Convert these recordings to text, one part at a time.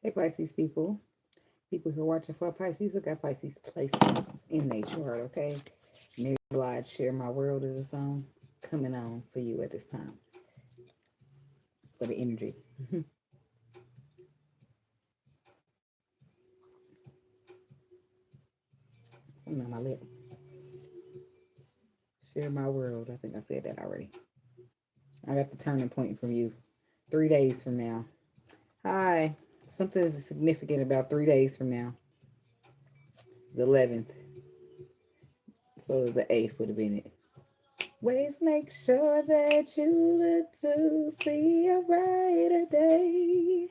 Hey Pisces people. People who are watching for Pisces, look at Pisces placements in their chart, okay? Mary Blige, Share My World is a song coming on for you at this time. For the energy. Coming on my lip. Share My World. I think I said that already. I got the turning point from you. 3 days from now. Hi. Something is significant about 3 days from now. The 11th. So the 8th would have been it. Always make sure that you look to see a brighter day.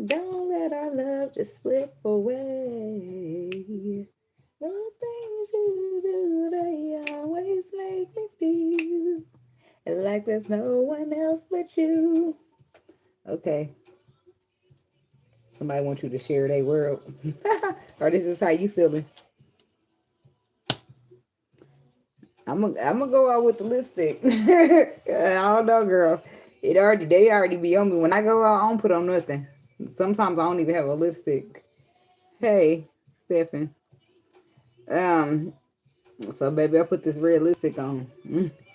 Don't let our love just slip away. The things you do, they always make me feel like there's no one else but you. Okay. Somebody wants you to share their world. Or this is how you feeling. I'm gonna go out with the lipstick. I don't know, girl. They already be on me. When I go out, I don't put on nothing. Sometimes I don't even have a lipstick. Hey, Stephen. Um, so baby, I put this red lipstick on.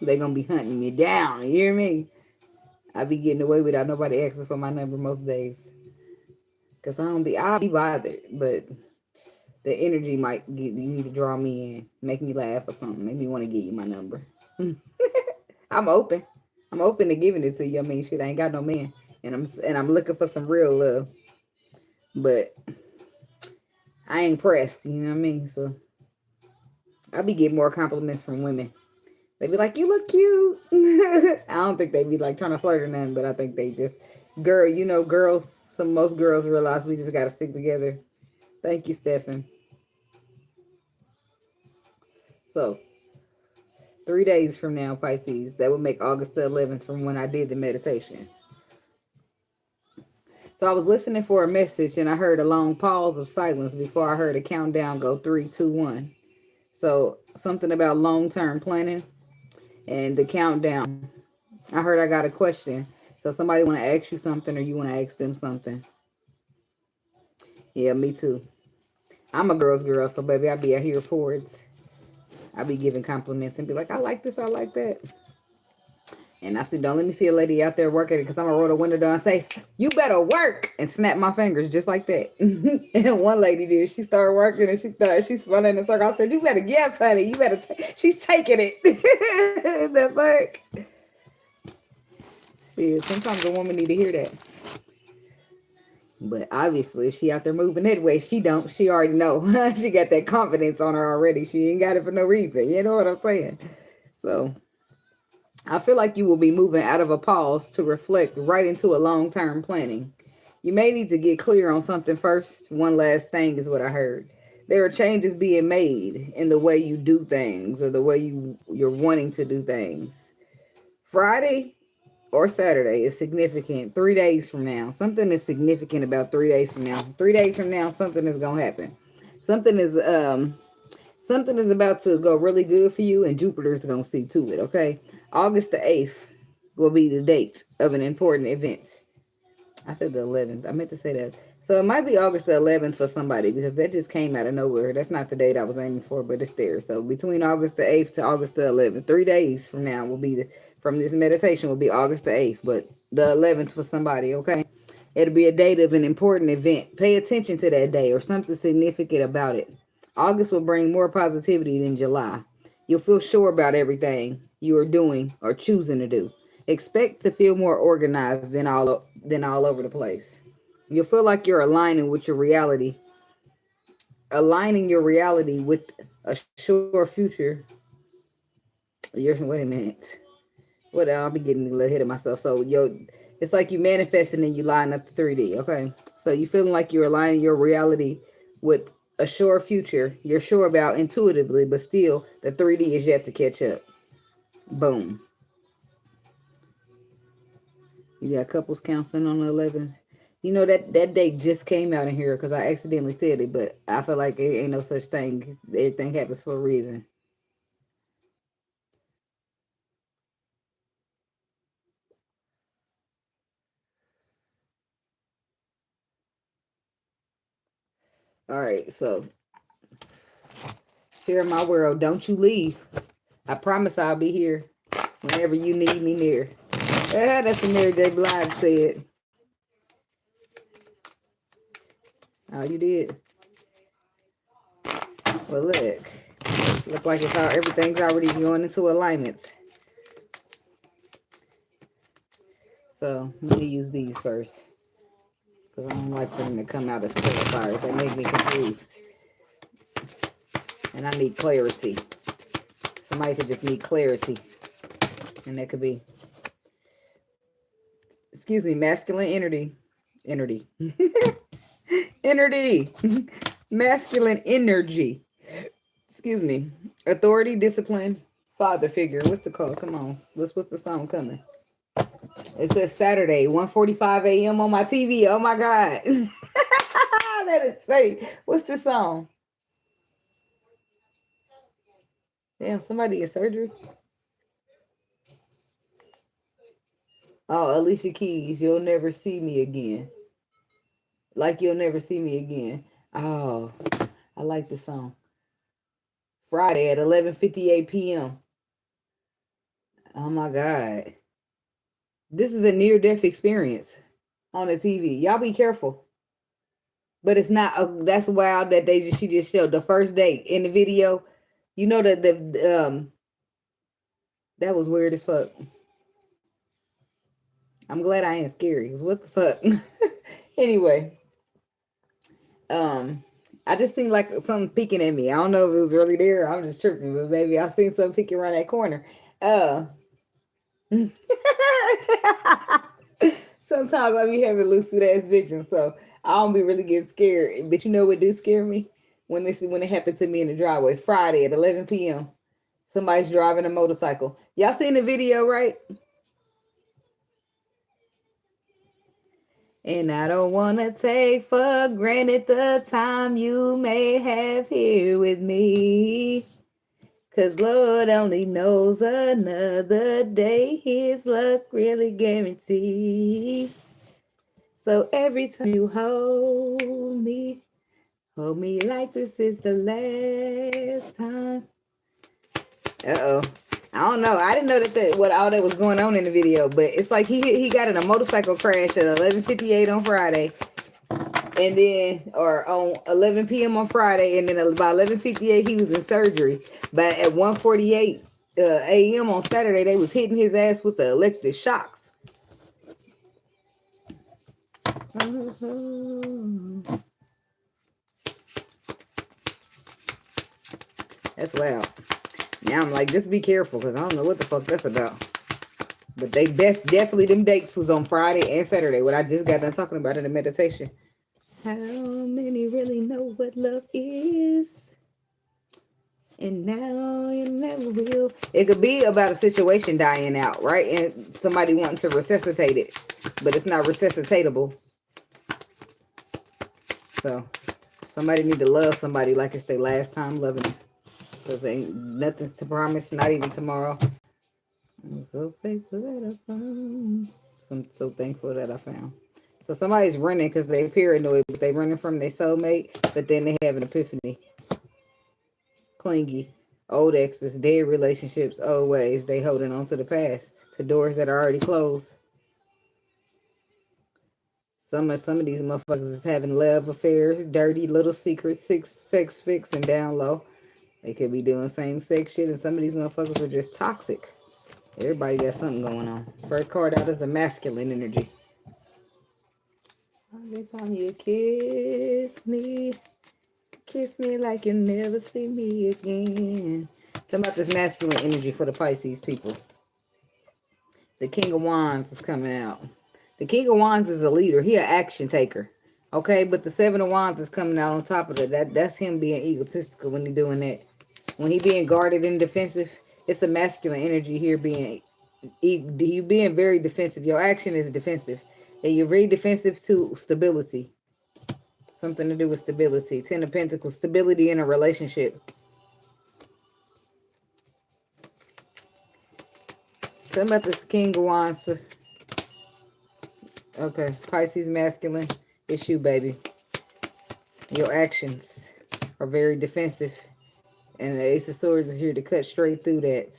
They gonna be hunting me down. You hear me? I be getting away without nobody asking for my number most days. Cause I'll be bothered, but the energy might get you need to draw me in, make me laugh or something, make me want to give you my number. I'm open. I'm open to giving it to you. I mean, shit, I ain't got no man, and I'm looking for some real love, but I ain't pressed. You know what I mean? So I be getting more compliments from women. They be like, "You look cute." I don't think they be like trying to flirt or nothing, but I think they just, girl, girls. Most girls realize we just gotta stick together. Thank you, Stefan. So 3 days from now, Pisces, that would make August the 11th from when I did the meditation. So I was listening for a message and I heard a long pause of silence before I heard a countdown go 3, 2, 1. So something about long term planning and the countdown. I heard I got a question. So somebody want to ask you something or you want to ask them something. Yeah, me too. I'm a girl's girl, so baby, I be out here for it. I be giving compliments and be like, I like this, I like that. And I said, don't let me see a lady out there working because I'm going to roll the window down and say, you better work and snap my fingers just like that. And one lady did. She started working and she spun in a circle. I said, you better, yes, honey, you better, she's taking it. The fuck? Shit, sometimes a woman need to hear that. But obviously, if she out there moving that way, she don't. She already know. She got that confidence on her already. She ain't got it for no reason. You know what I'm saying? So I feel like you will be moving out of a pause to reflect right into a long term planning. You may need to get clear on something first. One last thing is what I heard. There are changes being made in the way you do things or the way you're wanting to do things. Friday or Saturday is significant. 3 days from now, something is significant about 3 days from now. 3 days from now, something is gonna happen. Something is something is about to go really good for you, and Jupiter's gonna see to it. Okay, August the 8th will be the date of an important event. I said the 11th. I meant to say that. So it might be August the 11th for somebody because that just came out of nowhere. That's not the date I was aiming for, but it's there. So between August the 8th to August the 11th, 3 days from now will be from this meditation will be August the 8th, but the 11th for somebody, okay? It'll be a date of an important event. Pay attention to that day or something significant about it. August will bring more positivity than July. You'll feel sure about everything you are doing or choosing to do. Expect to feel more organized than all over the place. You'll feel like you're aligning your reality with a sure future. Wait a minute. What I'll be getting a little ahead of myself. So it's like you manifesting and you line up the 3D. Okay, so you feeling like you're aligning your reality with a sure future. You're sure about intuitively, but still the 3D is yet to catch up. Boom. You got couples counseling on the 11th. You know that date just came out in here because I accidentally said it, but I feel like it ain't no such thing. Everything happens for a reason. All right, so share my world. Don't you leave. I promise I'll be here whenever you need me near. That's what Mary J. Blige said. Oh, you did? Well, look like it's all, everything's already going into alignment. So let me use these first, because I don't like for them to come out as clarifiers. They make me confused, and I need clarity. Somebody could just need clarity, and that could be, excuse me, masculine energy, masculine energy. Excuse me, authority, discipline, father figure. What's the call? Come on, what's the song coming? It says Saturday, 1:45 a.m. on my TV. Oh my God. That is fake. What's the song? Damn, somebody in surgery? Oh, Alicia Keys, You'll Never See Me Again. Like You'll Never See Me Again. Oh, I like the song. Friday at 11:58 p.m. Oh my God. This is a near-death experience on the TV. Y'all be careful. But it's not, that's wild that she just showed the first date in the video. You know that that was weird as fuck. I'm glad I ain't scary, because what the fuck? Anyway. I just seen like something peeking at me. I don't know if it was really there. I'm just tripping, but baby, I seen something peeking around that corner. Sometimes I be having lucid ass visions, so I don't be really getting scared. But you know what do scare me? When it happened to me in the driveway Friday at 11 p.m. Somebody's driving a motorcycle. Y'all seen the video, right? And I don't want to take for granted the time you may have here with me. 'Cause Lord only knows another day his luck really guarantees. So every time you hold me like this is the last time. Uh-oh. I don't know. I didn't know what all that was going on in the video, but it's like he got in a motorcycle crash at 11:58 on Friday, and then or on 11 p.m. on Friday, and then about 11:58 he was in surgery. But at 1:48 a.m. on Saturday, they was hitting his ass with the electric shocks. That's wild. Now I'm like, just be careful, because I don't know what the fuck that's about. But they definitely, them dates was on Friday and Saturday, what I just got done talking about in the meditation. How many really know what love is? And now you never will. It could be about a situation dying out, right? And somebody wanting to resuscitate it, but it's not resuscitatable. So somebody need to love somebody like it's their last time loving them. Because ain't nothing's to promise, not even tomorrow. I'm so thankful that I found. I'm so thankful that I found. So somebody's running because they're paranoid, but they running from their soulmate, but then they have an epiphany. Clingy. Old exes, dead relationships, old ways. They holding on to the past, to doors that are already closed. Some of these motherfuckers is having love affairs, dirty little secrets, sex fix, and down low. They could be doing same-sex shit, and some of these motherfuckers are just toxic. Everybody got something going on. First card out is the masculine energy. Every time you kiss me like you never see me again. Talking about this masculine energy for the Pisces people. The King of Wands is coming out. The King of Wands is a leader. He an action taker. Okay, but the Seven of Wands is coming out on top of that. That's him being egotistical when he doing that. When he being guarded and defensive, it's a masculine energy here being very defensive. Your action is defensive. And you're very defensive to stability. Something to do with stability. Ten of Pentacles, stability in a relationship. Something about this King of Wands. Okay, Pisces masculine. It's you, baby. Your actions are very defensive. And the Ace of Swords is here to cut straight through that.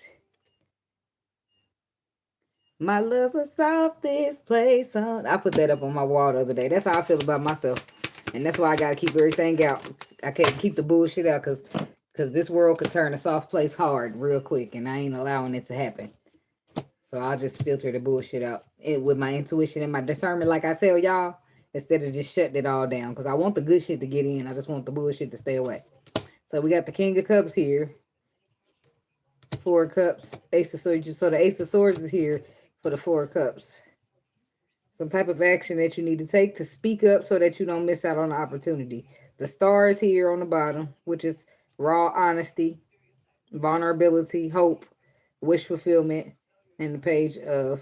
My love's a softest place on. I put that up on my wall the other day. That's how I feel about myself. And that's why I got to keep everything out. I can't keep the bullshit out because this world could turn a soft place hard real quick. And I ain't allowing it to happen. So I'll just filter the bullshit out with my intuition and my discernment, like I tell y'all, instead of just shutting it all down. Because I want the good shit to get in. I just want the bullshit to stay away. So we got the King of Cups here. 4 of Cups. Ace of Swords. So the Ace of Swords is here for the 4 of Cups. Some type of action that you need to take to speak up so that you don't miss out on the opportunity. The star is here on the bottom, which is raw honesty, vulnerability, hope, wish fulfillment, and the Page of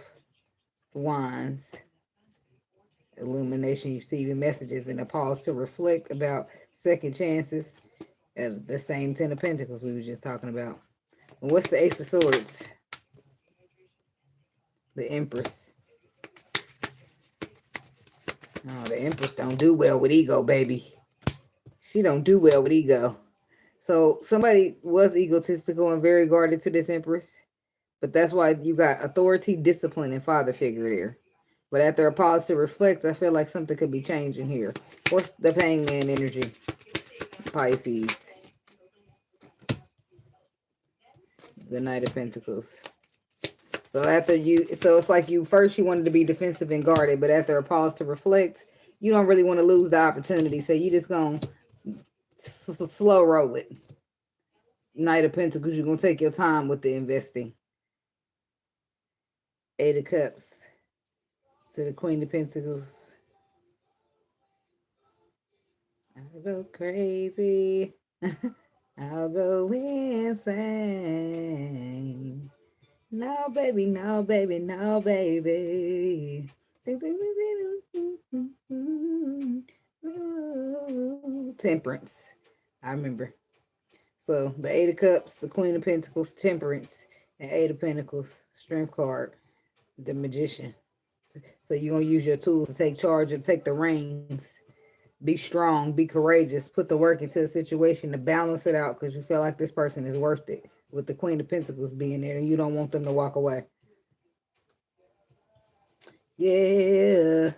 Wands. Illumination, receiving messages, and a pause to reflect about second chances. The same 10 of Pentacles we were just talking about. And what's the Ace of Swords? The Empress. Oh, the Empress don't do well with ego, baby. She don't do well with ego. So somebody was egotistical and very guarded to this Empress. But that's why you got authority, discipline, and father figure there. But after a pause to reflect, I feel like something could be changing here. What's the Hangman energy? Pisces. The Knight of Pentacles. So it's like you wanted to be defensive and guarded, but after a pause to reflect, you don't really want to lose the opportunity. So you just gonna slow roll it. Knight of Pentacles, you're gonna take your time with the investing. 8 of Cups to the Queen of Pentacles. I'll go crazy. I'll go insane. No, baby, no, baby, no, baby. Temperance. I remember. So the 8 of Cups, the Queen of Pentacles, Temperance, and 8 of Pentacles, Strength card, the Magician. So you're going to use your tools to take charge and take the reins. Be strong, be courageous, put the work into a situation to balance it out because you feel like this person is worth it. With the Queen of Pentacles being there and you don't want them to walk away. Yeah.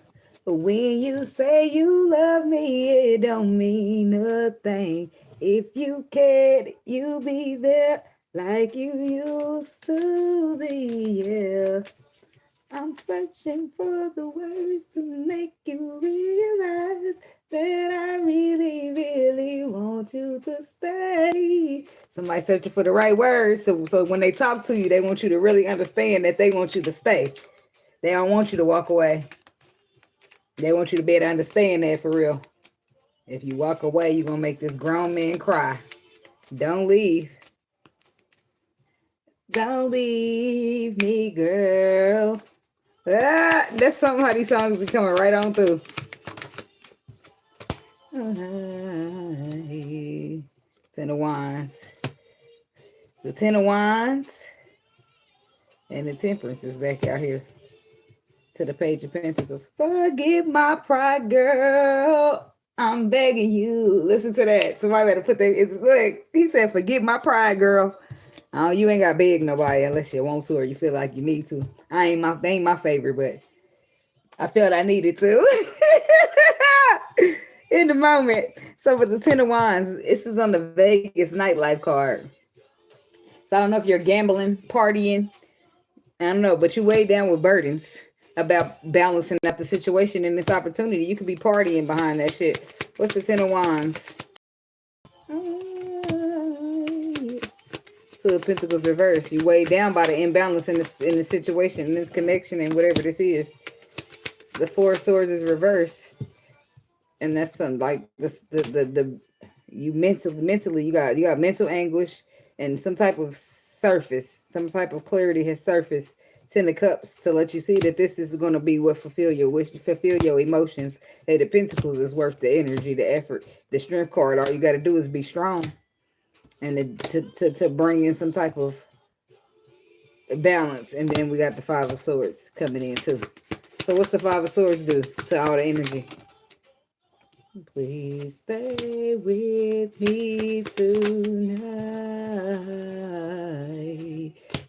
When you say you love me, it don't mean nothing. If you cared, you be there like you used to be, yeah. I'm searching for the words to make you realize that I really, really want you to stay. Somebody searching for the right words. So when they talk to you, they want you to really understand that they want you to stay. They don't want you to walk away. They want you to be able to understand that for real. If you walk away, you're going to make this grown man cry. Don't leave. Don't leave me, girl. Ah, that's something how these songs be coming right on through. 10 of Wands. The 10 of Wands and the Temperance is back out here to the Page of Pentacles. Forgive my pride, girl. I'm begging you. Listen to that. Somebody better put that. It's like he said, forgive my pride, girl. Oh, you ain't got to beg nobody unless you want to or you feel like you need to. Ain't my favorite, but I felt I needed to in the moment. So for the 10 of Wands, this is on the Vegas nightlife card. So I don't know if you're gambling, partying. I don't know, but you weighed down with burdens about balancing out the situation and this opportunity. You could be partying behind that shit. What's the 10 of Wands? Two of Pentacles reverse. You weighed down by the imbalance in the situation, in this connection, and whatever this is. The 4 of Swords is reverse, and that's something like this. You mentally you got mental anguish and some type of some type of clarity has surfaced. 10 of Cups to let you see that this is going to be what fulfill your wish, fulfill your emotions. Hey, the Pentacles is worth the energy, the effort, the Strength card. All you got to do is be strong. And to bring in some type of balance. And then we got the 5 of Swords coming in too. So what's the 5 of Swords do to all the energy? Please stay with me tonight.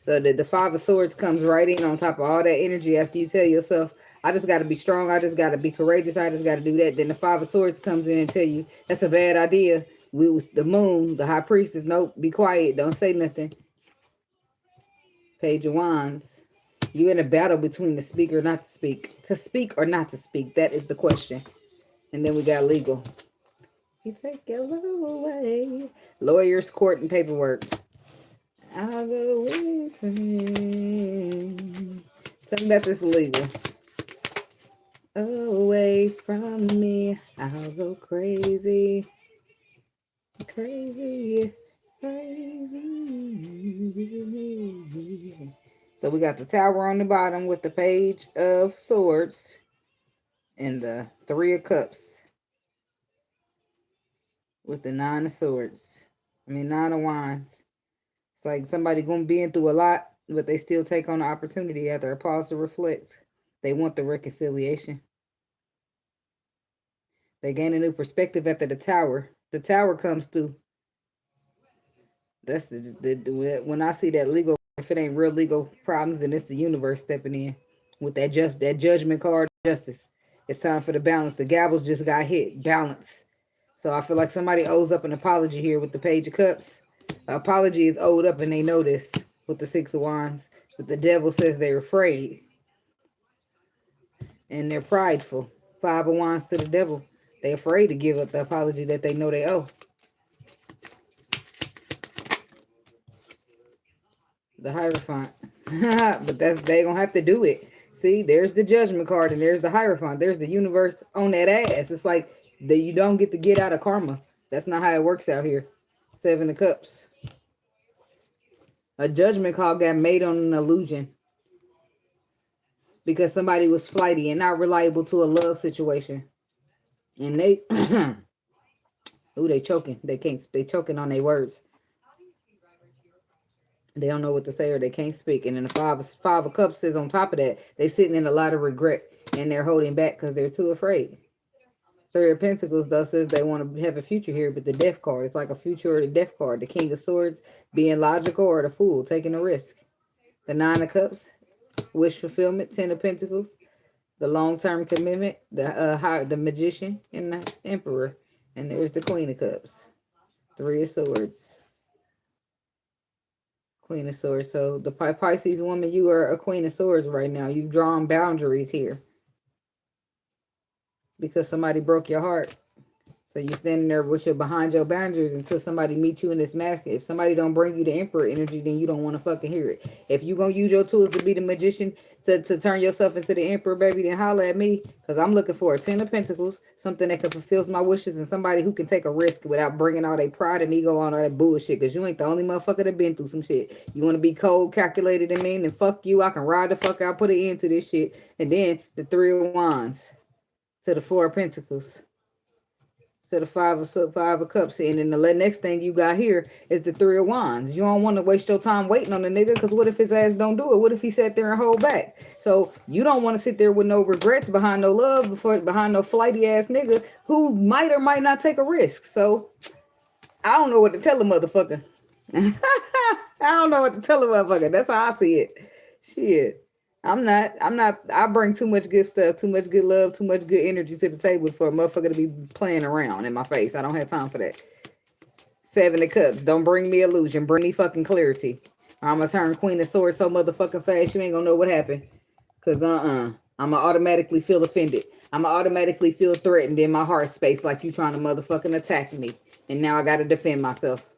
So the Five of Swords comes right in on top of all that energy after you tell yourself, I just got to be strong. I just got to be courageous. I just got to do that. Then the Five of Swords comes in and tell you, that's a bad idea. We was the moon, the high priestess. Nope, be quiet. Don't say nothing. Page of Wands. You're in a battle between the speak or not to speak. To speak or not to speak. That is the question. And then we got legal. You take your love away. Lawyers, court, and paperwork. I'll go missing. Tell me about this legal. Away from me, I'll go crazy. Crazy. Crazy. So we got the Tower on the bottom with the Page of Swords and the Three of Cups with the Nine of Swords. Nine of Wands. It's like somebody going to be through a lot, but they still take on the opportunity after a pause to reflect. They want the reconciliation. They gain a new perspective after the Tower. The Tower comes through. That's the when I see that legal, if it ain't real legal problems, then it's the universe stepping in with that judgment card, justice. It's time for the balance. The gavels just got hit. Balance. So I feel like somebody owes up an apology here with the Page of Cups. An apology is owed up, and they know this with the Six of Wands. But the devil says they're afraid. And they're prideful. Five of Wands to the devil. They're afraid to give up the apology that they know they owe. The Hierophant. But they gonna have to do it. See, there's the Judgment card and there's the Hierophant. There's the universe on that ass. It's like that you don't get to get out of karma. That's not how it works out here. Seven of Cups. A judgment call got made on an illusion. Because somebody was flighty and not reliable to a love situation. And they ooh, they choking. They choking on their words. They don't know what to say or they can't speak. And then the five of Cups is on top of that. They sitting in a lot of regret and they're holding back because they're too afraid. Three of Pentacles thus says they want to have a future here, but the Death card, it's like a future or the Death card. The King of Swords being logical or the Fool taking a risk. The Nine of Cups, wish fulfillment. Ten of Pentacles, the long-term commitment. The Magician and the Emperor. And there's the Queen of Cups. Three of Swords. Queen of Swords. So the Pisces woman, you are a Queen of Swords right now. You've drawn boundaries here because somebody broke your heart. So you're standing there with your behind your boundaries until somebody meets you in this mask. If somebody don't bring you the Emperor energy, then you don't want to fucking hear it. If you gonna use your tools to be the Magician to turn yourself into the Emperor, baby, then holler at me. Because I'm looking for a Ten of Pentacles, something that can fulfill my wishes, and somebody who can take a risk without bringing all their pride and ego on all that bullshit. Because you ain't the only motherfucker that been through some shit. You want to be cold, calculated, and mean, then fuck you. I can ride the fuck out, put an end to this shit. And then the Three of Wands to the Four of Pentacles. To the five of Cups. And then the next thing you got here is the Three of Wands. You don't want to waste your time waiting on the nigga, because what if his ass don't do it? What if he sat there and hold back? So you don't want to sit there with no regrets behind no love, behind no flighty ass nigga who might or might not take a risk. So I don't know what to tell a motherfucker. I don't know what to tell a motherfucker. That's how I see it. Shit. I bring too much good stuff, too much good love, too much good energy to the table for a motherfucker to be playing around in my face. I don't have time for that. Seven of Cups. Don't bring me illusion. Bring me fucking clarity. I'm going to turn Queen of Swords so motherfucking fast you ain't going to know what happened. Because I'm going to automatically feel offended. I'm going to automatically feel threatened in my heart space like you trying to motherfucking attack me. And now I got to defend myself.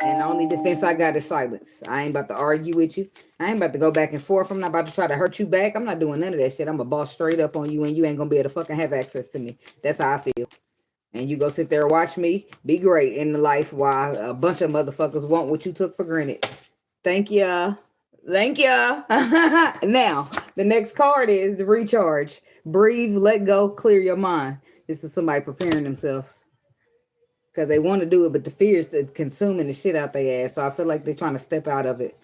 And the only defense I got is silence. I ain't about to argue with you. I ain't about to go back and forth. I'm not about to try to hurt you back. I'm not doing none of that shit. I'm going to boss straight up on you and you ain't going to be able to fucking have access to me. That's how I feel. And you go sit there and watch me be great in the life while a bunch of motherfuckers want what you took for granted. Thank ya. Thank ya. Now, the next card is the recharge. Breathe, let go, clear your mind. This is somebody preparing themselves. Because they want to do it, but the fear is consuming the shit out their ass. So I feel like they're trying to step out of it.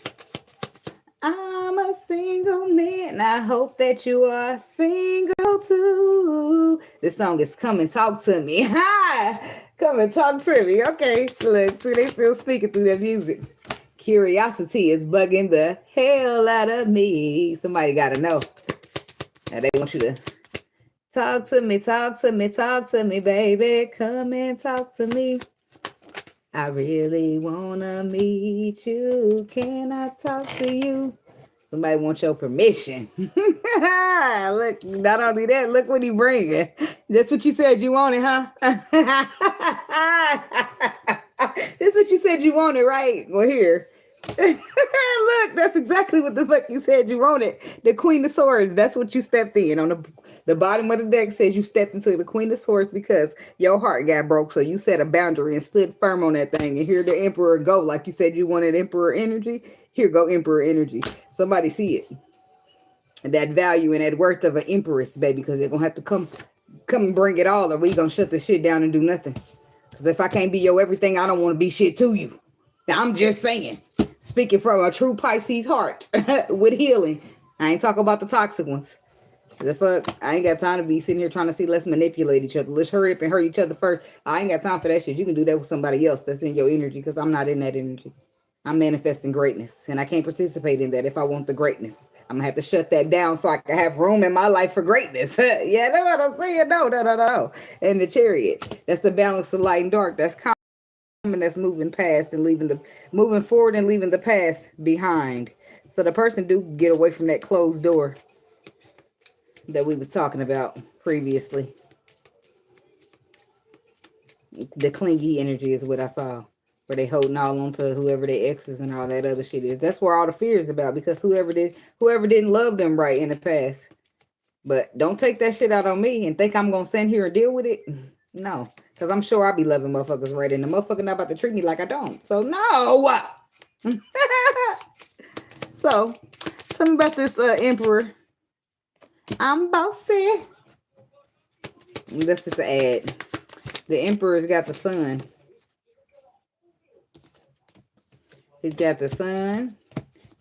I'm a single man. And I hope that you are single too. This song is Come and Talk to Me. Ha! Come and talk to me. Okay, look, see, they still speaking through that music. Curiosity is bugging the hell out of me. Somebody got to know. Now they want you to talk to me, talk to me, talk to me, baby. Come and talk to me. I really wanna meet you. Can I talk to you? Somebody wants your permission. Look, not only that, look what he bringing. That's what you said you wanted, huh? That's what you said you wanted, right? Well, here. Look, that's exactly what the fuck you said you wanted. The Queen of Swords. That's what you stepped in. On the bottom of the deck says you stepped into the Queen of Swords because your heart got broke. So you set a boundary and stood firm on that thing. And here the Emperor go. Like you said you wanted Emperor energy. Here go Emperor energy. Somebody see it. And that value and that worth of an Empress, baby. Because they're going to have to come and bring it all. Or we going to shut the shit down and do nothing. Because if I can't be your everything, I don't want to be shit to you. I'm just saying. Speaking from a true Pisces heart with healing. I ain't talking about the toxic ones. The fuck? I ain't got time to be sitting here trying to see, let's manipulate each other. Let's hurry up and hurt each other first. I ain't got time for that shit. You can do that with somebody else that's in your energy because I'm not in that energy. I'm manifesting greatness and I can't participate in that if I want the greatness. I'm going to have to shut that down so I can have room in my life for greatness. Yeah, know what I'm saying? No. And the Chariot. That's the balance of light and dark. That's that's moving past and moving forward and leaving the past behind. So the person do get away from that closed door that we was talking about previously. The clingy energy is what I saw, where they holding all on to whoever their exes and all that other shit is. That's where all the fear is about, because whoever didn't love them right in the past. But don't take that shit out on me and think I'm gonna stand here and deal with it. No, because I'm sure I'll be loving motherfuckers right, and the motherfucker not about to treat me like I don't. So no. So tell me about this Emperor. I'm bossy. That's just an ad. The Emperor's got the sun. He's got the sun.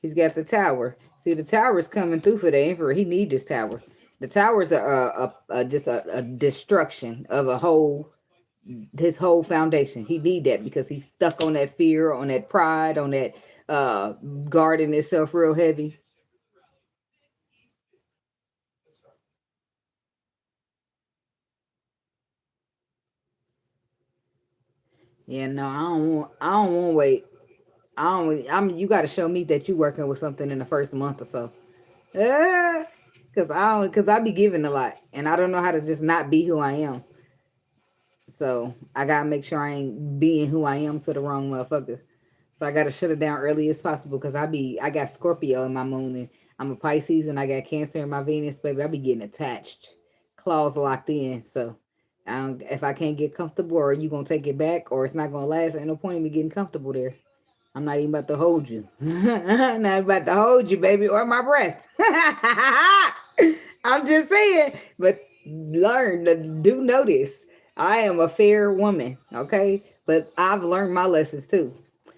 He's got the tower. See, the tower is coming through for the Emperor. He needs this tower. The tower is just a destruction of his whole foundation. He need that because he's stuck on that fear, on that pride, on that guarding itself real heavy. Yeah, no, I don't want to wait. You got to show me that you working with something in the first month or so. Cause I be giving a lot and I don't know how to just not be who I am. So I gotta make sure I ain't being who I am to the wrong motherfucker. So I gotta shut it down early as possible because I got Scorpio in my moon and I'm a Pisces and I got Cancer in my Venus, baby. I be getting attached, claws locked in. So if I can't get comfortable, or you gonna take it back, or it's not gonna last, ain't no point in me getting comfortable there. I'm not even about to hold you. I'm not about to hold you, baby, or my breath. I'm just saying, but do notice. I am a fair woman, okay? But I've learned my lessons too.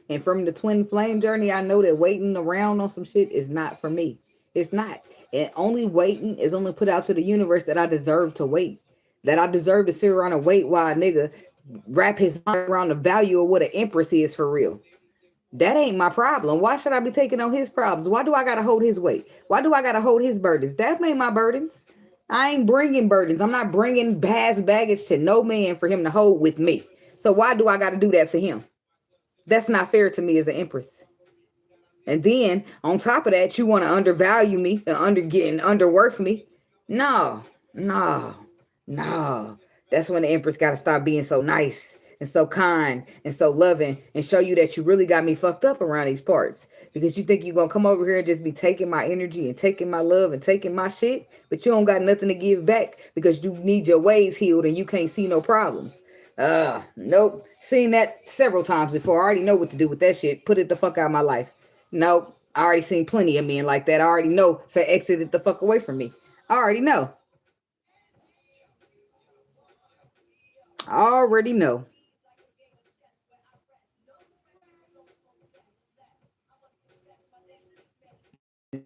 And from the twin flame journey, I know that waiting around on some shit is not for me. It's not. And only waiting is only put out to the universe that I deserve to wait. That I deserve to sit around and wait while a nigga wrap his mind around the value of what an empress is for real. That ain't my problem. Why should I be taking on his problems? Why do I got to hold his weight? Why do I got to hold his burdens? That ain't my burdens. I ain't bringing burdens. I'm not bringing past baggage to no man for him to hold with me. So why do I got to do that for him? That's not fair to me as an empress. And then on top of that, you want to undervalue me and underworth me. No, no, no. That's when the empress got to stop being so nice and so kind and so loving and show you that you really got me fucked up around these parts, because you think you're going to come over here and just be taking my energy and taking my love and taking my shit, but you don't got nothing to give back because you need your ways healed and you can't see no problems. Nope. Seen that several times before. I already know what to do with that shit. Put it the fuck out of my life. Nope. I already seen plenty of men like that. I already know. So exit it the fuck away from me. I already know. I already know.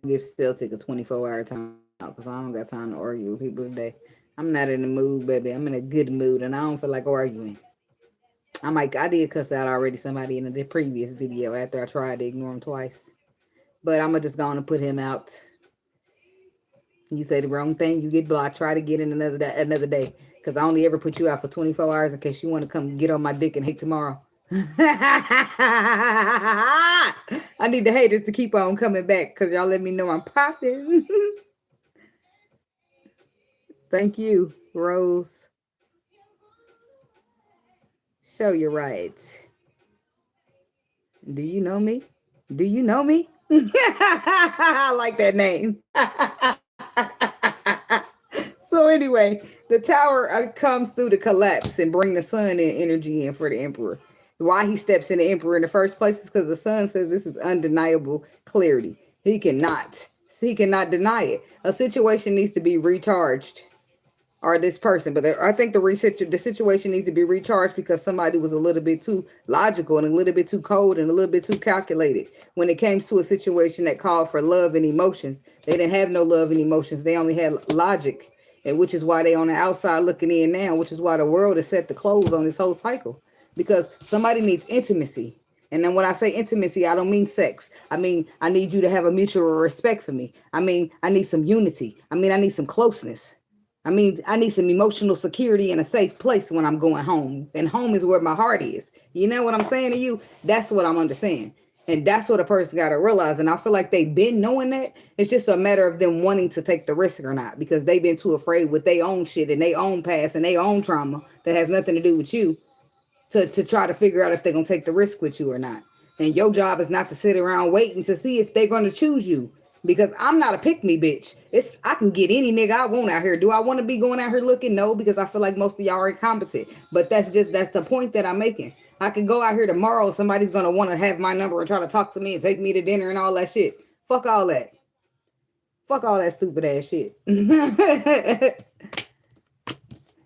Give still take a 24-hour time out because I don't got time to argue with people today. I'm not in the mood, baby. I'm in a good mood and I don't feel like arguing. I did cuss out already somebody in the previous video after I tried to ignore him twice. But I'm going to just go on and put him out. You say the wrong thing, you get blocked. Try to get in another day. Because I only ever put you out for 24 hours in case you want to come get on my dick and hate tomorrow. I need the haters to keep on coming back because y'all let me know I'm popping. Thank you, Rose. Show you right. Do you know me? Do you know me? I like that name. So anyway, the tower comes through to collapse and bring the sun and energy in for the emperor. Why he steps in the emperor in the first place is because the sun says this is undeniable clarity. He cannot deny it. A situation needs to be recharged. Or this person, but I think the situation needs to be recharged because somebody was a little bit too logical and a little bit too cold and a little bit too calculated when it came to a situation that called for love and emotions. They didn't have no love and emotions. They only had logic, and which is why they on the outside looking in now, which is why the world is set to close on this whole cycle because somebody needs intimacy. And then when I say intimacy, I don't mean sex. I mean, I need you to have a mutual respect for me. I mean, I need some unity. I mean, I need some closeness. I mean, I need some emotional security in a safe place when I'm going home. And home is where my heart is. You know what I'm saying to you? That's what I'm understanding. And that's what a person got to realize. And I feel like they've been knowing that. It's just a matter of them wanting to take the risk or not. Because they've been too afraid with their own shit and their own past and their own trauma that has nothing to do with you to try to figure out if they're going to take the risk with you or not. And your job is not to sit around waiting to see if they're going to choose you. Because I'm not a pick-me bitch. I can get any nigga I want out here. Do I want to be going out here looking? No, because I feel like most of y'all are incompetent. But that's the point that I'm making. I could go out here tomorrow. Somebody's going to want to have my number and try to talk to me and take me to dinner and all that shit. Fuck all that. Fuck all that stupid ass shit.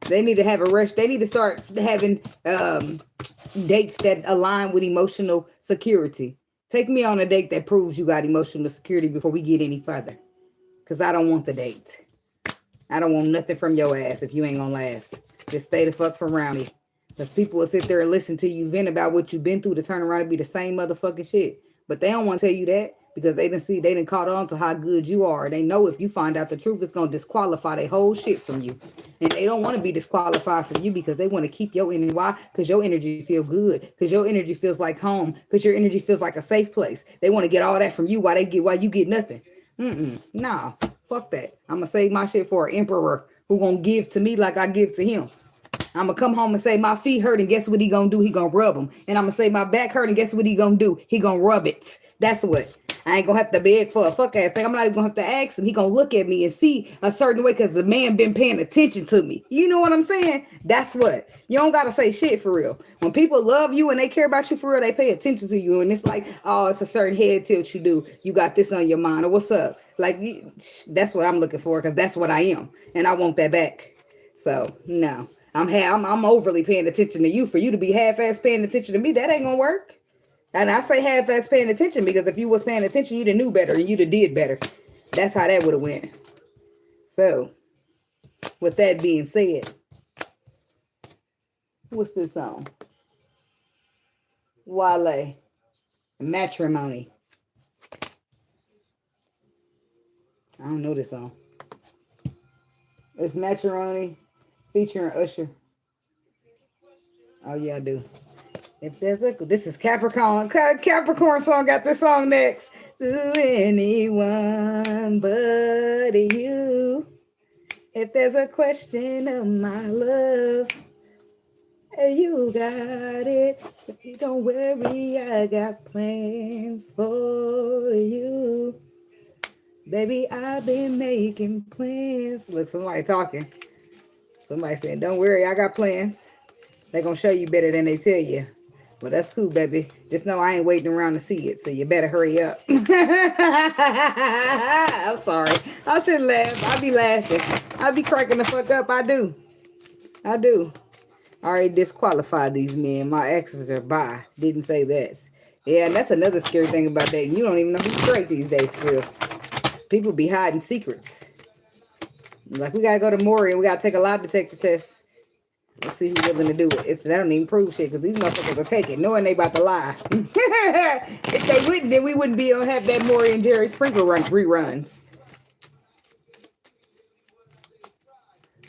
They need to have a rush. They need to start having dates that align with emotional security. Take me on a date that proves you got emotional security before we get any further. Because I don't want the date. I don't want nothing from your ass if you ain't gonna last. Just stay the fuck from around me. Because people will sit there and listen to you vent about what you've been through to turn around and be the same motherfucking shit. But they don't want to tell you that because they didn't caught on to how good you are. They know if you find out the truth, it's gonna disqualify their whole shit from you. And they don't want to be disqualified from you because they want to keep your energy. Why? Because your energy feel good. Because your energy feels like home. Because your energy feels like a safe place. They want to get all that from you while you get nothing. Nah, fuck that. I'm gonna save my shit for an emperor who gonna give to me like I give to him. I'm going to come home and say my feet hurt and guess what he going to do? He going to rub them. And I'm going to say my back hurt and guess what he going to do? He going to rub it. That's what. I ain't going to have to beg for a fuck ass thing. I'm not even going to have to ask him. He going to look at me and see a certain way because the man been paying attention to me. You know what I'm saying? That's what. You don't got to say shit for real. When people love you and they care about you for real, they pay attention to you. And it's like, oh, it's a certain head tilt you do. You got this on your mind or what's up? Like, that's what I'm looking for because that's what I am. And I want that back. So, no. I'm overly paying attention to you. For you to be half-ass paying attention to me, that ain't gonna work. And I say half-ass paying attention because if you was paying attention, you'd have knew better and you'd have did better. That's how that would have went. So, with that being said, what's this song? Wale, Matrimony. I don't know this song. It's Matrimony. Featuring Usher. Oh yeah, I do. This is Capricorn song. Got this song next. To anyone but you. If there's a question of my love, you got it. Don't worry, I got plans for you. Baby, I've been making plans. Look, somebody talking. Somebody saying, don't worry, I got plans. They're going to show you better than they tell you. But that's cool, baby. Just know I ain't waiting around to see it, so you better hurry up. I'm sorry. I shouldn't laugh. I be laughing. I be cracking the fuck up. I do. I already disqualified these men. My exes are bi. Didn't say that. Yeah, and that's another scary thing about dating. You don't even know who's straight these days, for real. People be hiding secrets. Like, we gotta go to Maury and we gotta take a lie detector test. Let's see who's willing to do it. That don't even prove shit because these motherfuckers will take it knowing they about to lie. If they wouldn't, then we wouldn't be able to have that Maury and Jerry Sprinkle reruns.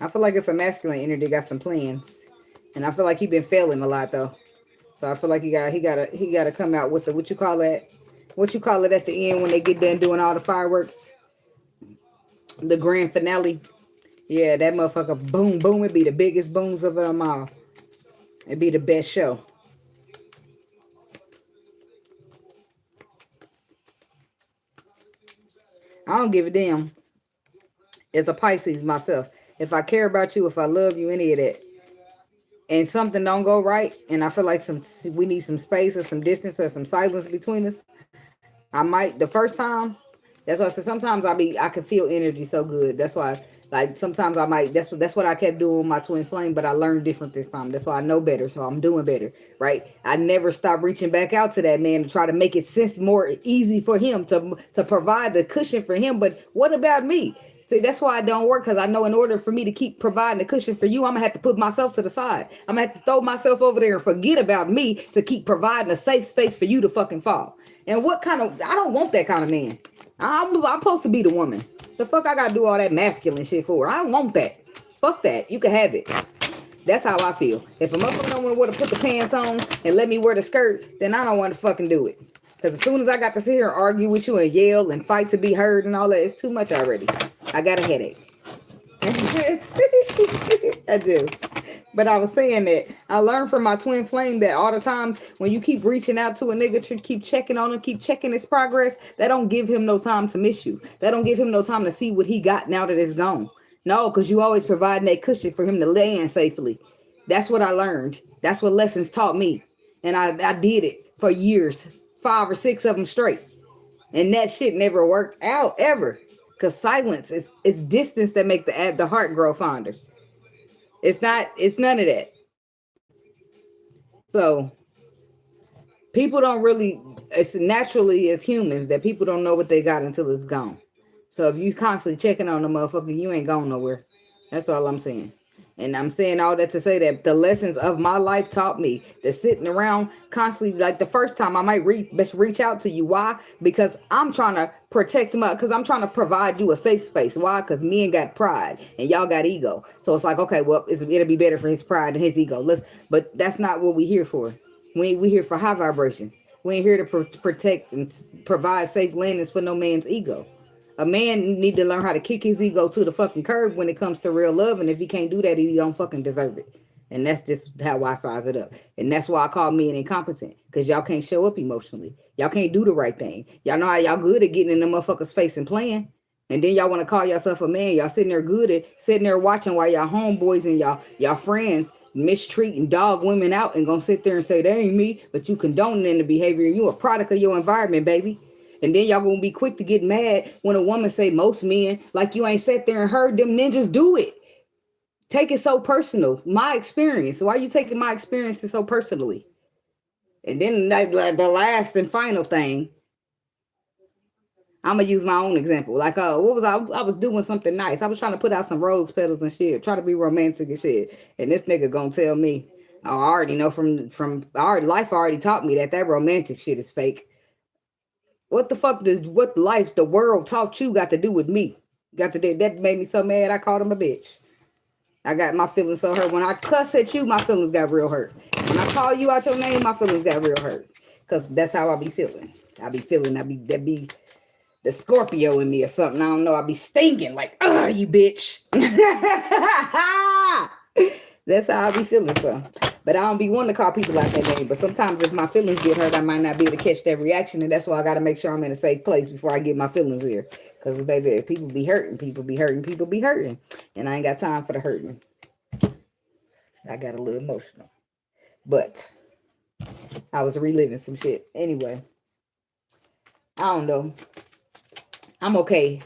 I feel like it's a masculine energy got some plans. And I feel like he been failing a lot though. So I feel like he gotta come out with the what you call it at the end when they get done doing all the fireworks. The grand finale. Yeah, that motherfucker boom boom. It'd be the biggest booms of them all. It'd be the best show. I don't give a damn. As a Pisces myself, if I care about you, if I love you, any of that, and something don't go right, and I feel like we need some space or some distance or some silence between us, I might the first time. That's why I said sometimes I can feel energy so good. That's why, like, sometimes I might. That's what I kept doing with my twin flame, but I learned different this time. That's why I know better, so I'm doing better, right? I never stop reaching back out to that man to try to make it sense more easy for him to provide the cushion for him. But what about me? See, that's why it don't work, because I know in order for me to keep providing the cushion for you, I'm gonna have to put myself to the side. I'm gonna have to throw myself over there and forget about me to keep providing a safe space for you to fucking fall. And I don't want that kind of man. I'm supposed to be the woman. The fuck I gotta do all that masculine shit for? I don't want that. Fuck that. You can have it. That's how I feel. If a motherfucker don't want to put the pants on and let me wear the skirt, then I don't want to fucking do it. Because as soon as I got to sit here and argue with you and yell and fight to be heard and all that, it's too much already. I got a headache. I do. But I was saying that I learned from my twin flame that all the times when you keep reaching out to a nigga to keep checking on him, keep checking his progress, that don't give him no time to miss you. That don't give him no time to see what he got now that it's gone. No, because you always providing that cushion for him to land safely. That's what I learned. That's what lessons taught me. And I did it for years, 5 or 6 of them straight. And that shit never worked out ever. Because silence is distance that make the heart grow fonder. It's none of that. So people don't really, it's naturally as humans that people don't know what they got until it's gone. So if you constantly checking on the motherfucker, you ain't going nowhere. That's all I'm saying. And I'm saying all that to say that the lessons of my life taught me that sitting around constantly, like the first time I might reach out to you. Why? Because I'm trying to protect because I'm trying to provide you a safe space. Why? Because men got pride and y'all got ego. So it's like, okay, well, it'll be better for his pride and his ego. But that's not what we're here for. We here for high vibrations. We ain't here to protect and provide safe landings for no man's ego. A man need to learn how to kick his ego to the fucking curb when it comes to real love. And if he can't do that, he don't fucking deserve it. And that's just how I size it up. And that's why I call men incompetent. Because y'all can't show up emotionally. Y'all can't do the right thing. Y'all know how y'all good at getting in the motherfucker's face and playing. And then y'all want to call yourself a man. Y'all sitting there good at sitting there watching while y'all homeboys and y'all friends mistreat and dog women out and gonna sit there and say, that ain't me. But you condoning the behavior and you a product of your environment, baby. And then y'all gonna be quick to get mad when a woman say most men, like you ain't sat there and heard them ninjas do it. Take it so personal. My experience. Why are you taking my experiences so personally? And then the last and final thing, I'm gonna use my own example. Like, I was doing something nice. I was trying to put out some rose petals and shit, try to be romantic and shit. And this nigga gonna tell me, I already know from life already taught me that romantic shit is fake. What the fuck does what life the world taught you got to do with me? That made me so mad I called him a bitch. I got my feelings so hurt. When I cuss at you, my feelings got real hurt. When I call you out your name, my feelings got real hurt. Because that's how I be feeling. That be the Scorpio in me or something. I don't know. I be stinking like, you bitch. That's how I be feeling, so. But I don't be wanting to call people out that name. But sometimes if my feelings get hurt, I might not be able to catch that reaction. And that's why I got to make sure I'm in a safe place before I get my feelings here. Because, baby, people be hurting. And I ain't got time for the hurting. I got a little emotional. But I was reliving some shit. Anyway, I don't know. I'm okay.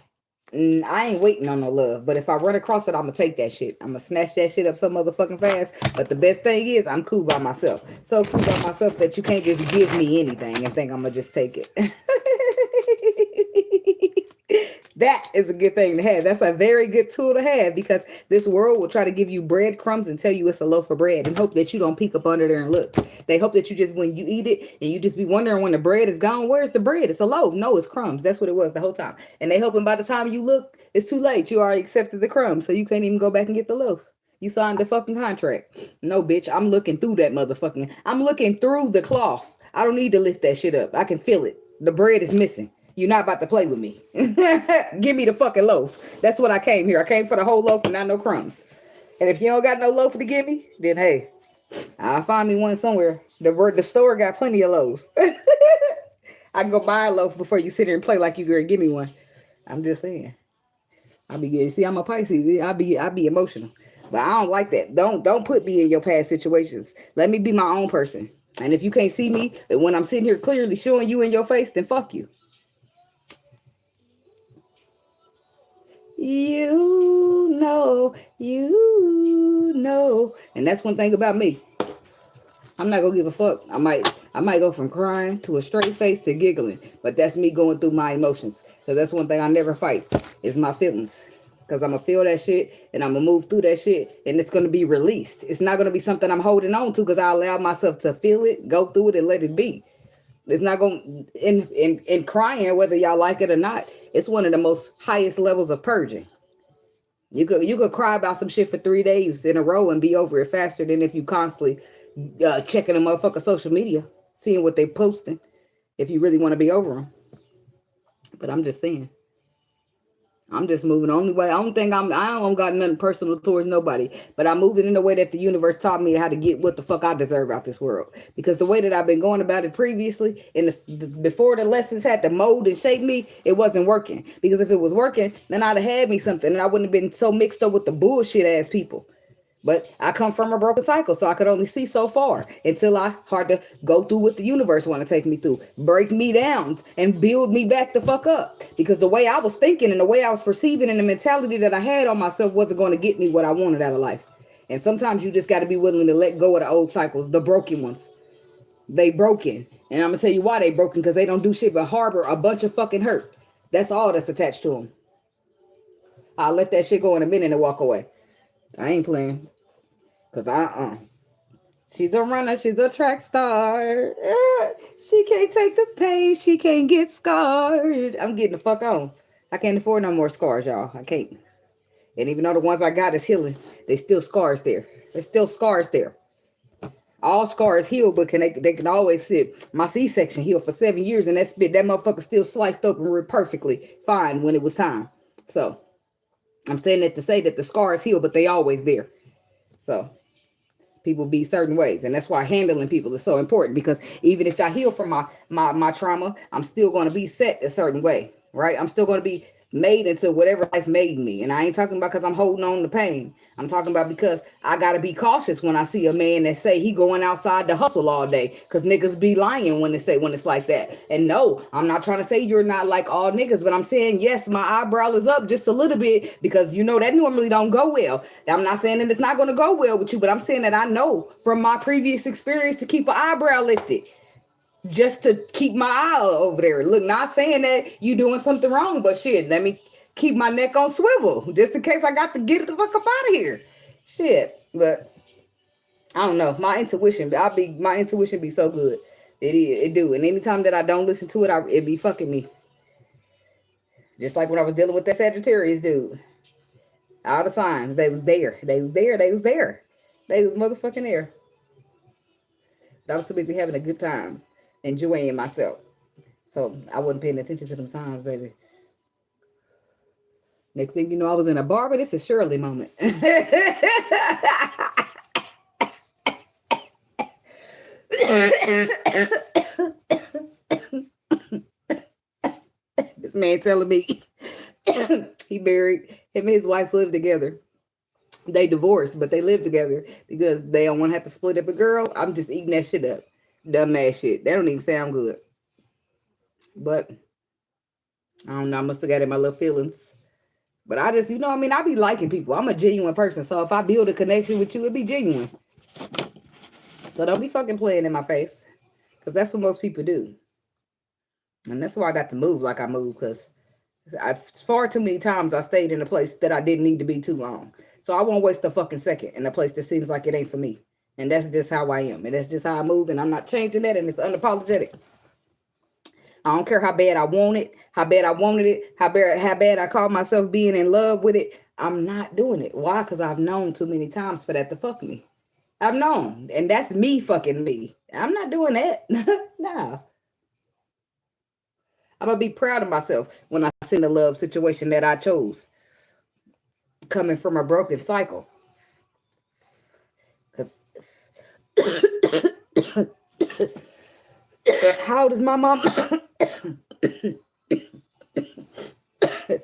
I ain't waiting on no love, but if I run across it, I'm gonna take that shit. I'm gonna snatch that shit up so motherfucking fast. But the best thing is I'm cool by myself. So cool by myself that you can't just give me anything and think I'm gonna just take it. that is a good thing to have. That's a very good tool to have, because this world will try to give you breadcrumbs and tell you it's a loaf of bread and hope that you don't peek up under there and look. They hope that you just, when you eat it and you just be wondering when the bread is gone, where's the bread? It's a loaf. No, it's crumbs. That's what it was the whole time. And they hoping by the time you look, it's too late. You already accepted the crumbs, so you can't even go back and get the loaf. You signed the fucking contract. No, bitch, I'm looking through that motherfucking, I'm looking through the cloth. I don't need to lift that shit up. I can feel it. The bread is missing. You're not about to play with me. Give me the fucking loaf. That's what I came here. I came for the whole loaf and not no crumbs. And if you don't got no loaf to give me, then hey, I'll find me one somewhere. The store got plenty of loaves. I can go buy a loaf before you sit here and play like you gonna give me one. I'm just saying. I'll be getting, see, I'm a Pisces. I'll be emotional. But I don't like that. Don't put me in your past situations. Let me be my own person. And if you can't see me when I'm sitting here clearly showing you in your face, then fuck you. You know. And that's one thing about me. I'm not gonna give a fuck. I might go from crying to a straight face to giggling, but that's me going through my emotions. Because that's one thing I never fight, is my feelings. Because I'm gonna feel that shit and I'm gonna move through that shit, and it's gonna be released. It's not gonna be something I'm holding on to, because I allow myself to feel it, go through it, and let it be. It's not going in crying, whether y'all like it or not. It's one of the most highest levels of purging. You could cry about some shit for 3 days in a row and be over it faster than if you constantly checking the motherfucking social media, seeing what they posting, if you really want to be over them. But I'm just saying. I'm just moving. The only thing I don't got nothing personal towards nobody, but I'm moving in the way that the universe taught me how to get what the fuck I deserve out this world. Because the way that I've been going about it previously, and before the lessons had to mold and shape me, it wasn't working. Because if it was working, then I'd have had me something, and I wouldn't have been so mixed up with the bullshit ass people. But I come from a broken cycle, so I could only see so far until I hard to go through what the universe want to take me through. Break me down and build me back the fuck up. Because the way I was thinking and the way I was perceiving and the mentality that I had on myself wasn't going to get me what I wanted out of life. And sometimes you just got to be willing to let go of the old cycles, the broken ones. They broken. And I'm going to tell you why they broken, because they don't do shit but harbor a bunch of fucking hurt. That's all that's attached to them. I'll let that shit go in a minute and walk away. I ain't playing. Because she's a runner. She's a track star. She can't take the pain. She can't get scarred. I'm getting the fuck on. I can't afford no more scars, y'all. I can't. And even though the ones I got is healing, they still scars there. There's still scars there. All scars heal, but they can always sit. My C-section healed for 7 years, and that motherfucker still sliced open perfectly fine when it was time. So I'm saying that to say that the scars heal, but they always there. So people be certain ways, and that's why handling people is so important, because even if I heal from my trauma, I'm still going to be set a certain way, right? I'm still going to be made into whatever life made me. And I ain't talking about because I'm holding on to pain. I'm talking about because I got to be cautious when I see a man that say he going outside to hustle all day, because niggas be lying when it's like that. And no, I'm not trying to say you're not like all niggas, but I'm saying, yes, my eyebrow is up just a little bit, because you know that normally don't go well. I'm not saying that it's not going to go well with you, but I'm saying that I know from my previous experience to keep an eyebrow lifted, just to keep my eye over there. Look, not saying that you doing something wrong, but shit, let me keep my neck on swivel just in case I got to get the fuck up out of here. Shit, but I don't know. My intuition be so good. It do. And anytime that I don't listen to it, it be fucking me. Just like when I was dealing with that Sagittarius dude. All the signs, they was there. They was motherfucking there. I was too busy having a good time, enjoying myself. So I wasn't paying attention to them signs, baby. Next thing you know, I was in a bar, but it's a Shirley moment. This man telling me he married, him and his wife live together. They divorced, but they live together because they don't want to have to split up a girl. I'm just eating that shit up. Dumbass shit. That don't even sound good. But I don't know. I must have got in my little feelings. But I just, I be liking people. I'm a genuine person. So if I build a connection with you, it'd be genuine. So don't be fucking playing in my face. Because that's what most people do. And that's why I got to move like I move. Because Far too many times I stayed in a place that I didn't need to be too long. So I won't waste a fucking second in a place that seems like it ain't for me. And that's just how I am. And that's just how I move. And I'm not changing that. And it's unapologetic. I don't care how bad I want it, how bad I wanted it, how bad I call myself being in love with it. I'm not doing it. Why? Because I've known too many times for that to fuck me. I've known. And that's me fucking me. I'm not doing that. Nah. I'm going to be proud of myself when I send a love situation that I chose coming from a broken cycle. Because how old is my mom?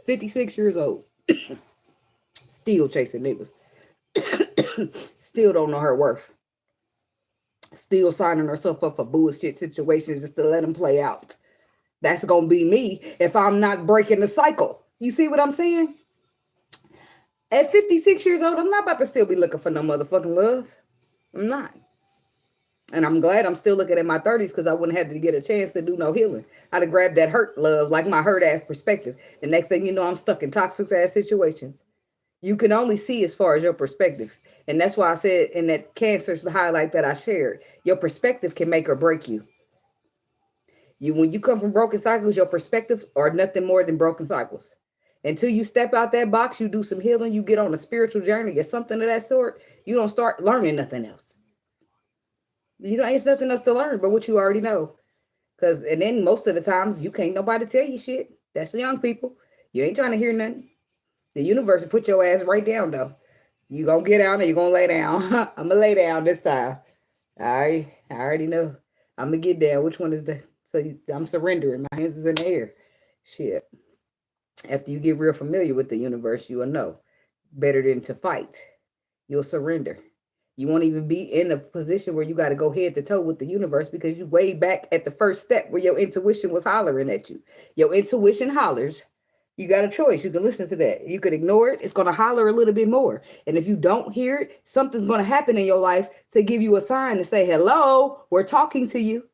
56 years old. Still chasing niggas. Still don't know her worth. Still signing herself up for bullshit situations just to let them play out. That's going to be me if I'm not breaking the cycle. You see what I'm saying? At 56 years old, I'm not about to still be looking for no motherfucking love. I'm not. And I'm glad I'm still looking at my 30s because I wouldn't have to get a chance to do no healing. I'd have grabbed that hurt love, like my hurt ass perspective. And next thing you know, I'm stuck in toxic ass situations. You can only see as far as your perspective. And that's why I said in that Cancer's highlight that I shared, your perspective can make or break you. When you come from broken cycles, your perspective are nothing more than broken cycles. Until you step out that box, you do some healing, you get on a spiritual journey or something of that sort, you don't start learning nothing else. You know, it's nothing else to learn but what you already know. And then most of the times, you can't nobody tell you shit. That's the young people. You ain't trying to hear nothing. The universe will put your ass right down, though. You gonna get down and you gonna lay down. I'm gonna lay down this time. I already know. I'm gonna get down. Which one is the... So I'm surrendering. My hands is in the air. Shit. After you get real familiar with the universe, you will know. Better than to fight. You'll surrender. You won't even be in a position where you got to go head to toe with the universe because you way back at the first step where your intuition was hollering at you. Your intuition hollers. You got a choice. You can listen to that. You could ignore it. It's going to holler a little bit more. And if you don't hear it, something's going to happen in your life to give you a sign to say, hello, we're talking to you.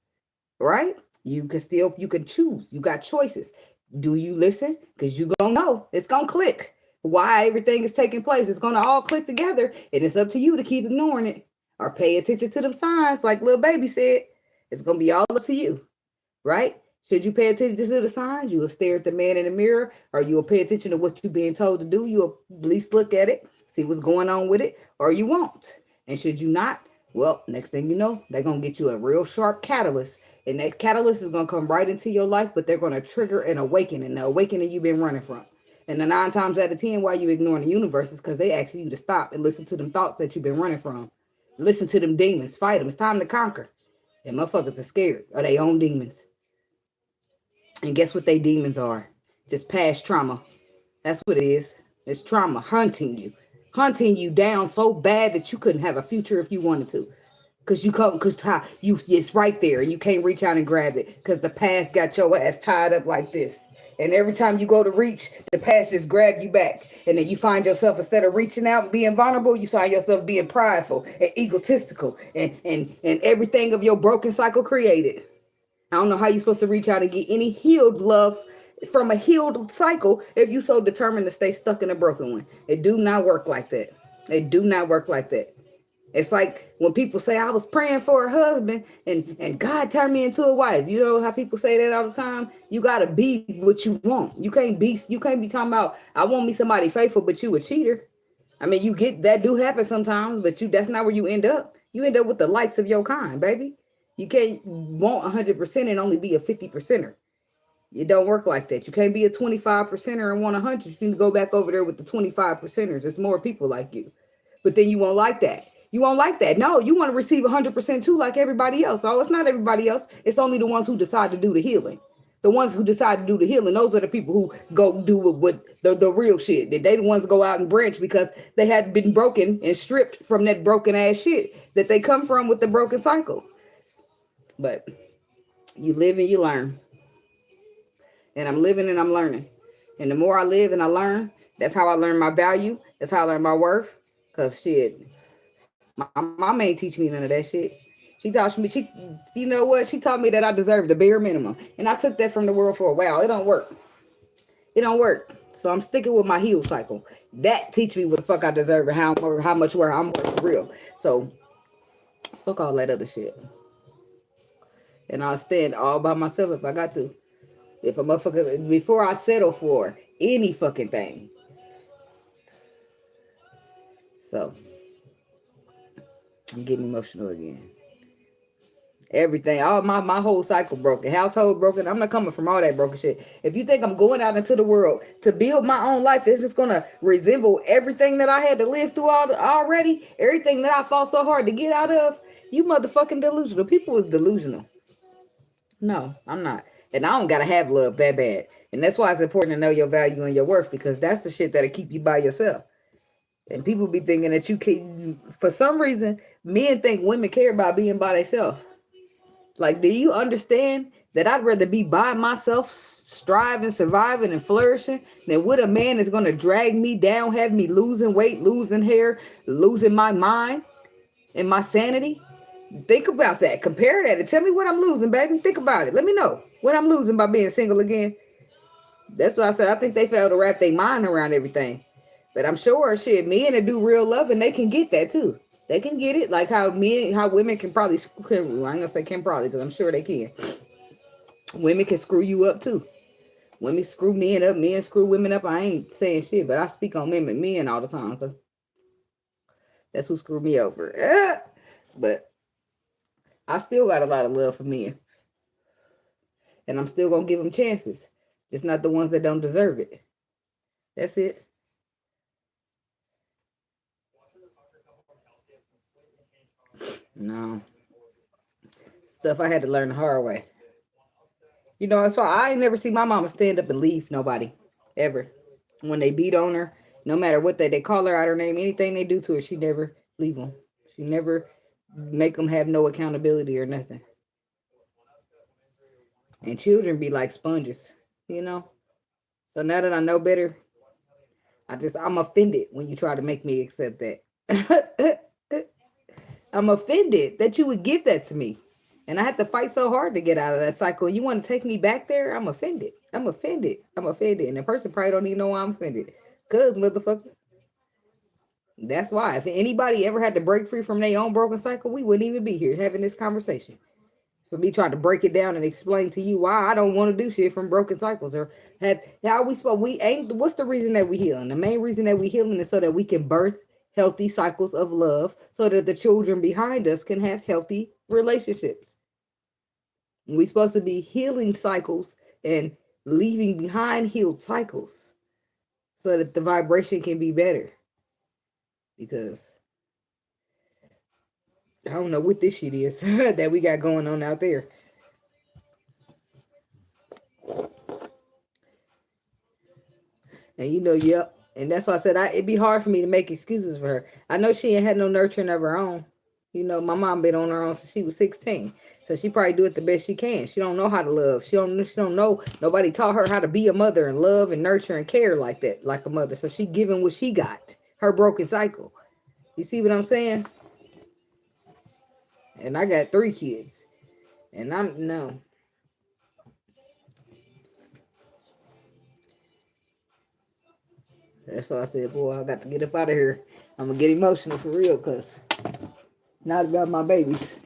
Right? You can choose. You got choices. Do you listen? Because you're going to know. It's going to click. Why everything is taking place. It's going to all click together. And it's up to you to keep ignoring it. Or pay attention to them signs like little baby said. It's going to be all up to you. Right? Should you pay attention to the signs? You will stare at the man in the mirror. Or you will pay attention to what you're being told to do. You'll at least look at it. See what's going on with it. Or you won't. And should you not? Well, next thing you know, they're going to get you a real sharp catalyst. And that catalyst is going to come right into your life, but they're going to trigger an awakening, the awakening you've been running from. And the 9 times out of 10, why you ignoring the universe is because they ask you to stop and listen to them thoughts that you've been running from. Listen to them demons, fight them. It's time to conquer. And motherfuckers are scared of their own demons. And guess what they demons are? Just past trauma. That's what it is. It's trauma hunting you down so bad that you couldn't have a future if you wanted to. Because it's right there and you can't reach out and grab it because the past got your ass tied up like this. And every time you go to reach, the past just grab you back. And then you find yourself, instead of reaching out and being vulnerable, you find yourself being prideful and egotistical and everything of your broken cycle created. I don't know how you're supposed to reach out and get any healed love from a healed cycle if you so determined to stay stuck in a broken one. It do not work like that. It do not work like that. It's like when people say, I was praying for a husband and God turned me into a wife. You know how people say that all the time? You got to be what you want. You can't be talking about, I want me somebody faithful, but you a cheater. I mean, you get that do happen sometimes, but that's not where you end up. You end up with the likes of your kind, baby. You can't want 100% and only be a 50%er. It don't work like that. You can't be a 25%er and want 100. You need to go back over there with the 25%ers. There's more people like you. But then you won't like that. You won't like that. No, you want to receive 100% too, like everybody else. Oh, it's not everybody else. It's only the ones who decide to do the healing. The ones who decide to do the healing, those are the people who go do what the real shit. They the ones go out and branch because they had been broken and stripped from that broken ass shit that they come from with the broken cycle. But you live and you learn. And I'm living and I'm learning. And the more I live and I learn, that's how I learn my value. That's how I learn my worth. Because shit, my mama ain't teach me none of that shit. She taught me, you know what? She taught me that I deserve the bare minimum. And I took that from the world for a while. It don't work. It don't work. So I'm sticking with my heal cycle. That teach me what the fuck I deserve and how much work I'm worth for real. So fuck all that other shit. And I'll stand all by myself if I got to. If a motherfucker, before I settle for any fucking thing. So I'm getting emotional again. Everything, all my whole cycle broken, household broken. I'm not coming from all that broken shit. If you think I'm going out into the world to build my own life, it's just gonna resemble everything that I had to live through already, everything that I fought so hard to get out of. You motherfucking delusional. People is delusional. No, I'm not. And I don't gotta have love that bad. And that's why it's important to know your value and your worth, because that's the shit that'll keep you by yourself. And people be thinking that you can, for some reason, men think women care about being by themselves. Like, do you understand that I'd rather be by myself, striving, surviving, and flourishing than with a man that's going to drag me down, have me losing weight, losing hair, losing my mind and my sanity? Think about that. Compare that and tell me what I'm losing, baby. Think about it. Let me know what I'm losing by being single again. That's why I said I think they fail to wrap their mind around everything. But I'm sure shit, men that do real love and they can get that too. They can get it, like how women can probably, I ain't gonna say can probably, because I'm sure they can. Women can screw you up too. Women screw men up, men screw women up. I ain't saying shit, but I speak on men all the time, because that's who screwed me over. But I still got a lot of love for men. And I'm still gonna give them chances. Just not the ones that don't deserve it. That's it. No. Stuff I had to learn the hard way. You know, that's why I ain't never see my mama stand up and leave nobody. Ever. When they beat on her, no matter what they call her out her name, anything they do to her, she never leave them. She never make them have no accountability or nothing. And children be like sponges, you know? So now that I know better, I'm offended when you try to make me accept that. I'm offended that you would give that to me. And I had to fight so hard to get out of that cycle. You want to take me back there? I'm offended. I'm offended. I'm offended. And the person probably don't even know why I'm offended. Cause motherfucker. That's why. If anybody ever had to break free from their own broken cycle, we wouldn't even be here having this conversation. For me trying to break it down and explain to you why I don't want to do shit from broken cycles, or how we supposed, we ain't, what's the reason that we healing? The main reason that we healing is so that we can birth healthy cycles of love, so that the children behind us can have healthy relationships. We supposed to be healing cycles and leaving behind healed cycles, so that the vibration can be better. Because I don't know what this shit is that we got going on out there. And you know, yep. And that's why I said it'd be hard for me to make excuses for her. I know she ain't had no nurturing of her own. You know, my mom been on her own since she was 16. So she probably do it the best she can. She don't know how to love. She don't know. Nobody taught her how to be a mother and love and nurture and care like that, like a mother. So she giving what she got. Her broken cycle. You see what I'm saying? And I got 3 kids. And no. That's why I said, boy, I got to get up out of here. I'm going to get emotional for real, because not about my babies.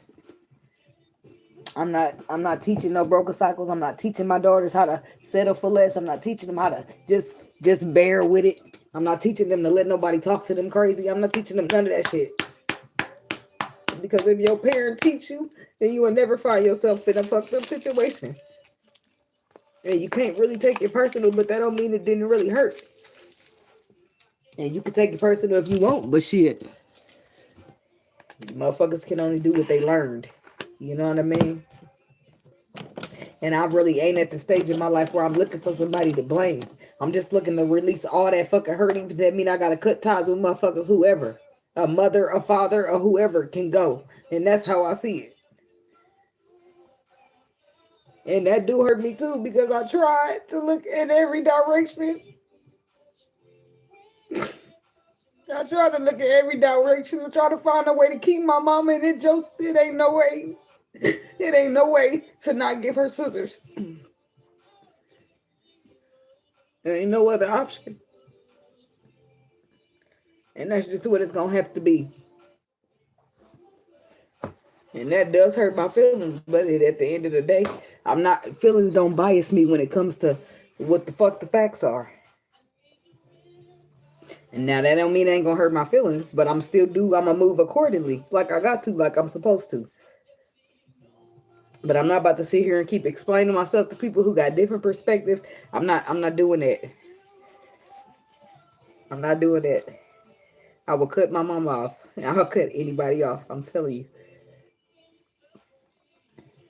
I'm not teaching no broken cycles. I'm not teaching my daughters how to settle for less. I'm not teaching them how to just bear with it. I'm not teaching them to let nobody talk to them crazy. I'm not teaching them none of that shit. Because if your parents teach you, then you will never find yourself in a fucked up situation. And you can't really take it personal, but that don't mean it didn't really hurt. And you can take it personal if you want, but shit, motherfuckers can only do what they learned. You know what I mean? And I really ain't at the stage in my life where I'm looking for somebody to blame. I'm just looking to release all that fucking hurt. Even that mean I gotta cut ties with motherfuckers, whoever. A mother, a father, or whoever can go. And that's how I see it. And that do hurt me too, because I tried to look in every direction. I try to look at every direction and try to find a way to keep my mama, and it ain't no way. It ain't no way to not give her scissors. There ain't no other option. And that's just what it's gonna have to be. And that does hurt my feelings, but at the end of the day, I'm not feelings don't bias me when it comes to what the fuck the facts are. And now that don't mean it ain't gonna hurt my feelings, but I'm gonna move accordingly, like I got to, like I'm supposed to. But I'm not about to sit here and keep explaining myself to people who got different perspectives. I'm not doing that. I'm not doing that. I will cut my mom off. I'll cut anybody off. I'm telling you.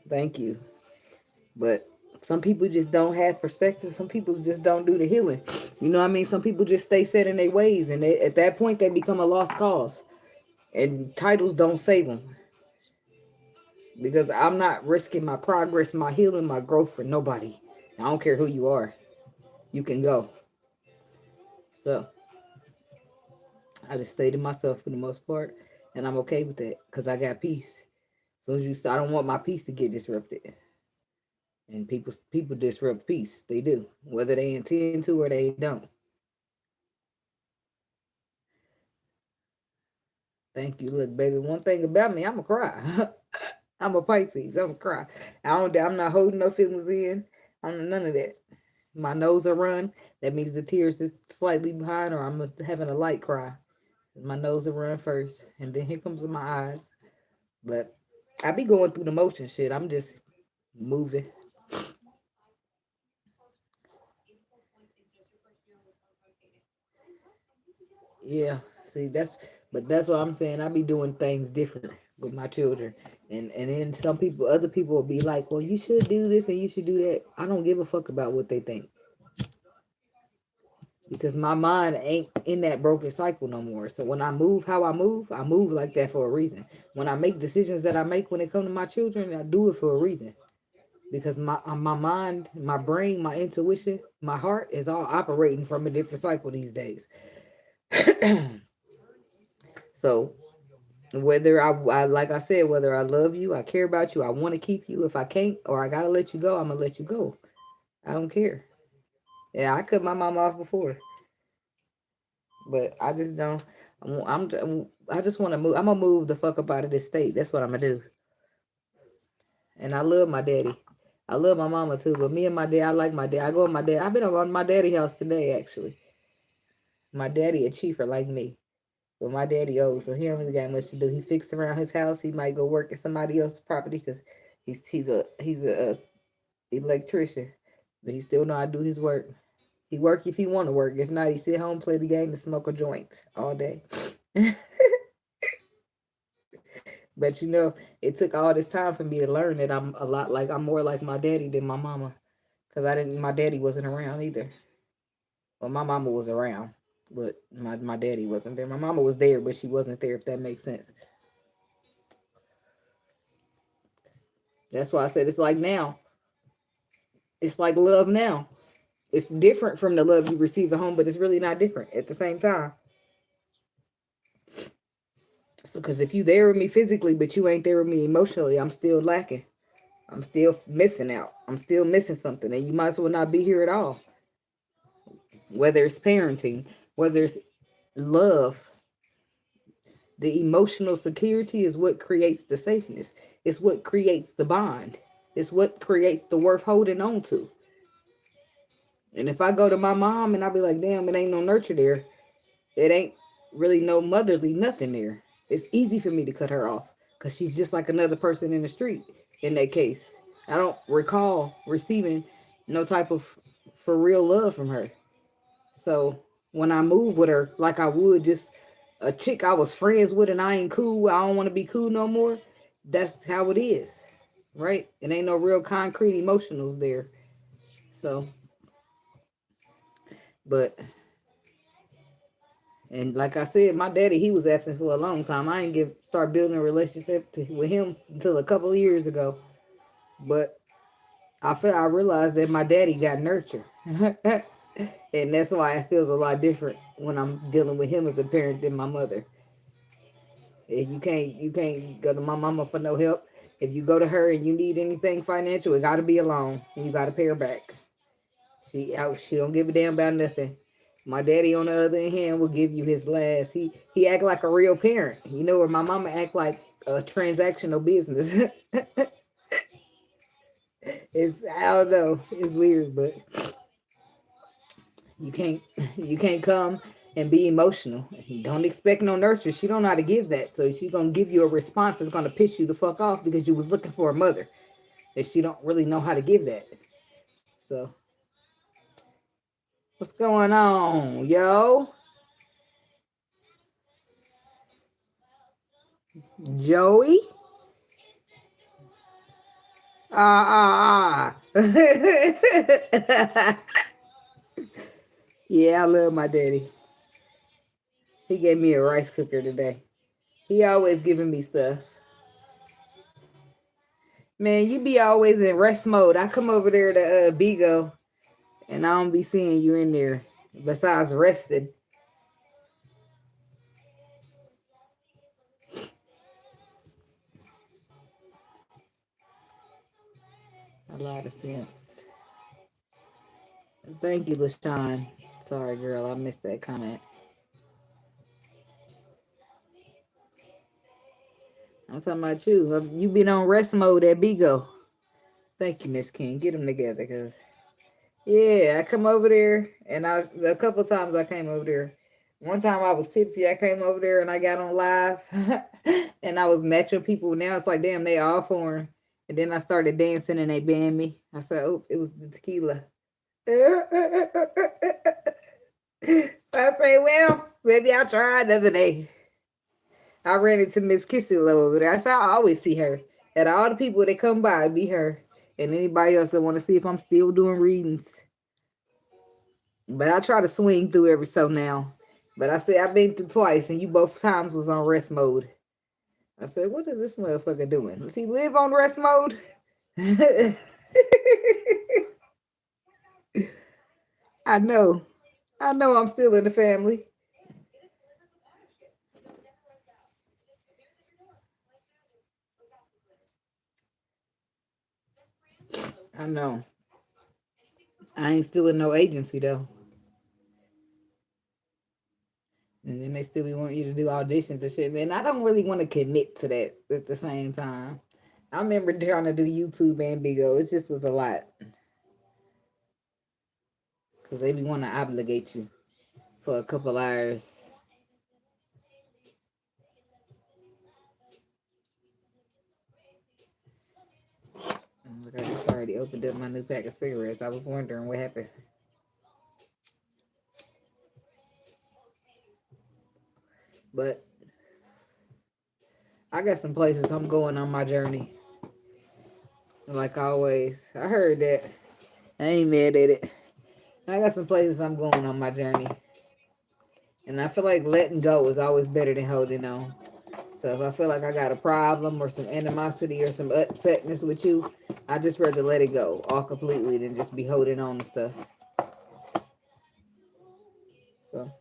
Thank you. But some people just don't have perspective. Some people just don't do the healing. You know what I mean? Some people just stay set in their ways. And at that point, they become a lost cause. And titles don't save them. Because I'm not risking my progress, my healing, my growth for nobody. I don't care who you are. You can go. So I just stay to myself for the most part. And I'm okay with that. Because I got peace. So as you start, I don't want my peace to get disrupted. And people disrupt peace. They do. Whether they intend to or they don't. Thank you. Look, baby, one thing about me, I'm a cry. I'm a Pisces. I'm a cry. I'm not holding no feelings in. I'm none of that. My nose will run. That means the tears is slightly behind, or I'm having a light cry. My nose will run first, and then here comes my eyes. But I be going through the motion shit. I'm just moving. Yeah. See, that's what I'm saying. I be doing things different with my children. And then other people will be like, well, you should do this and you should do that. I don't give a fuck about what they think. Because my mind ain't in that broken cycle no more. So when I move how I move like that for a reason. When I make decisions that I make when it comes to my children, I do it for a reason. Because my mind, my brain, my intuition, my heart is all operating from a different cycle these days. So whether I like I said, whether I love you, I care about you, I want to keep you. If I can't or I gotta let you go, I'm gonna let you go. I don't care. Yeah, I cut my mom off before, but I just don't. I just want to move. I'm gonna move the fuck up out of this state. That's what I'm gonna do. And I love my daddy. I love my mama too, but me and my dad, I like my dad. I go with my dad. I've been over my daddy house today actually. My daddy a chiefer like me. But my daddy old, so he don't really got much to do. He fixed around his house. He might go work at somebody else's property because he's a electrician, but he still know how to do his work. He work if he want to work. If not, he sit home, play the game, and smoke a joint all day. But it took all this time for me to learn that I'm more like my daddy than my mama, because my daddy wasn't around either. Well, my mama was around, but my daddy wasn't there. My mama was there, but she wasn't there. If that makes sense. That's why I said it's like now. It's like love now. It's different from the love you receive at home, but it's really not different at the same time. So, because if you there with me physically, but you ain't there with me emotionally, I'm still lacking. I'm still missing out. I'm still missing something, and you might as well not be here at all. Whether it's parenting, whether it's love, the emotional security is what creates the safeness. It's what creates the bond. It's what creates the worth holding on to. And if I go to my mom and I be like, damn, it ain't no nurture there, it ain't really no motherly nothing there. It's easy for me to cut her off because she's just like another person in the street in that case. I don't recall receiving no type of for real love from her. So when I move with her like I would just a chick I was friends with and I ain't cool, I don't want to be cool no more, that's how it is. Right? It ain't no real concrete emotionals there. So, but and like I said, my daddy, he was absent for a long time. I didn't start building a relationship with him until a couple of years ago. But I realized that my daddy got nurture. And that's why it feels a lot different when I'm dealing with him as a parent than my mother. If you can't go to my mama for no help. If you go to her and you need anything financial, it gotta be a loan and you gotta pay her back. She don't give a damn about nothing. My daddy, on the other hand, will give you his last. He act like a real parent, you know, or my mama act like a transactional business. I don't know. It's weird, but you can't you can't come and be emotional. Don't expect no nurture. She don't know how to give that. So she's gonna give you a response that's gonna piss you the fuck off because you was looking for a mother. And she don't really know how to give that. So what's going on, yo? Joey? Ah. Yeah, I love my daddy. He gave me a rice cooker today. He always giving me stuff. Man, you be always in rest mode. I come over there to Bigo, and I don't be seeing you in there. Besides rested. A lot of sense. Thank you, LaShawn. Sorry, girl, I missed that comment. I'm talking about you. You been on rest mode at Bigo. Thank you, Miss King. Get them together, cause yeah, I come over there, and a couple times I came over there. One time I was tipsy. I came over there and I got on live, and I was matching people. Now it's like, damn, they all foreign. And then I started dancing, and they banned me. I said, oh, it was the tequila. So I say, well, maybe I'll try another day. I ran into Miss Kissy over there. I said, I always see her. And all the people that come by, be her. And anybody else that want to see if I'm still doing readings. But I try to swing through every so now. But I said, I've been through twice, and you both times was on rest mode. I said, what is this motherfucker doing? Does he live on rest mode? I know. I know I'm still in the family. I know. I ain't still in no agency though. And then they still be wanting you to do auditions and shit. Man, I don't really want to commit to that at the same time. I remember trying to do YouTube and Bigo. It just was a lot. Because they be wanting to obligate you for a couple hours. Look, I just already opened up my new pack of cigarettes. I was wondering what happened. But I got some places I'm going on my journey. Like always. I heard that. I ain't mad at it. I got some places I'm going on my journey. And I feel like letting go is always better than holding on. So if I feel like I got a problem or some animosity or some upsetness with you, I just rather let it go all completely than just be holding on to stuff. So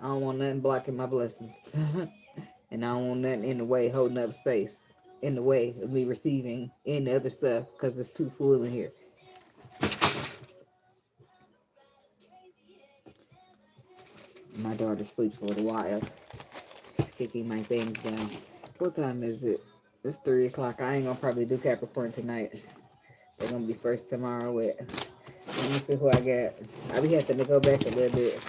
I don't want nothing blocking my blessings. And I don't want nothing in the way holding up space in the way of me receiving any other stuff because it's too full in here. My daughter sleeps a little while. It's kicking my things down. What time is it? It's 3 o'clock. I ain't gonna probably do Capricorn tonight. They're gonna be first tomorrow with. Let me see who I got. I be having to go back a little bit.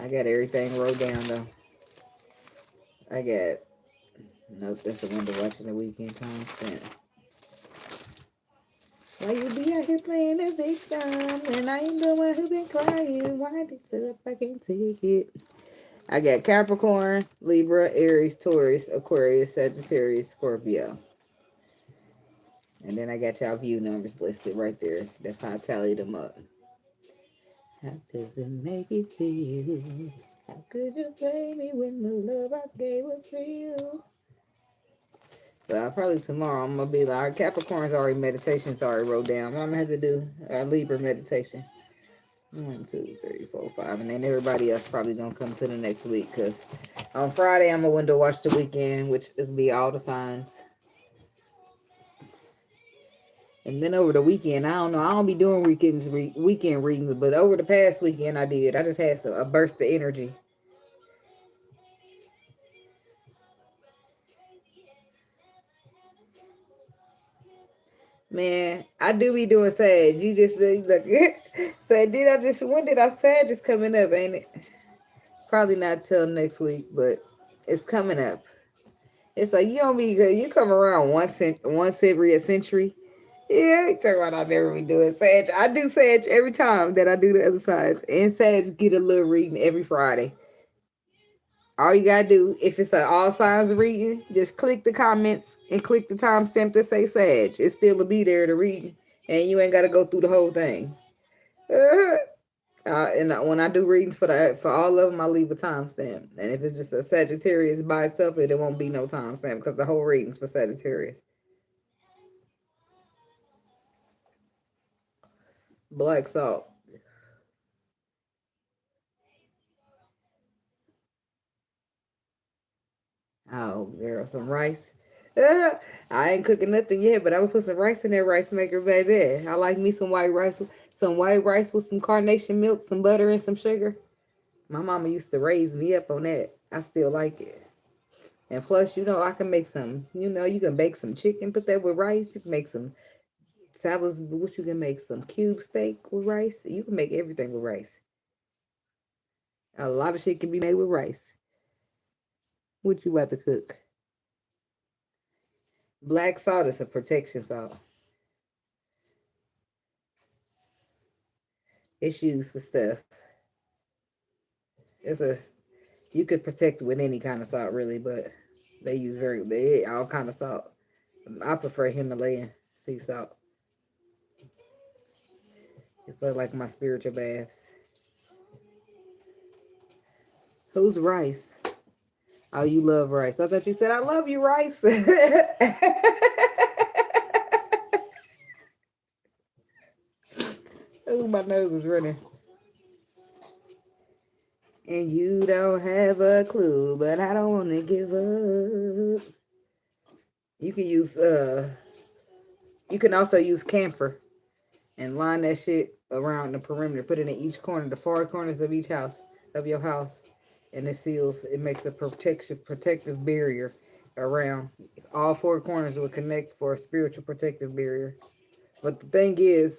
I got everything wrote down though. I got. Nope, that's the one to watching the weekend time spent. Why you be out here playing the victim? And I ain't the one who been crying. Why this up? I can't take it. I got Capricorn, Libra, Aries, Taurus, Aquarius, Sagittarius, Scorpio. And then I got y'all view numbers listed right there. That's how I tallied them up. How does it make you feel? How could you play me when the love I gave was real? So probably tomorrow I'm gonna be like, our Capricorn's already meditation's already wrote down. I'm gonna have to do a Libra meditation. 1, 2, 3, 4, 5, and then everybody else probably gonna come to the next week because on Friday I'm gonna window watch the weekend, which will be all the signs. And then over the weekend, I don't know. I don't be doing weekend readings, but over the past weekend I did. I just had a burst of energy. Man, I do be doing Sag. You just look. So when did I Sag is coming up, ain't it? Probably not till next week, but it's coming up. It's like you don't be you come around once every a century. Yeah, you talk about I never be doing Sag. I do Sag every time that I do the other sides. And Sag get a little reading every Friday. All you gotta do, if it's an all signs reading, just click the comments and click the timestamp that say Sag. It still will be there to read, and you ain't gotta go through the whole thing. And when I do readings for all of them, I leave a timestamp. And if it's just a Sagittarius by itself, it won't be no timestamp because the whole reading's for Sagittarius. Black salt. Oh, girl, some rice. I ain't cooking nothing yet, but I'm gonna put some rice in that rice maker, baby. I like me some white rice, with some carnation milk, some butter, and some sugar. My mama used to raise me up on that. I still like it. And plus, I can make some. You can bake some chicken, put that with rice. You can make some salads. What you can make some cube steak with rice. You can make everything with rice. A lot of shit can be made with rice. What you about to cook? Black salt is a protection salt. It's used for stuff. It's a You could protect with any kind of salt really, but they all kind of salt. I prefer Himalayan sea salt. It's like my spiritual baths. Who's Rice? Oh, you love rice. I thought you said I love you, Rice. Oh, my nose is running. And you don't have a clue, but I don't want to give up. You can use you can also use camphor and line that shit around the perimeter. Put it in each corner, the four corners of each house of your house, and it seals. It makes a protective barrier around all four corners. Will connect for a spiritual protective barrier. But the thing is,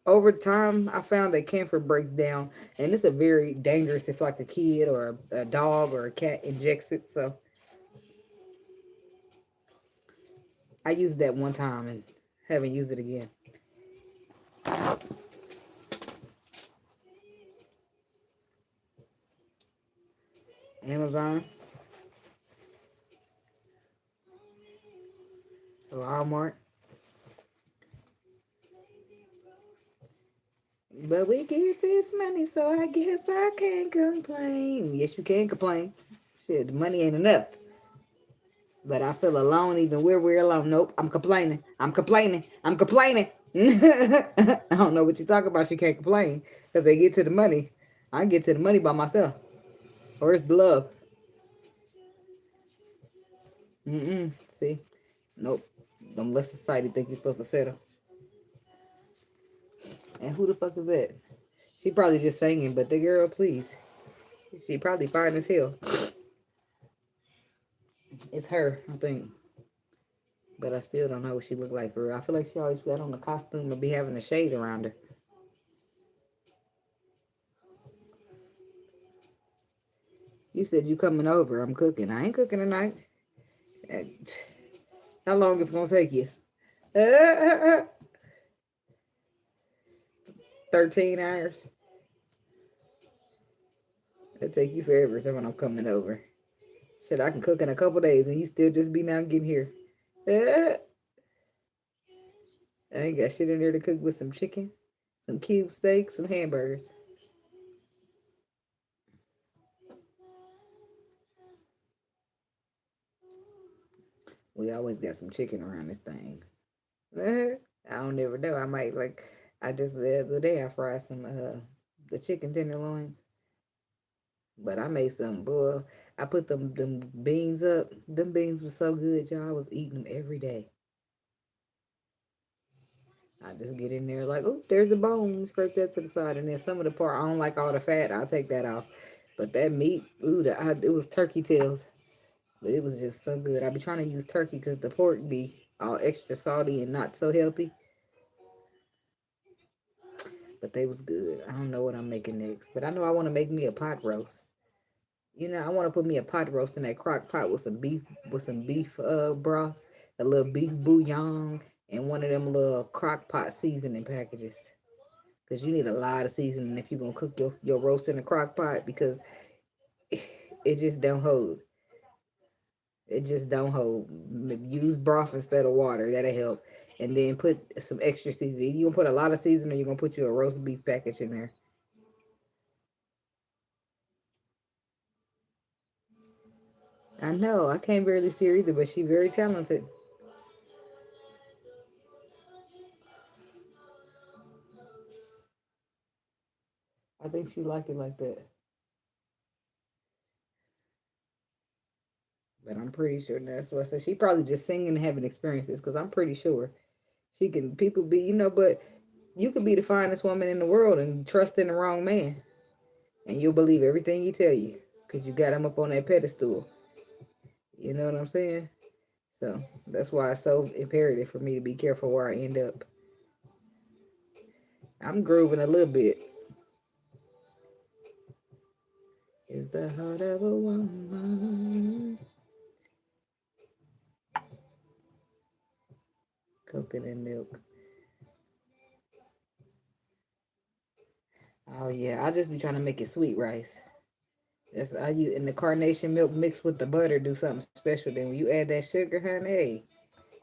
over time, I found that camphor breaks down, and it's a very dangerous if like a kid or a dog or a cat injects it. So I used that one time and haven't used it again. Amazon, Walmart. But we get this money, so I guess I can't complain. Yes, you can complain. Shit, the money ain't enough. But I feel alone even where we're alone. Nope, I'm complaining. I'm complaining. I'm complaining. I don't know what you're talking about. She can't complain because they get to the money. I get to the money by myself. Where's the love? See? Nope. Don't let society think you're supposed to settle. And who the fuck is that? She probably just singing, but the girl, please. She probably fine as hell. It's her, I think. But I still don't know what she look like for real. I feel like she always got on the costume or be having a shade around her. You said you coming over. I'm cooking. I ain't cooking tonight. How long it's gonna take you? 13 hours. It'll take you forever when I'm coming over. Shit, I can cook in a couple days and you still just be now getting here. I ain't got shit in there to cook with some chicken, some cube steaks, some hamburgers. We always got some chicken around this thing. I don't never know. I might I just the other day I fried some the chicken tenderloins. But I made some boy. I put them beans up. Them beans were so good, y'all. I was eating them every day. I just get in there like, oh, there's a bone. Scrape that to the side. And then some of the part, I don't like all the fat. I'll take that off. But that meat, ooh, it was turkey tails. But it was just so good. I be trying to use turkey because the pork be all extra salty and not so healthy. But they was good. I don't know what I'm making next. But I know I want to make me a pot roast. You know, I want to put me a pot roast in that crock pot with some beef broth, a little beef bouillon, and one of them little crock pot seasoning packages. Because you need a lot of seasoning if you're going to cook your roast in a crock pot because it just don't hold. It just don't hold. Use broth instead of water. That'll help. And then put some extra seasoning. You're going to put a lot of seasoning, you're going to put you a roast beef package in there. I know. I can't barely see her either, but she's very talented. I think she like it like that. But I'm pretty sure that's what I said. She probably just singing and having experiences because I'm pretty sure she can. People be, but you could be the finest woman in the world and trust in the wrong man, and you'll believe everything he tell you because you got him up on that pedestal. You know what I'm saying? So that's why it's so imperative for me to be careful where I end up. I'm grooving a little bit. Is the heart of a woman coconut milk? Oh yeah, I just be trying to make it sweet rice. That's I use and the carnation milk mixed with the butter do something special. Then when you add that sugar, honey, hey,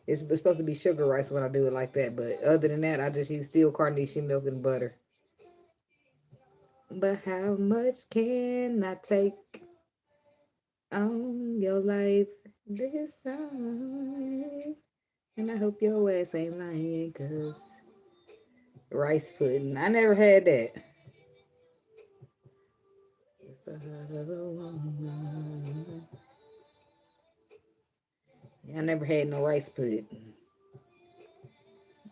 it's supposed to be sugar rice when I do it like that. But other than that, I just use still carnation milk and butter. But how much can I take on your life this time? And I hope your ass ain't lying, cause rice pudding. I never had that. It's the heart of a woman. Yeah, I never had no rice pudding.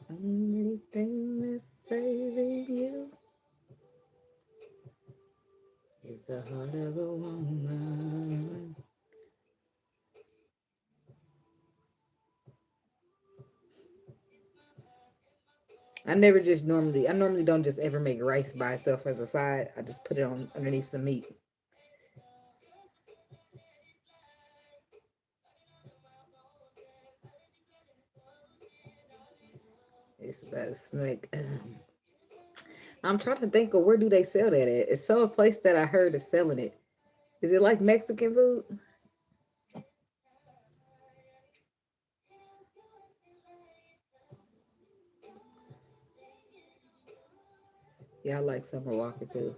Only thing that's saving you is the heart of a woman. I normally don't just ever make rice by itself as a side. I just put it on underneath some meat. It's about a snack. I'm trying to think of where do they sell that at. It's some place that I heard of selling it. Is it like Mexican food? Yeah, I like Summer Walker too.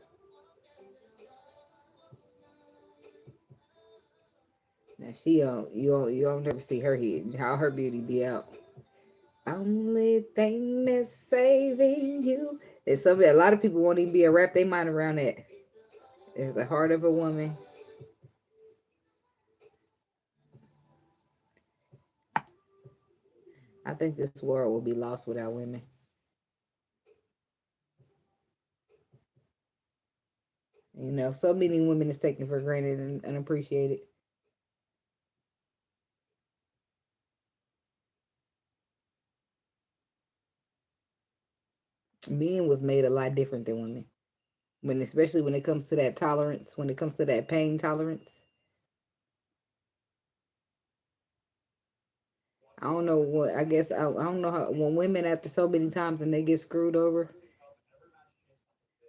Now you don't never see her head. How her beauty be out. Only thing that's saving you. It's something a lot of people won't even be a wrap their mind around that. It's the heart of a woman. I think this world will be lost without women. So many women is taken for granted and unappreciated. Men was made a lot different than women. Especially when it comes to that tolerance, when it comes to that pain tolerance. I don't know what I guess I don't know how when women after so many times and they get screwed over.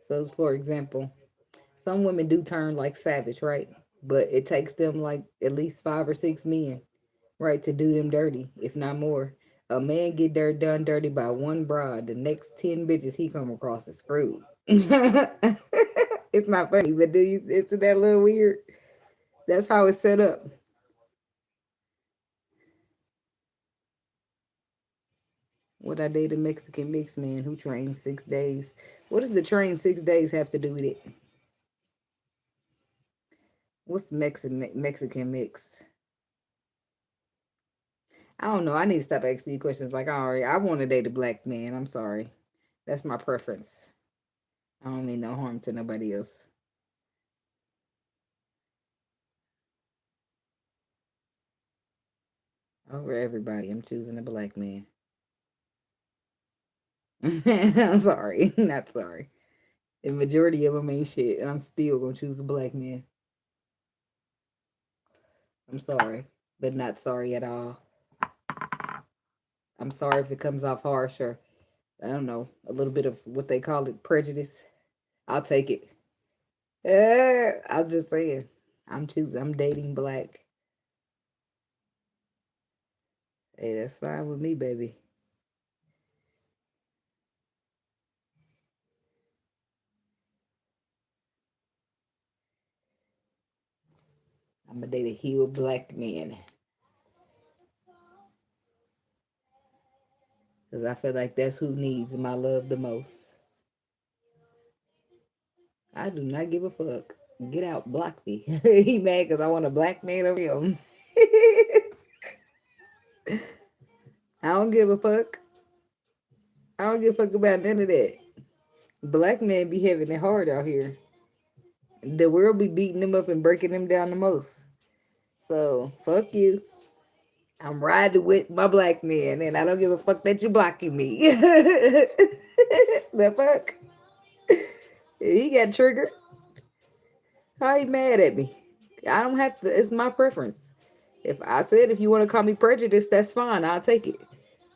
So for example, some women do turn like savage, right? But it takes them like at least 5 or 6 men, right, to do them dirty, if not more. A man get dirt done dirty by one broad, the next 10 bitches he come across is screwed. It's not funny, but isn't that a little weird? That's how it's set up. What I date a Mexican mixed man who trained 6 days. What does the train 6 days have to do with it? What's Mexican mixed? I don't know. I need to stop asking you questions like I want to date a black man. I'm sorry. That's my preference. I don't mean no harm to nobody else. Over everybody, I'm choosing a black man. I'm sorry. Not sorry. The majority of them ain't shit, and I'm still gonna choose a black man. I'm sorry, but not sorry at all. I'm sorry if it comes off harsh or I don't know, a little bit of what they call it prejudice. I'll take it. I'm just saying. I'm dating black. Hey, that's fine with me, baby. I'm gonna date a healed black man. Because I feel like that's who needs my love the most. I do not give a fuck. Get out, block me. He mad because I want a black man over him. I don't give a fuck. I don't give a fuck about none of that. Black men be having it hard out here. The world be beating them up and breaking them down the most. So, fuck you. I'm riding with my black man, and I don't give a fuck that you're blocking me. The fuck? He got triggered. How he mad at me? I don't have to. It's my preference. If I said if you want to call me prejudiced, that's fine. I'll take it.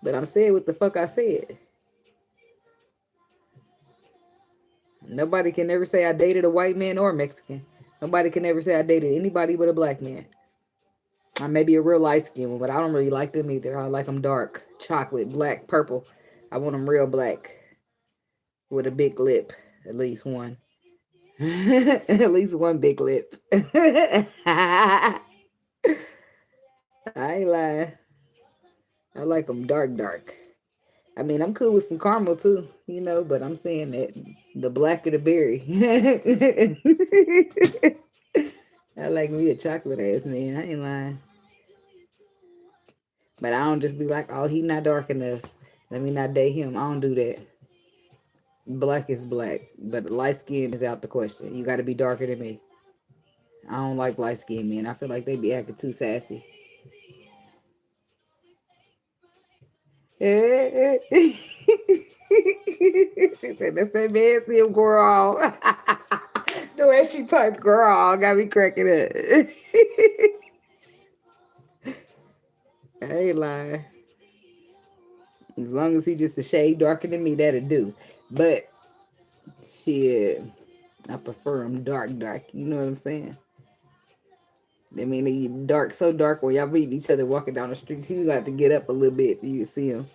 But I'm saying what the fuck I said. Nobody can ever say I dated a white man or Mexican. Nobody can ever say I dated anybody but a black man. I may be a real light skinned one, but I don't really like them either. I like them dark, chocolate, black, purple. I want them real black with a big lip, at least one. At least one big lip. I ain't lying. I like them dark, dark. I mean, I'm cool with some caramel too, but I'm saying that the blacker the berry. I like me a chocolate ass man. I ain't lying. But I don't just be like, oh, he not dark enough. Let me not date him. I don't do that. Black is black, but light skin is out the question. You got to be darker than me. I don't like light skinned men. I feel like they be acting too sassy. She said, that's that man still girl. The way she typed girl got me cracking up. I ain't lying. As long as he just a shade darker than me, that'll do. But shit, I prefer him dark, dark. You know what I'm saying? I mean, they dark, so dark when y'all meeting each other walking down the street. You got to get up a little bit for you to see him.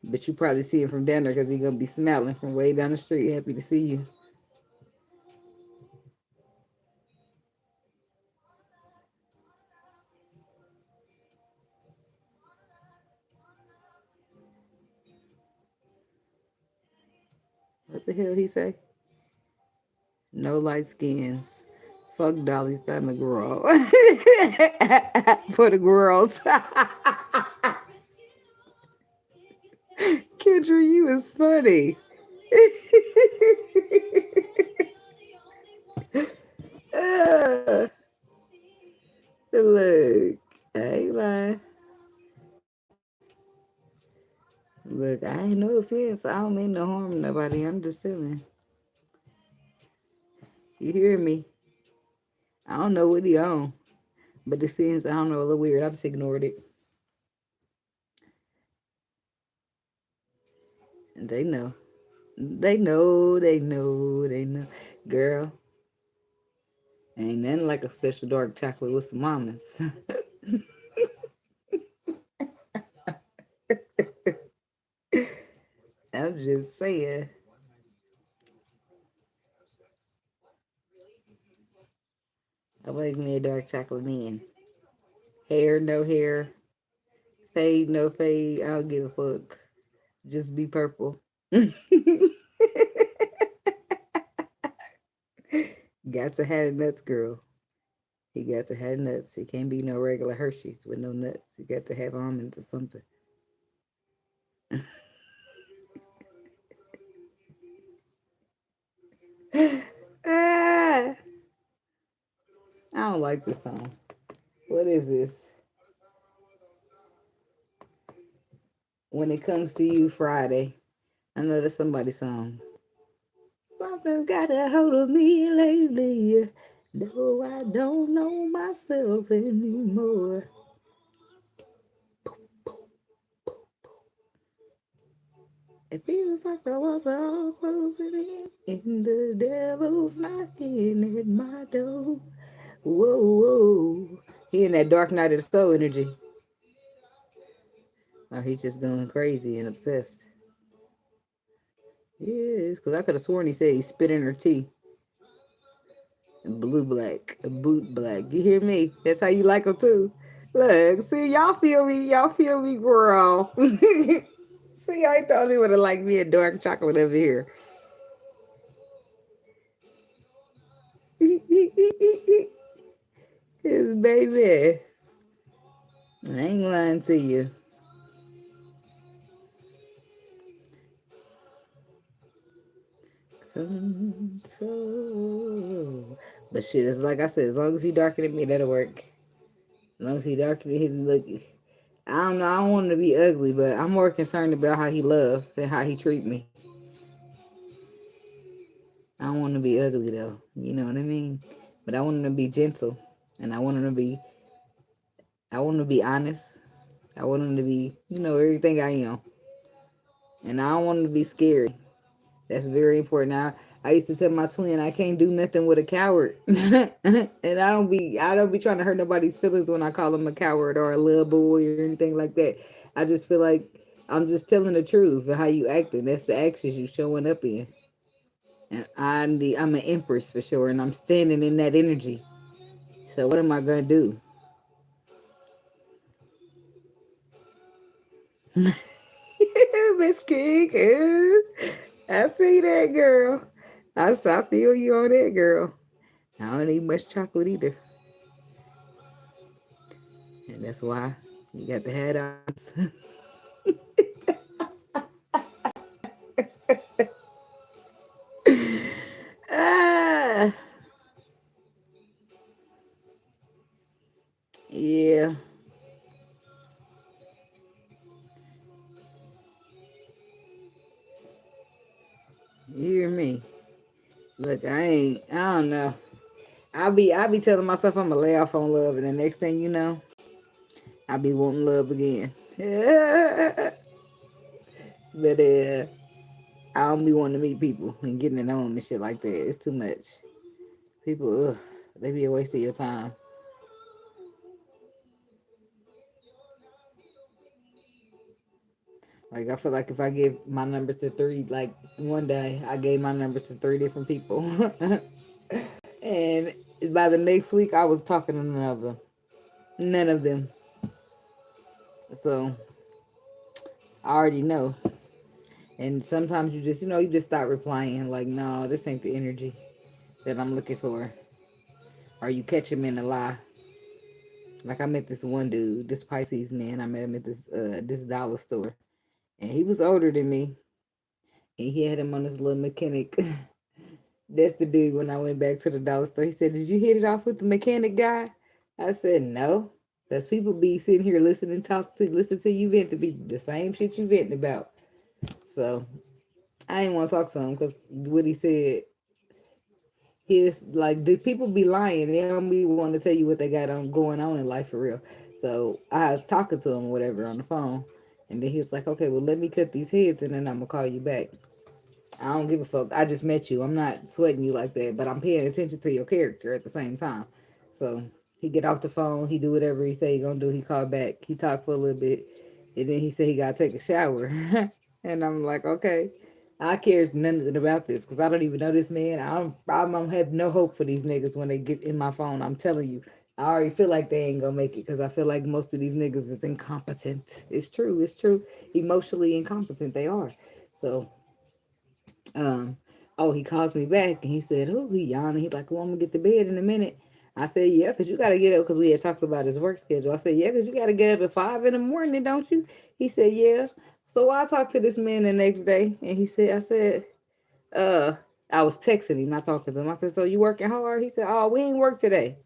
But you probably see him from down there because he's going to be smiling from way down the street. Happy to see you. What the hell he say? No light skins. Fuck Dolly's time to grow. For the girls. Kendra, you is funny. Look, I ain't lying. Look, I ain't no offense. I don't mean no harm to nobody. I'm just telling. You hear me? I don't know what he on. But it seems, I don't know, a little weird. I just ignored it. They know. They know, they know, they know. Girl, ain't nothing like a special dark chocolate with some almonds. I'm just saying. I like me a dark chocolate man. Hair, no hair. Fade, no fade. I don't give a fuck. Just be purple. Got to have nuts, girl. He got to have nuts. He can't be no regular Hershey's with no nuts. He got to have almonds or something. Ah, I don't like this song. What is this? When it comes to you, Friday. I know that's somebody's song. Something's got a hold of me lately. No, I don't know myself anymore. It feels like the walls are all closing in, and the devil's knocking at my door. Whoa, whoa. He in that Dark Night of the Soul energy. Or he just going crazy and obsessed. Yes, because I could have sworn he said he spit in her tea. Blue black, a boot black. You hear me? That's how you like them too. Look, see, y'all feel me, girl. See, I thought he would have liked me a dark chocolate over here. Cause baby, I ain't lying to you. Control. But shit, it's like I said, as long as he darker than me, that'll work. As long as he darker than his look. I don't know, I don't want him to be ugly, but I'm more concerned about how he love than how he treat me. I don't want him to be ugly though. You know what I mean? But I want him to be gentle. And I want him to be honest. I want him to be, everything I am. And I don't want him to be scary. That's very important. I used to tell my twin I can't do nothing with a coward. And I don't be trying to hurt nobody's feelings when I call him a coward or a little boy or anything like that. I just feel like I'm just telling the truth of how you acting. That's the actions you showing up in. And I'm an empress for sure, and I'm standing in that energy. So what am I gonna do? Miss King, I see that girl. I feel you on that girl. I don't eat much chocolate either, and that's why you got the hat on. Ah, yeah, you hear me? Look, I don't know. I be telling myself I'm gonna lay off on love, and the next thing you know, I be wanting love again. But I don't be wanting to meet people and getting to know them and shit like that. It's too much. People, they be a waste of your time. Like I feel like if I give my number to three, like one day I gave my number to three different people, and by the next week I was talking to none of them. None of them. So I already know. And sometimes you just stop replying. Like, no, this ain't the energy that I'm looking for. Or you catch him in a lie. Like I met this one dude, this Pisces man. I met him at this dollar store, and he was older than me, and he had him on this little mechanic. That's the dude. When I went back to the dollar store, he said, "Did you hit it off with the mechanic guy?" I said, "No." Because people be sitting here listening, listen to you vent to be the same shit you venting about. So I didn't want to talk to him because what he said, his like, do people be lying? They don't be wanting to tell you what they got on going on in life for real. So I was talking to him or whatever on the phone, and then he was like, "Okay, well let me cut these heads, and then I'm gonna call you back." I don't give a fuck. I just met you. I'm not sweating you like that, but I'm paying attention to your character at the same time. So he get off the phone. He do whatever he say he gonna do. He called back. He talked for a little bit, and then he said he gotta take a shower. And I'm like, okay. I cares nothing about this because I don't even know this man. I don't have no hope for these niggas when they get in my phone. I'm telling you, I already feel like they ain't gonna make it because I feel like most of these niggas is incompetent. It's true. It's true. Emotionally incompetent. They are. So um, oh, he calls me back and he said, "Oh, he yawning." He's like, "Well, I'm gonna get to bed in a minute." I said, yeah, because you got to get up, because we had talked about his work schedule. I said, yeah, because you got to get up at 5 in the morning, don't you? He said, yeah. So I talked to this man the next day, and I said, uh, I was texting him, not talking to him. I said, so you working hard? He said, oh, we ain't work today.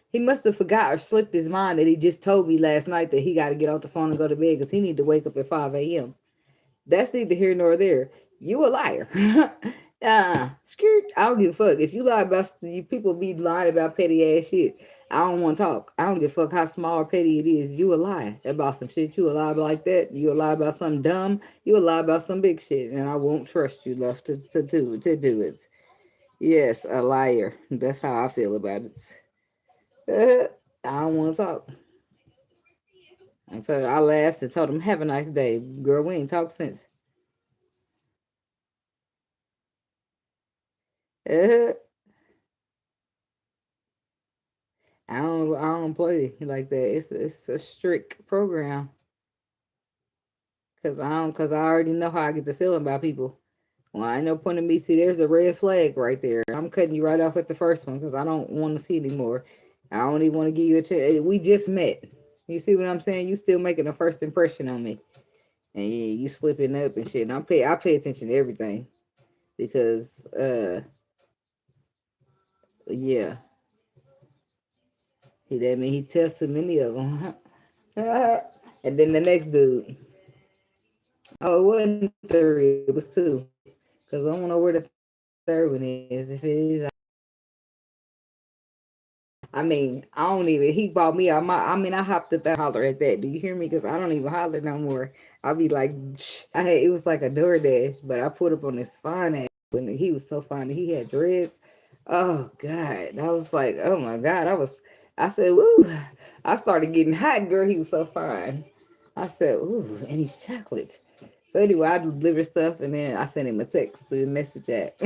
He must have forgot or slipped his mind that he just told me last night that he got to get off the phone and go to bed because he need to wake up at 5 a.m. That's neither here nor there. You a liar. Skirt. I don't give a fuck. If you lie about you people be lying about petty ass shit. I don't want to talk. I don't give a fuck how small or petty it is. You a lie about some shit. You a lie like that. You a lie about something dumb. You a lie about some big shit. And I won't trust you love to do it. Yes, a liar. That's how I feel about it. I don't want to talk. And so I laughed and told him, have a nice day. Girl, we ain't talked since. Uh, I don't play like that. It's a strict program because I already know how I get the feeling about people. Well, I ain't no point in me. See, there's a red flag right there. I'm cutting you right off at the first one because I don't want to see anymore. I don't even want to give you a chance. We just met. You see what I'm saying? You still making a first impression on me, and yeah, you slipping up and shit. And I pay attention to everything because yeah, he tested many of them. And then the next dude. Oh, it wasn't three. It was two. Cause I don't know where the third one is. If it is, I mean, I don't even. He bought me out my. I mean, I hopped up and holler at that. Do you hear me? Cause I don't even holler no more. I'll be like, it was like a DoorDash, but I put up on this fine ass. When he was so fine, he had dreads. Oh God, I was like, oh my God, I said, woo. I started getting hot, girl. He was so fine. I said, ooh, and he's chocolate. So anyway, I deliver stuff and then I sent him a text through the message app.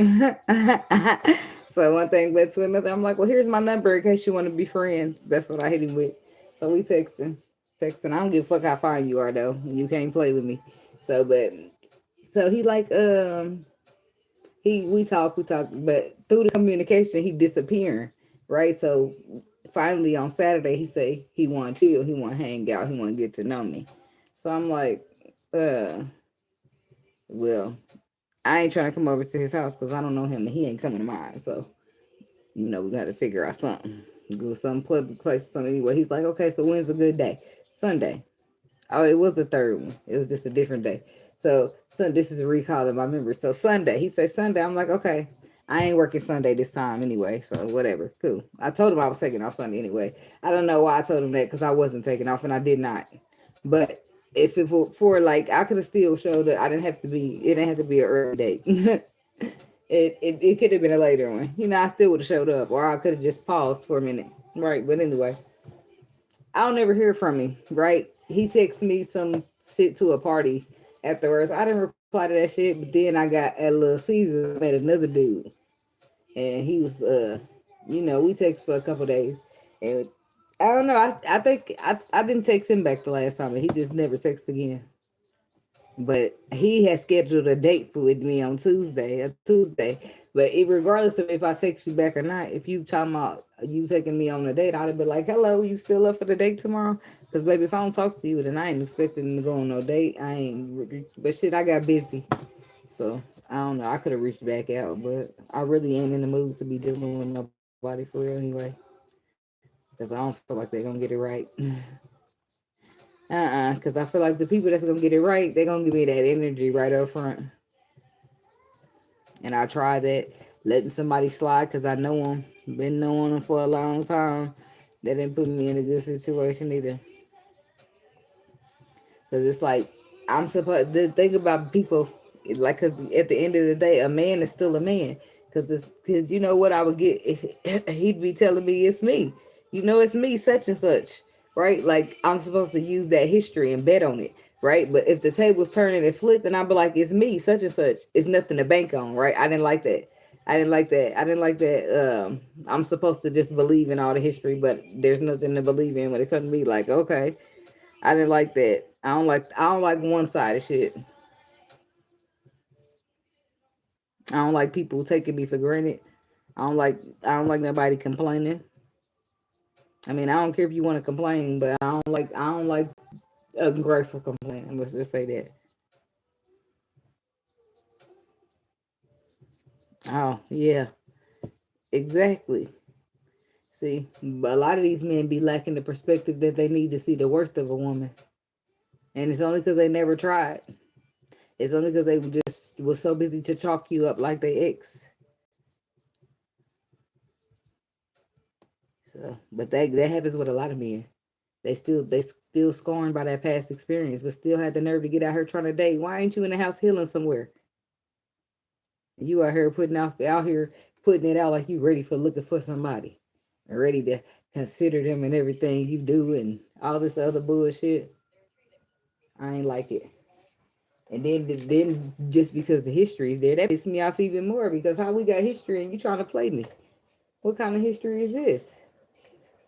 So one thing led to another. I'm like, well, here's my number in case you want to be friends. That's what I hit him with. So we texting. I don't give a fuck how fine you are though. You can't play with me. So but so he like we talk, but through the communication he disappearing, right? So finally on Saturday he say he want to chill, he want to hang out, he want to get to know me. So I'm like, well, I ain't trying to come over to his house because I don't know him and he ain't coming to mine. So we got to figure out something. Go to some public place or something. Anyway, he's like, okay, so when's a good day? Sunday. Oh, it was the third one. It was just a different day. So this is recalling my memory. So Sunday, he said Sunday. I'm like, okay, I ain't working Sunday this time anyway. So whatever, cool. I told him I was taking off Sunday anyway. I don't know why I told him that because I wasn't taking off and I did not. But if it were for like, I could have still showed up. I didn't have to be. It didn't have to be an early date. It could have been a later one. I still would have showed up, or I could have just paused for a minute. Right, but anyway. I don't ever hear from him, right? He texts me some shit to a party afterwards. I didn't reply to that shit, but then I got at Little Caesar, met another dude. And he was we text for a couple days. And I don't know, I think I didn't text him back the last time, and he just never texted again. But he has scheduled a date with me on Tuesday. But regardless of if I text you back or not, if you talking about you taking me on a date, I'd be like, hello, you still up for the date tomorrow? Because, baby, if I don't talk to you, then I ain't expecting to go on no date. I ain't, but shit, I got busy. So, I don't know. I could have reached back out, but I really ain't in the mood to be dealing with nobody for real anyway. Because I don't feel like they're going to get it right. Because I feel like the people that's gonna get it right, they're gonna give me that energy right up front. And I tried that, letting somebody slide because I know them, been knowing them for a long time. That didn't put me in a good situation either. Because it's like I'm supposed to think about people, like, because at the end of the day, a man is still a man. Because you know what I would get? He'd be telling me it's me. It's me, such and such, right? Like I'm supposed to use that history and bet on it, right? But if the table's turning and flipping, I'd be like, it's me, such and such. It's nothing to bank on, right? I didn't like that. I didn't like that. I didn't like that. I'm supposed to just believe in all the history, but there's nothing to believe in when it comes to me. Like, okay, I didn't like that. I don't like one sided shit. I don't like people taking me for granted. I don't like nobody complaining. I mean, I don't care if you want to complain, but I don't like ungrateful complaining. Let's just say that. Oh yeah, exactly. See, but a lot of these men be lacking the perspective that they need to see the worth of a woman, and it's only because they never tried. It's only because they just was so busy to chalk you up like they ex. So, but that happens with a lot of men. They still scorned by that past experience, but still had the nerve to get out here trying to date. Why ain't you in the house healing somewhere? You out here putting it out like you ready for looking for somebody, and ready to consider them and everything you do and all this other bullshit. I ain't like it. And then just because the history is there, that pissed me off even more because how we got history and you trying to play me. What kind of history is this?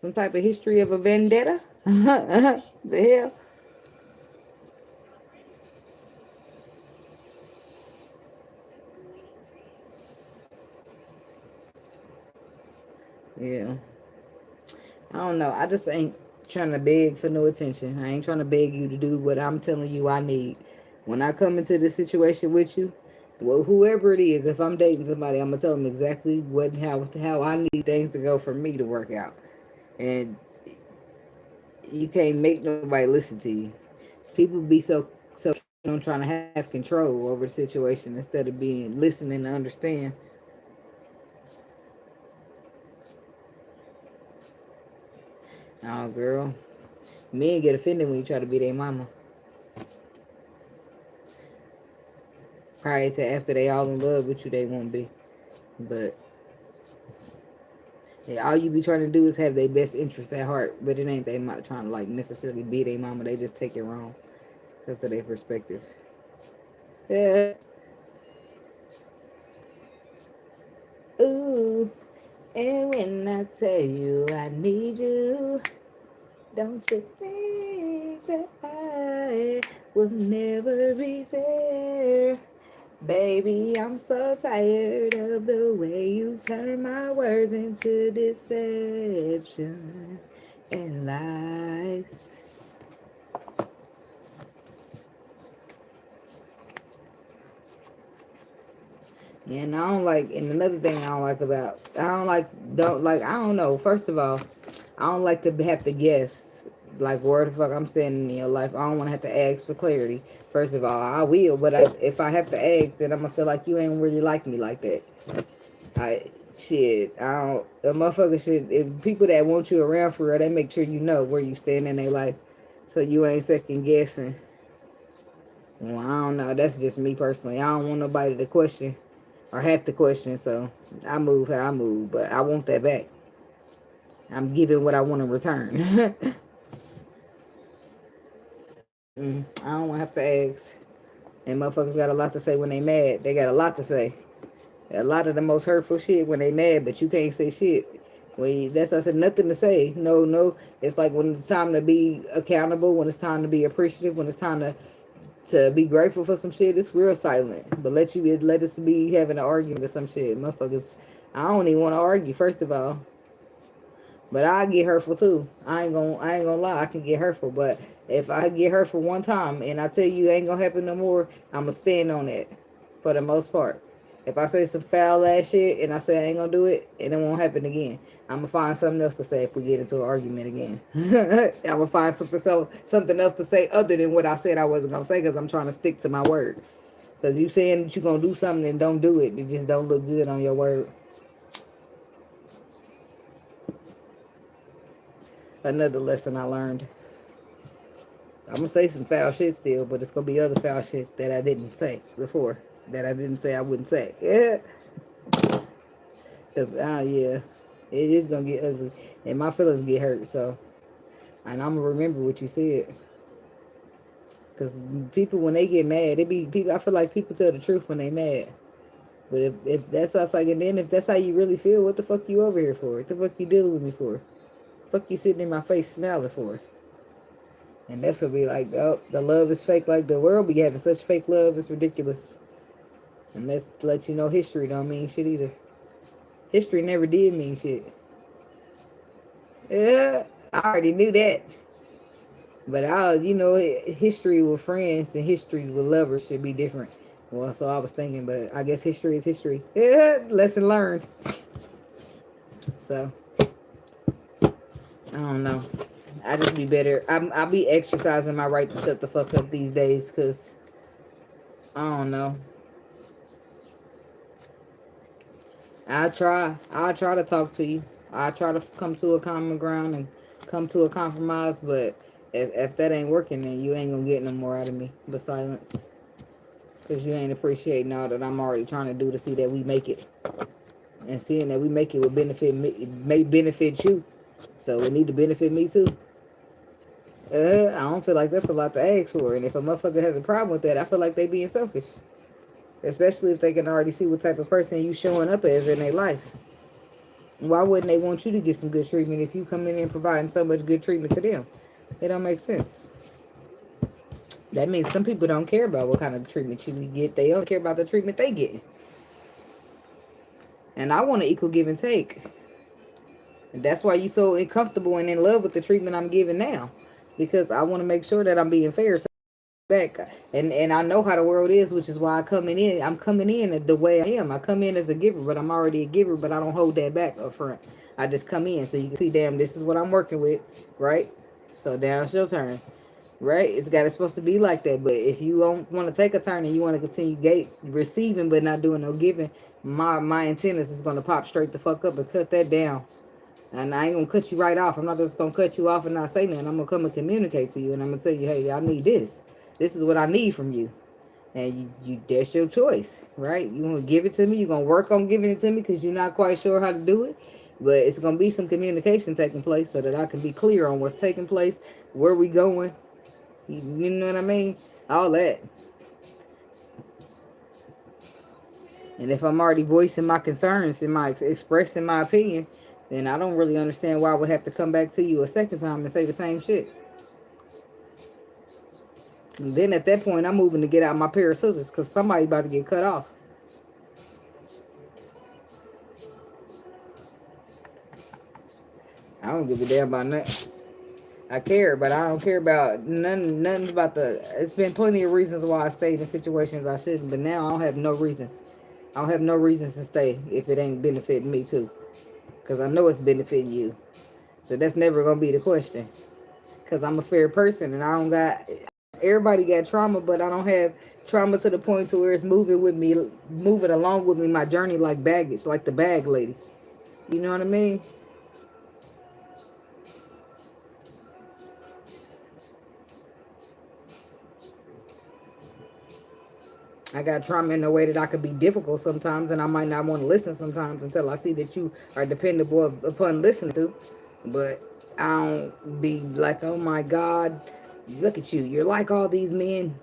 Some type of history of a vendetta? The hell? Yeah. I don't know. I just ain't trying to beg for no attention. I ain't trying to beg you to do what I'm telling you I need. When I come into this situation with you, well, whoever it is, if I'm dating somebody, I'm gonna tell them exactly what how I need things to go for me to work out. And you can't make nobody listen to you. People be so on trying to have control over the situation instead of being listening to understand. Oh, girl, men get offended when you try to be their mama. Prior to after they all in love with you, they won't be. But yeah, all you be trying to do is have their best interest at heart. But it ain't they not trying to like necessarily be their mama. They just take it wrong because of their perspective. Yeah. Ooh. And when I tell you I need you, don't you think that I will never be there? Baby, I'm so tired of the way you turn my words into deception and lies. And I don't like, and another thing I don't like about, I don't know. First of all, I don't like to have to guess, like, where the fuck I'm standing in your life. I don't want to have to ask for clarity. First of all, I will, but if I have to ask, then I'm gonna feel like you ain't really like me like that. I don't, a motherfucker should, if people that want you around for real, they make sure you know where you stand in their life. So you ain't second guessing. Well, I don't know. That's just me personally. I don't want nobody to question or have to question. So I move how I move, but I want that back. I'm giving what I want in return. I don't want to have to ask. And motherfuckers got a lot to say when they mad. They got a lot to say. A lot of the most hurtful shit when they mad, but you can't say shit. That's why I said nothing to say. No, no. It's like when it's time to be accountable, when it's time to be appreciative, when it's time to be grateful for some shit, it's real silent. But let us be having an argument or some shit. Motherfuckers, I don't even want to argue, first of all. But I get hurtful too. I ain't gonna lie, I can get hurtful. But if I get hurtful one time and I tell you it ain't gonna happen no more, I'ma stand on it for the most part. If I say some foul ass shit and I say I ain't gonna do it, and it won't happen again. I'ma find something else to say if we get into an argument again. I'ma find something else to say other than what I said I wasn't gonna say because I'm trying to stick to my word. Because you saying that you're gonna do something and don't do it, it just don't look good on your word. Another lesson I learned. I'm gonna say some foul shit still, but it's gonna be other foul shit that I didn't say before. That I didn't say I wouldn't say. Yeah. Cause yeah, it is gonna get ugly, and my feelings get hurt. So, and I'm gonna remember what you said. Cause people when they get mad, it be people. I feel like people tell the truth when they mad. But if that's us, like, and then if that's how you really feel, what the fuck you over here for? What the fuck you dealing with me for? Fuck you sitting in my face smiling for? And that's what be like, oh, the love is fake. Like the world be having such fake love, it's ridiculous. And that let you know history don't mean shit either. History never did mean shit. Yeah, I already knew that. But history with friends and history with lovers should be different. Well, so I was thinking, but I guess history is history. Yeah, lesson learned. So I don't know. I just be better. I'll be exercising my right to shut the fuck up these days, because I don't know. I'll try to talk to you. I'll try to come to a common ground and come to a compromise. But if that ain't working, then you ain't gonna get no more out of me but silence. Because you ain't appreciating all that I'm already trying to do to see that we make it. And seeing that we make it will benefit me, it may benefit you. So it need to benefit me too. I don't feel like that's a lot to ask for. And if a motherfucker has a problem with that, I feel like they being selfish. Especially if they can already see what type of person you showing up as in their life. Why wouldn't they want you to get some good treatment if you come in and providing so much good treatment to them? It don't make sense. That means some people don't care about what kind of treatment you get. They don't care about the treatment they get. And I want an equal give and take. And that's why you so uncomfortable and in love with the treatment I'm giving now. Because I want to make sure that I'm being fair. So back. And I know how the world is, which is why I'm coming in the way I am. I come in as a giver, but I'm already a giver, but I don't hold that back up front. I just come in so you can see, damn, this is what I'm working with, right? So now it's your turn, right? It's supposed to be like that. But if you don't want to take a turn and you want to continue receiving but not doing no giving, my antennas is gonna pop straight the fuck up and cut that down. And I ain't gonna cut you right off. I'm not just gonna cut you off and not say nothing. I'm gonna come and communicate to you, and I'm gonna tell you, hey, I need this. This is what I need from you. And you that's your choice, right? You want to give it to me. You're gonna work on giving it to me because you're not quite sure how to do it. But it's gonna be some communication taking place so that I can be clear on what's taking place, where we going. You know what I mean? All that. And if I'm already voicing my concerns and expressing my opinion, then I don't really understand why I would have to come back to you a second time and say the same shit. And then at that point, I'm moving to get out my pair of scissors because somebody's about to get cut off. I don't give a damn about nothing. I care, but I don't care about nothing about it's been plenty of reasons why I stayed in situations I shouldn't, but now I don't have no reasons. I don't have no reasons to stay if it ain't benefiting me too. Because I know it's benefiting you. So that's never going to be the question. Because I'm a fair person and I don't got... Everybody got trauma, but I don't have trauma to the point to where it's moving along with me, my journey like baggage, like the bag lady. You know what I mean? I got trauma in a way that I could be difficult sometimes, and I might not want to listen sometimes until I see that you are dependable upon listening to. But I don't be like, oh my God, look at you. You're like all these men.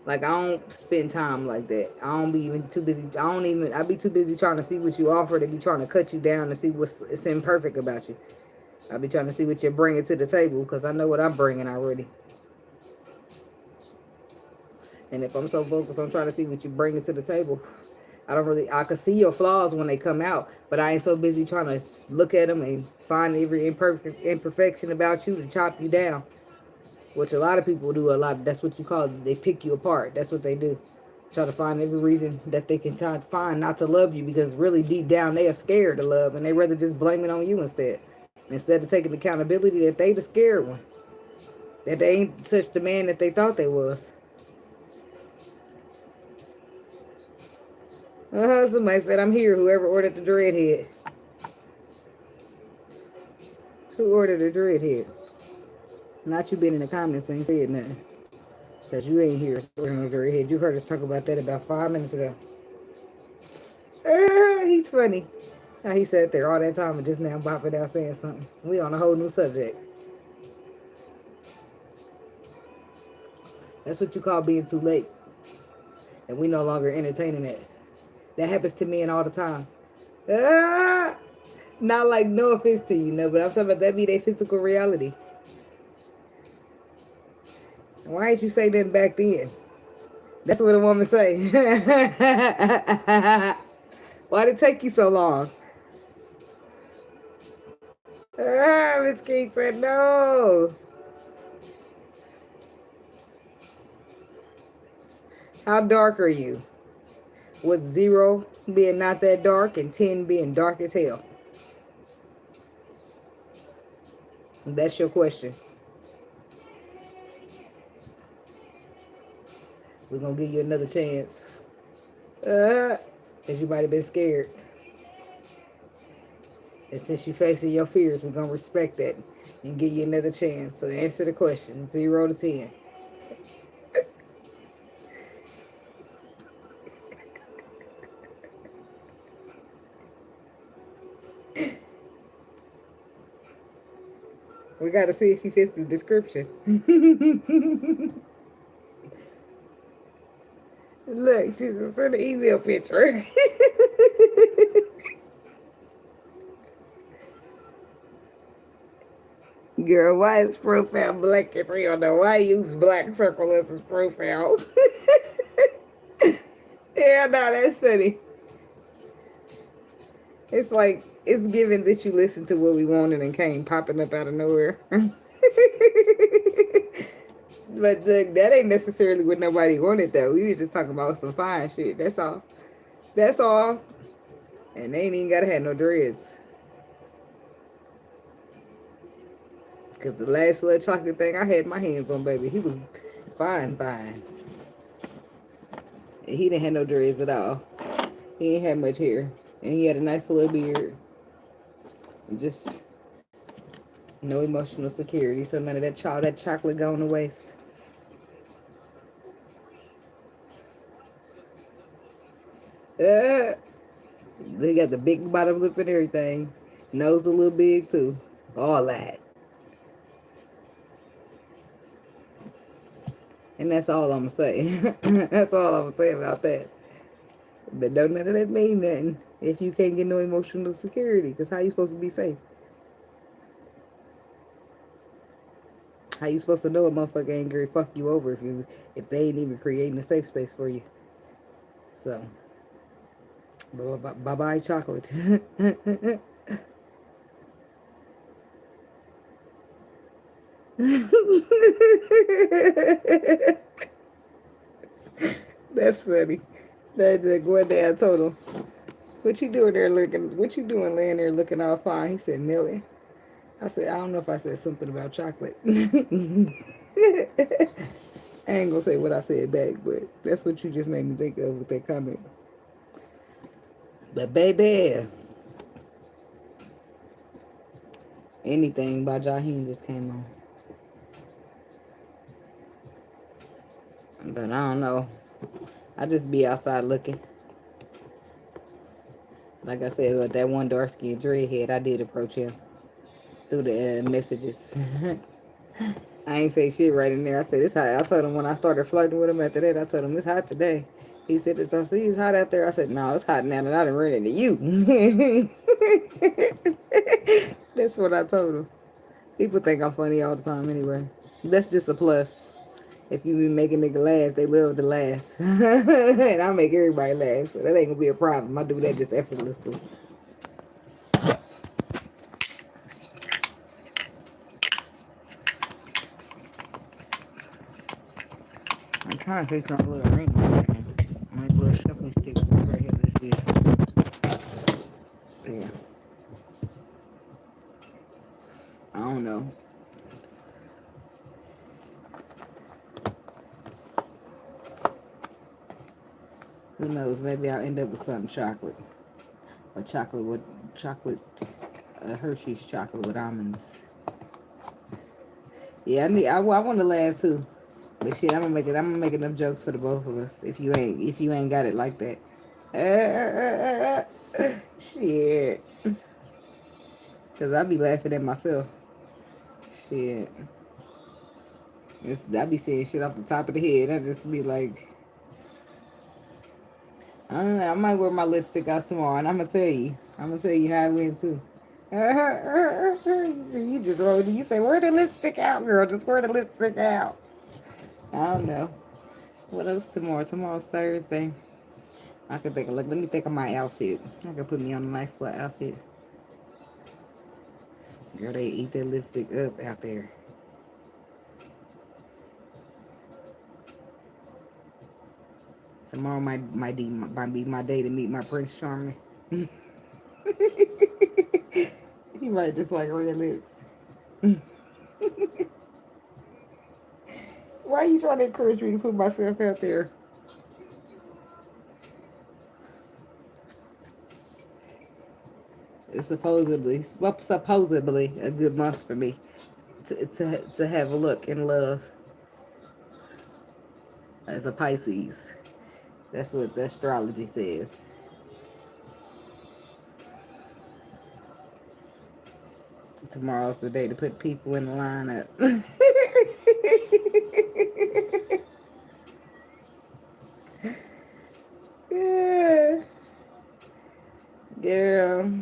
Like, I don't spend time like that. I don't be even too busy. I be too busy trying to see what you offer to be trying to cut you down to see it's imperfect about you. I be trying to see what you're bringing to the table because I know what I'm bringing already. And if I'm so focused on trying to see what you're bringing to the table, I can see your flaws when they come out, but I ain't so busy trying to look at them and find every imperfection about you to chop you down, which a lot of people do. That's what you call it. They pick you apart. That's what they do. Try to find every reason that they can try to find not to love you because really deep down they are scared to love and they rather just blame it on you instead of taking accountability that they the scared one, that they ain't such the man that they thought they was. Somebody said, I'm here. Whoever ordered the dreadhead. Who ordered the dreadhead? Not you been in the comments and ain't said nothing. Because you ain't here ordering the dreadhead. You heard us talk about that about 5 minutes ago. He's funny. How he sat there all that time and just now bopping out saying something. We on a whole new subject. That's what you call being too late. And we no longer entertaining it. That happens to me and all the time. Not like no offense to you, no, but I'm talking about that be their physical reality. Why didn't you say that back then? That's what a woman say. Why did it take you so long? Miss King said no. How dark are you? With 0 being not that dark and 10 being dark as hell? That's your question. We're going to give you another chance. Because you might have been scared. And since you're facing your fears, we're going to respect that and give you another chance. So answer the question, 0 to 10. We got to see if he fits the description. Look, she's send an email picture. Girl, why is profile black as hell? Now, why use black circle as his profile? Yeah, no, that's funny. It's like, it's given that you listen to what we wanted and came popping up out of nowhere. But that ain't necessarily what nobody wanted, though. We were just talking about some fine shit. That's all. That's all. And they ain't even gotta have no dreads. Because the last little chocolate thing I had my hands on, baby, he was fine. And he didn't have no dreads at all. He ain't had much hair. And he had a nice little beard. Just no emotional security. So none of that chocolate going to waste. They got the big bottom lip and everything. Nose a little big too. All that. And that's all I'm going to say. That's all I'm going to say about that. But don't none of that mean nothing if you can't get no emotional security. Because how you supposed to be safe? How you supposed to know a motherfucker ain't gonna fuck you over if they ain't even creating a safe space for you? So, bye-bye chocolate. That's funny. That one day I told him, what you doing there looking, what you doing laying there looking all fine? He said, Millie. I said, I don't know if I said something about chocolate. I ain't gonna say what I said back, but that's what you just made me think of with that comment. But baby, anything by Jaheim just came on. But I don't know. I just be outside looking. Like I said, with that one dark skinned dreadhead, I did approach him through the messages. I ain't say shit right in there. I said, it's hot. I told him when I started flirting with him after that, I told him, it's hot today. He said, I see it's hot out there. I said, no, it's hot now that I done run into you. That's what I told him. People think I'm funny all the time anyway. That's just a plus. If you be making nigga laugh, they love to laugh. And I make everybody laugh, so that ain't gonna be a problem. I do that just effortlessly. I'm trying to fix my little ring. My little shuffling stick right here. This yeah. I don't know. Who knows? Maybe I'll end up with something chocolate. A chocolate, Hershey's chocolate with almonds. Yeah, I want to laugh too. But shit, I'm gonna make enough jokes for the both of us if you ain't got it like that. Shit. Cause I be laughing at myself. Shit. I be saying shit off the top of the head. I just be like, I don't know, I might wear my lipstick out tomorrow and I'm gonna tell you. I'm gonna tell you how it went too. You just you say, wear the lipstick out, girl. Just wear the lipstick out. I don't know. What else tomorrow? Tomorrow's Thursday. I could take a look. Let me think of my outfit. I could put me on a nice little outfit. Girl, they eat that lipstick up out there. Tomorrow might be my day to meet my Prince Charming. He might just like red lips. Why are you trying to encourage me to put myself out there? It's supposedly a good month for me to have a look in love as a Pisces. That's what the astrology says. Tomorrow's the day to put people in the lineup. Yeah. Girl.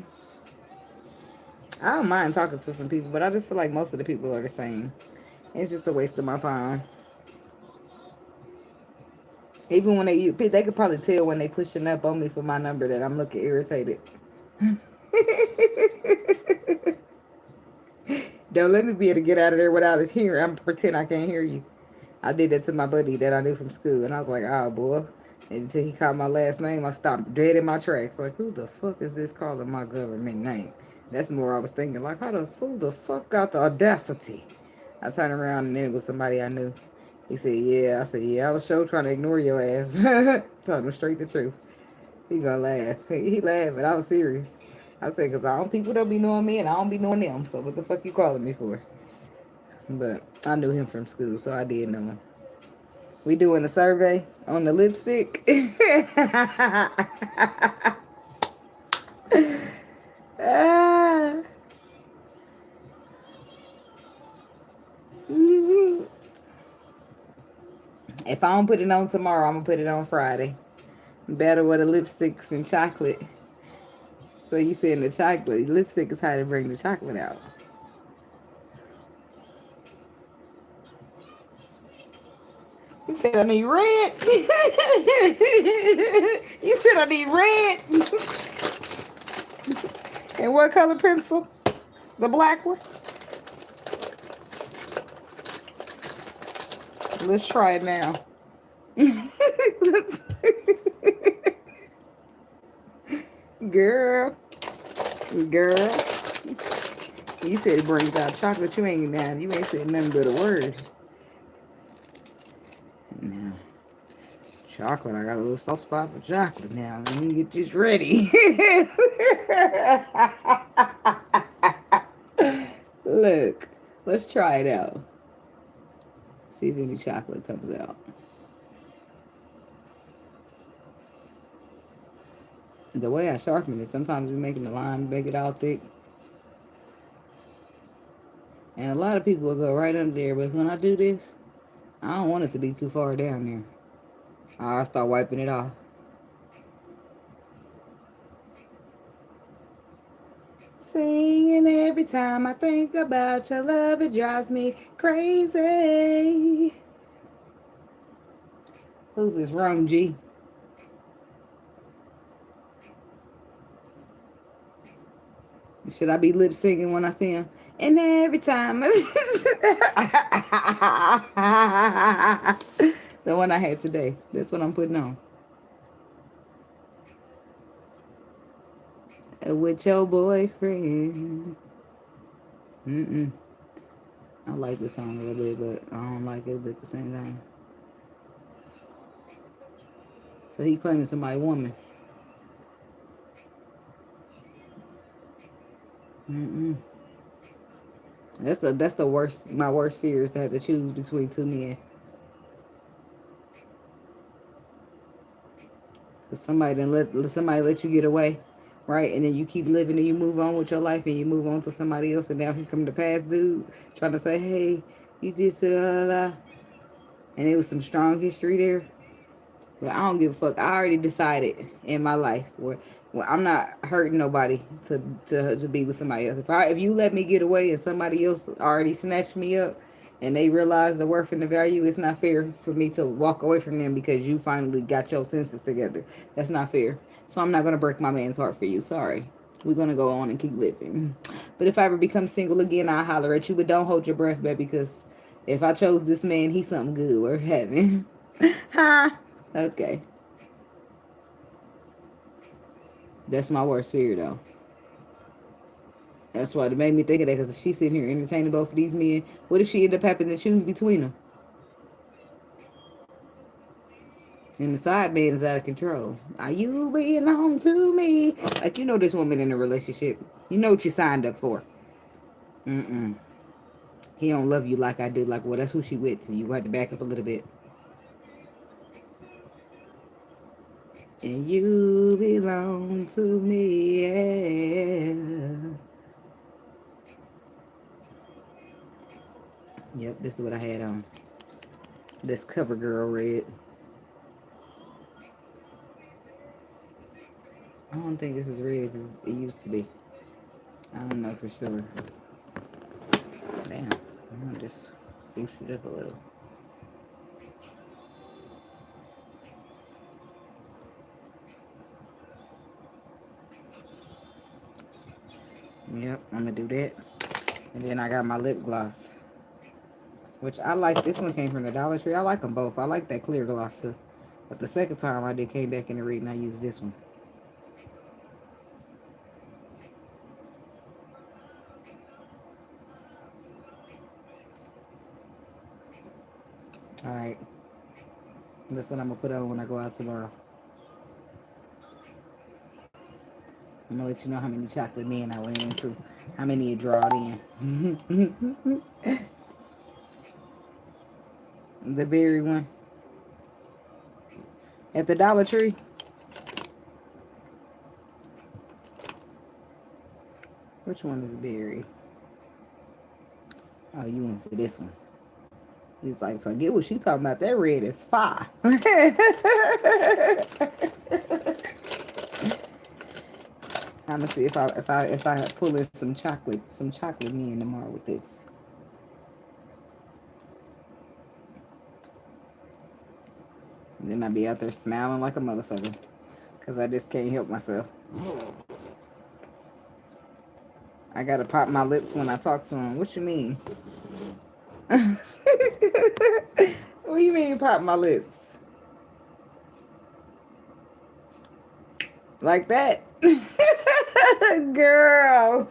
I don't mind talking to some people, but I just feel like most of the people are the same. It's just a waste of my time. Even when they could probably tell when they pushing up on me for my number that I'm looking irritated. Don't let me be able to get out of there without it hearing. I'm pretend I can't hear you. I did that to my buddy that I knew from school, and I was like, oh boy. Until he called my last name, I stopped dead in my tracks. Like, who the fuck is this calling my government name? That's more I was thinking. Like, who the fuck got the audacity? I turned around and then it was somebody I knew. He said, yeah. I said, yeah, I was sure trying to ignore your ass. Told him straight the truth. He gonna laugh. He laughed, but I was serious. I said, because people don't be knowing me and I don't be knowing them. So what the fuck you calling me for? But I knew him from school, so I did know him. We doing a survey on the lipstick. Ah. If I don't put it on tomorrow, I'm going to put it on Friday. Better with the lipsticks and chocolate. So you saying the chocolate. Lipstick is how to bring the chocolate out. You said I need red. You said I need red. And what color pencil? The black one? Let's try it now. Girl. You said it brings out chocolate. You ain't said nothing but a word. Now, chocolate. I got a little soft spot for chocolate now. Let me get this ready. Look, let's try it out. See if any chocolate comes out. The way I sharpen it, sometimes we're making the line, make it all thick. And a lot of people will go right under there, but when I do this, I don't want it to be too far down there. I'll start wiping it off. Singing every time I think about your love, it drives me crazy. Who's this? Rum G. Should I be lip syncing when I see him? And every time. The one I had today. That's what I'm putting on. With your boyfriend. I like the song a little bit, but I don't like it at the same time. So he claiming somebody woman. That's the worst. My worst fear is to have to choose between two men. Somebody let you get away, right? And then you keep living and you move on with your life and you move on to somebody else, and now here come the past dude trying to say, hey, you did and it was some strong history there. But I don't give a fuck. I already decided in my life where I'm not hurting nobody to be with somebody else. If you let me get away and somebody else already snatched me up and they realize the worth and the value, it's not fair for me to walk away from them because you finally got your senses together. That's not fair. So I'm not going to break my man's heart for you. Sorry. We're going to go on and keep living. But if I ever become single again, I'll holler at you. But don't hold your breath, baby, because if I chose this man, he's something good worth having. Huh? Okay. That's my worst fear, though. That's why it made me think of that, because she's sitting here entertaining both of these men. What if she end up having to choose between them? And the side man is out of control. You belong to me. Like, you know this woman in a relationship. You know what you signed up for. Mm-mm. He don't love you like I do. Like, well, that's who she with. So you have to back up a little bit. And you belong to me, yeah. Yep, this is what I had on. This cover girl red. I don't think this is red as it used to be. I don't know for sure. Damn. I'm gonna just swoosh it up a little. Yep, I'm gonna do that. And then I got my lip gloss, which I like. This one came from the Dollar Tree. I like them both. I like that clear gloss too. But the second time I did came back in the reading, I used this one. Alright. That's what I'm gonna put on when I go out tomorrow. I'm gonna let you know how many chocolate men I went into. How many it drawed in. The berry one. At the Dollar Tree. Which one is berry? Oh, you went for this one. He's like, forget what she talking about. That red is fire. I'm gonna see if I pull in some chocolate men tomorrow with this. And then I'll be out there smiling like a motherfucker, cause I just can't help myself. I gotta pop my lips when I talk to him. What you mean? What do you mean pop my lips? Like that? Girl.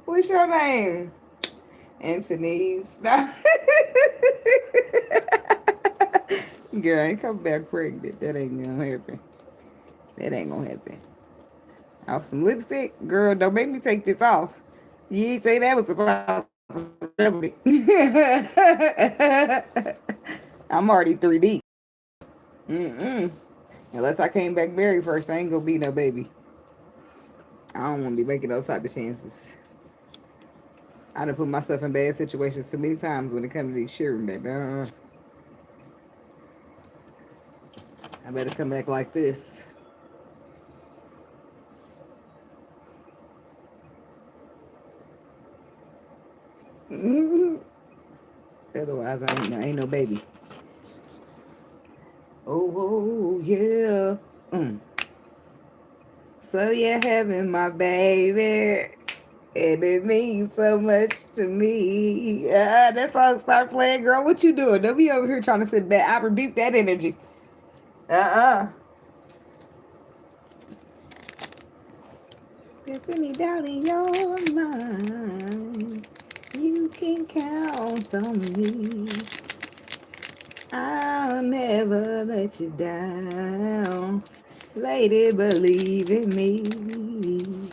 What's your name? Antoneice. Girl, I ain't come back pregnant. That ain't gonna happen. That ain't gonna happen. Off some lipstick? Girl, don't make me take this off. You ain't say that was a possibility. I'm already 3D. Unless I came back married first, I ain't gonna be no baby. I don't want to be making those type of chances. I done put myself in bad situations so many times when it comes to these sharing, baby. I better come back like this. Otherwise, I ain't no baby. Oh, yeah. So you're having my baby, and it means so much to me. That song start playing, girl. What you doing? Don't be over here trying to sit back. I rebuke that energy. If any doubt in your mind, you can count on me. I'll never let you down. Lady, believe in me.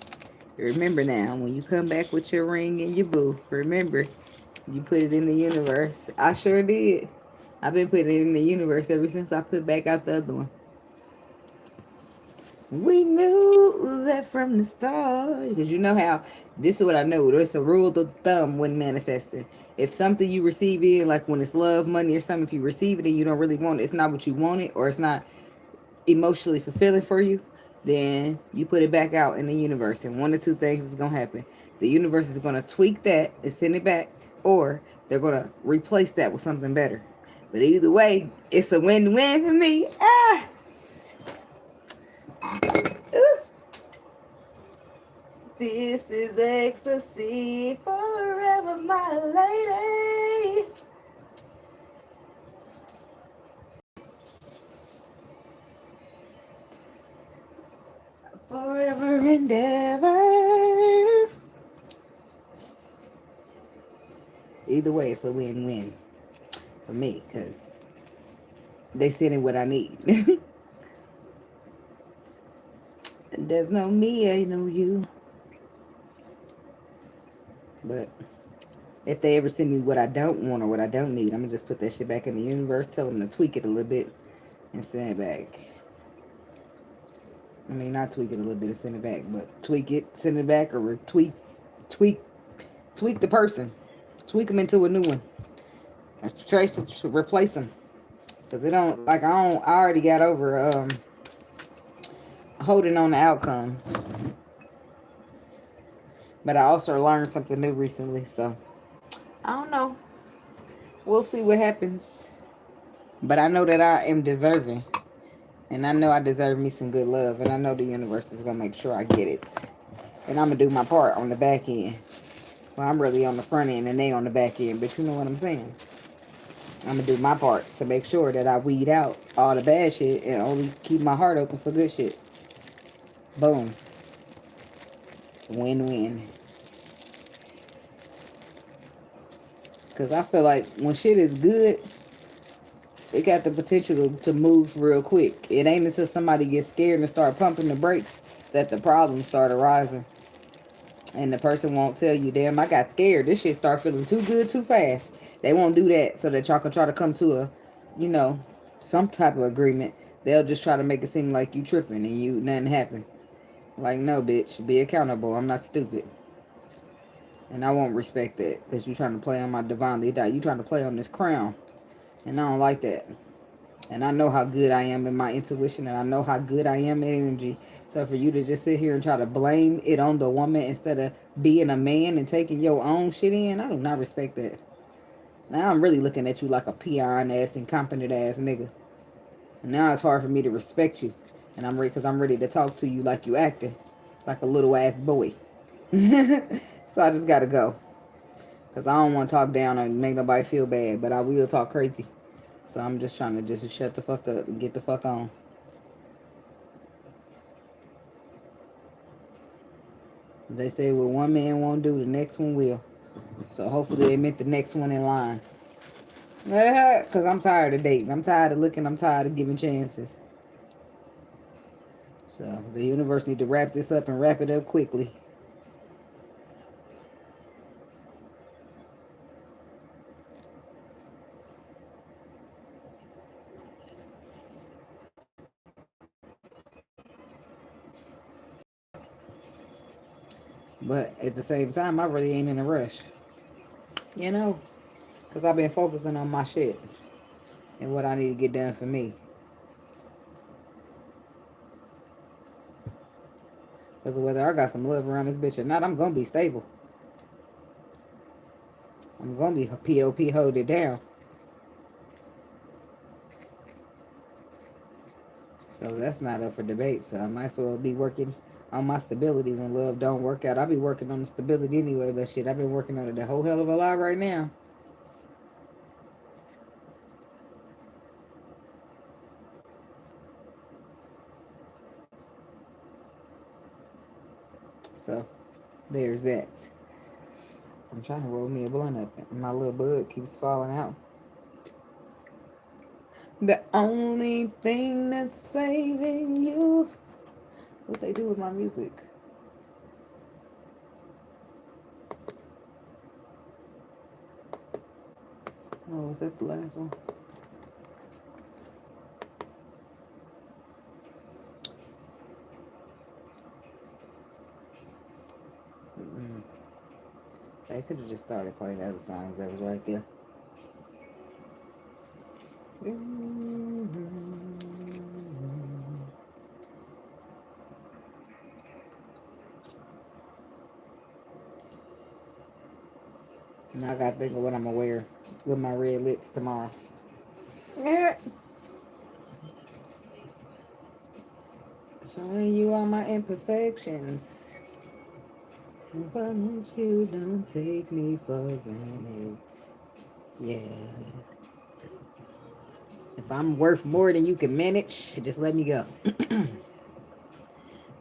Remember now, when you come back with your ring and your boo, remember, you put it in the universe. I sure did. I've been putting it in the universe ever since I put back out the other one. We knew that from the start. Because you know how, this is what I know. There's a rule of thumb when manifesting. If something you receive in, like when it's love, money, or something, if you receive it and you don't really want it, it's not what you wanted, or it's not emotionally fulfilling for you, then you put it back out in the universe. And one or two things is going to happen. The universe is going to tweak that and send it back, or they're going to replace that with something better. But either way, it's a win-win for me. This is ecstasy forever, my lady. Forever and ever. Either way, it's a win-win for me, because they sending what I need. There's no me, ain't no you. But if they ever send me what I don't want or what I don't need, I'm going to just put that shit back in the universe, tell them to tweak it a little bit, and send it back. I mean, not tweak it a little bit and send it back, but tweak it, send it back, or tweak the person. Tweak them into a new one. Trace it, replace them. Because it don't, like, I already got over holding on to outcomes. But I also learned something new recently, so I don't know. We'll see what happens. But I know that I am deserving. And I know I deserve me some good love. And I know the universe is going to make sure I get it. And I'm going to do my part on the back end. Well, I'm really on the front end and they on the back end. But you know what I'm saying? I'm going to do my part to make sure that I weed out all the bad shit and only keep my heart open for good shit. Boom. Win-win. Because I feel like when shit is good, it got the potential to move real quick. It ain't until somebody gets scared and start pumping the brakes that the problems start arising. And the person won't tell you, damn, I got scared. This shit start feeling too good too fast. They won't do that so that y'all can try to come to a, you know, some type of agreement. They'll just try to make it seem like you tripping and you nothing happened. Like, no, bitch, be accountable. I'm not stupid. And I won't respect that because you trying to play on my divinely die. You trying to play on this crown. And I don't like that. And I know how good I am in my intuition, and I know how good I am in energy. So for you to just sit here and try to blame it on the woman instead of being a man and taking your own shit in, I do not respect that. Now I'm really looking at you like a peon ass, incompetent ass nigga. And now it's hard for me to respect you. And I'm ready because I'm ready to talk to you like you acting like a little ass boy. So I just gotta go. Because I don't want to talk down and make nobody feel bad, but I will talk crazy. So I'm just trying to just shut the fuck up and get the fuck on. They say what one man won't do, the next one will. So hopefully they meant the next one in line. Because I'm tired of dating. I'm tired of looking. I'm tired of giving chances. So the universe need to wrap this up and wrap it up quickly. But at the same time, I really ain't in a rush. You know? Because I've been focusing on my shit. And what I need to get done for me. Because whether I got some love around this bitch or not, I'm going to be stable. I'm going to be POP hold it down. So that's not up for debate. So I might as well be working on my stability when love don't work out. I'll be working on the stability anyway, but shit, I've been working on it a whole hell of a lot right now. So there's that. I'm trying to roll me a blunt up and my little bud keeps falling out. The only thing that's saving you. What they do with my music? Oh, was that the last one? They could have just started playing the other songs that was right there. Now I gotta think of what I'm gonna wear with my red lips tomorrow. Yeah. Showing you all my imperfections. I promise you don't take me for granted. Yeah. If I'm worth more than you can manage, just let me go.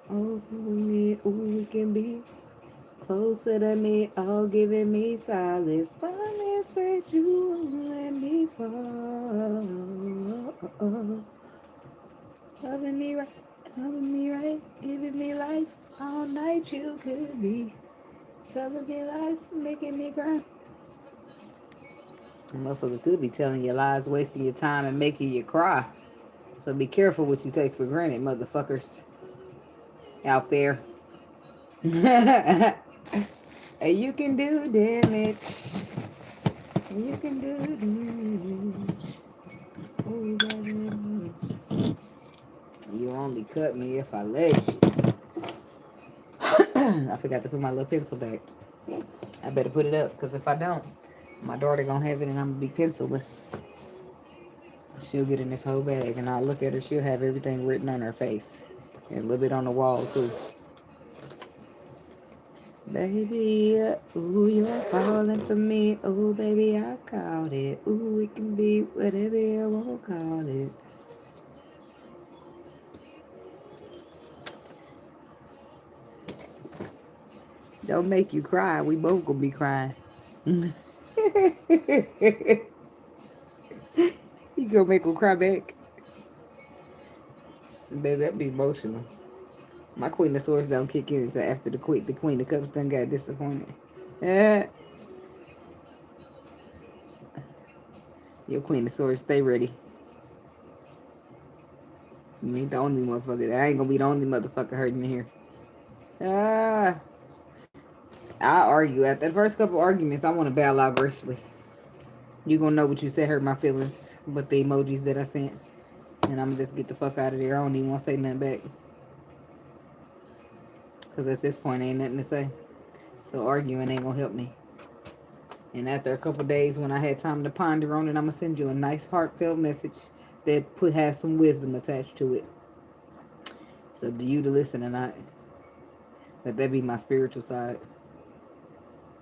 Oh, me, ooh, we can be closer to me, all giving me solace. Promise that you won't let me fall. Loving me right, giving me life. All night you could be telling me lies, making me cry. A motherfucker could be telling you lies, wasting your time, and making you cry. So be careful what you take for granted, motherfuckers out there. And you can do damage. You can do damage. Oh, you got damage. You only cut me if I let you. I forgot to put my little pencil back. I better put it up, because if I don't, my daughter gonna have it and I'm gonna be pencilless. She'll get in this whole bag and I'll look at her, she'll have everything written on her face. And a little bit on the wall too. Baby, ooh, you're falling for me. Oh, baby, I called it. Ooh, it can be whatever you want to call it. Don't make you cry. We both gonna be crying. You gonna make them cry back? Baby, that'd be emotional. My Queen of Swords don't kick in until after the Queen of Cups done got disappointed. Your Queen of Swords, stay ready. You ain't the only motherfucker. I ain't gonna be the only motherfucker hurting in here. Ah, I argue. After the first couple arguments, I want to bail out gracefully. You gonna know what you said hurt my feelings, but the emojis that I sent, and I'm gonna just get the fuck out of there. I don't even want to say nothing back, cause at this point, ain't nothing to say. So arguing ain't gonna help me. And after a couple days, when I had time to ponder on it, I'm gonna send you a nice heartfelt message that has some wisdom attached to it. So do you to listen or not? Let that be my spiritual side.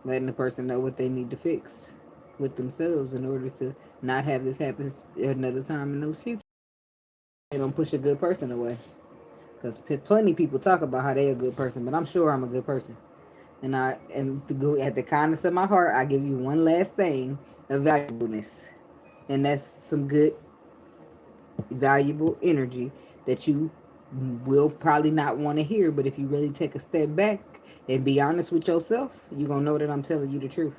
Letting the person know what they need to fix with themselves in order to not have this happen another time in the future. They don't push a good person away. Because plenty of people talk about how they're a good person, but I'm sure I'm a good person. And I am to go at the kindness of my heart, I give you one last thing of valuableness. And that's some good, valuable energy that you will probably not want to hear. But if you really take a step back and be honest with yourself, you're going to know that I'm telling you the truth.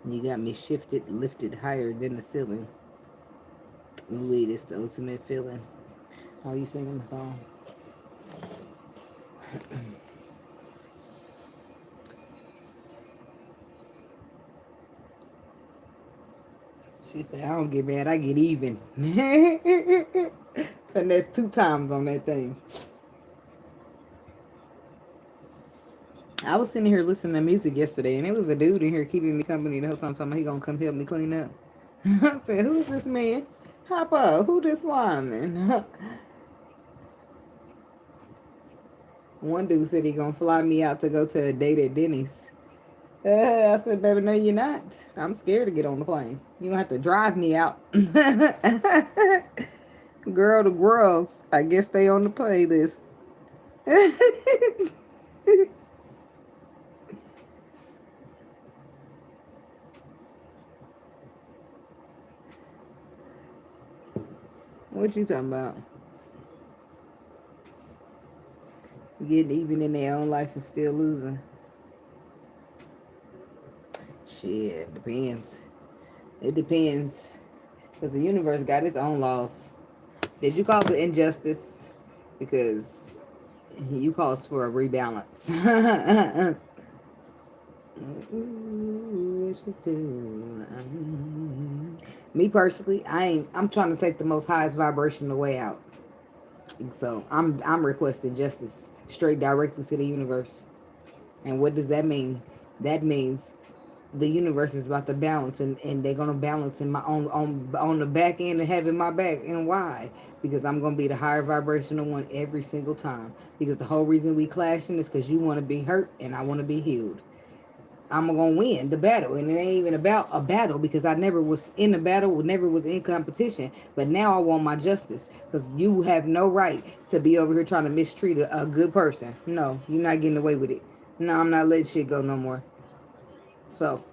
You got me shifted, lifted higher than the ceiling. Ooh, it's the ultimate feeling. How are you singing the song? She said, I don't get mad, I get even. And that's 2 times on that thing. I was sitting here listening to music yesterday, and it was a dude in here keeping me company the whole time, talking about he gonna come help me clean up. I said, who's this man? Hop up, who this woman? One dude said he gonna fly me out to go to a date at Denny's. I said, baby, no, you're not. I'm scared to get on the plane. You're gonna have to drive me out. Girl, the girls, I guess they on the playlist. What you talking about? Getting even in their own life and still losing. Shit, depends. It depends. Because the universe got its own laws. Did you cause it injustice? Because you caused for a rebalance. Me personally, I'm trying to take the most highest vibrational way out. So I'm requesting justice straight directly to the universe. And what does that mean? That means the universe is about to balance, and they're gonna balance in my on the back end and having my back. And why? Because I'm gonna be the higher vibrational one every single time. Because the whole reason we clashing is because you want to be hurt and I want to be healed. I'm gonna win the battle, and it ain't even about a battle because I never was in a battle, never was in competition. But now I want my justice because you have no right to be over here trying to mistreat a good person. No, you're not getting away with it. No, I'm not letting shit go no more. So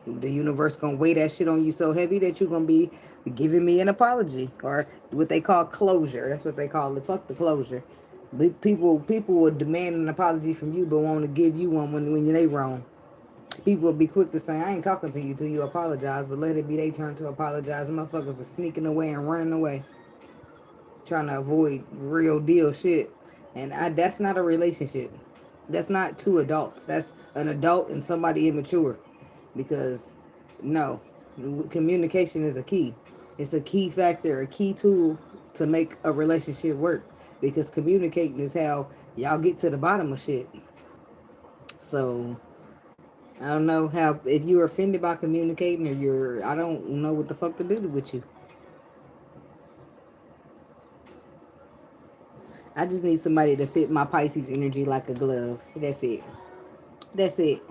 the universe gonna weigh that shit on you so heavy that you're gonna be giving me an apology or what they call closure. That's what they call it. Fuck the closure. People will demand an apology from you, but want to give you one when they wrong. People will be quick to say, I ain't talking to you till you apologize, but let it be they turn to apologize. Motherfuckers are sneaking away and running away, trying to avoid real deal shit. And that's not a relationship. That's not two adults. That's an adult and somebody immature. Because, no, communication is a key. It's a key factor, a key tool to make a relationship work. Because communicating is how y'all get to the bottom of shit. So I don't know how if you're offended by communicating or I don't know what the fuck to do with you. I just need somebody to fit my Pisces energy like a glove. That's it. That's it.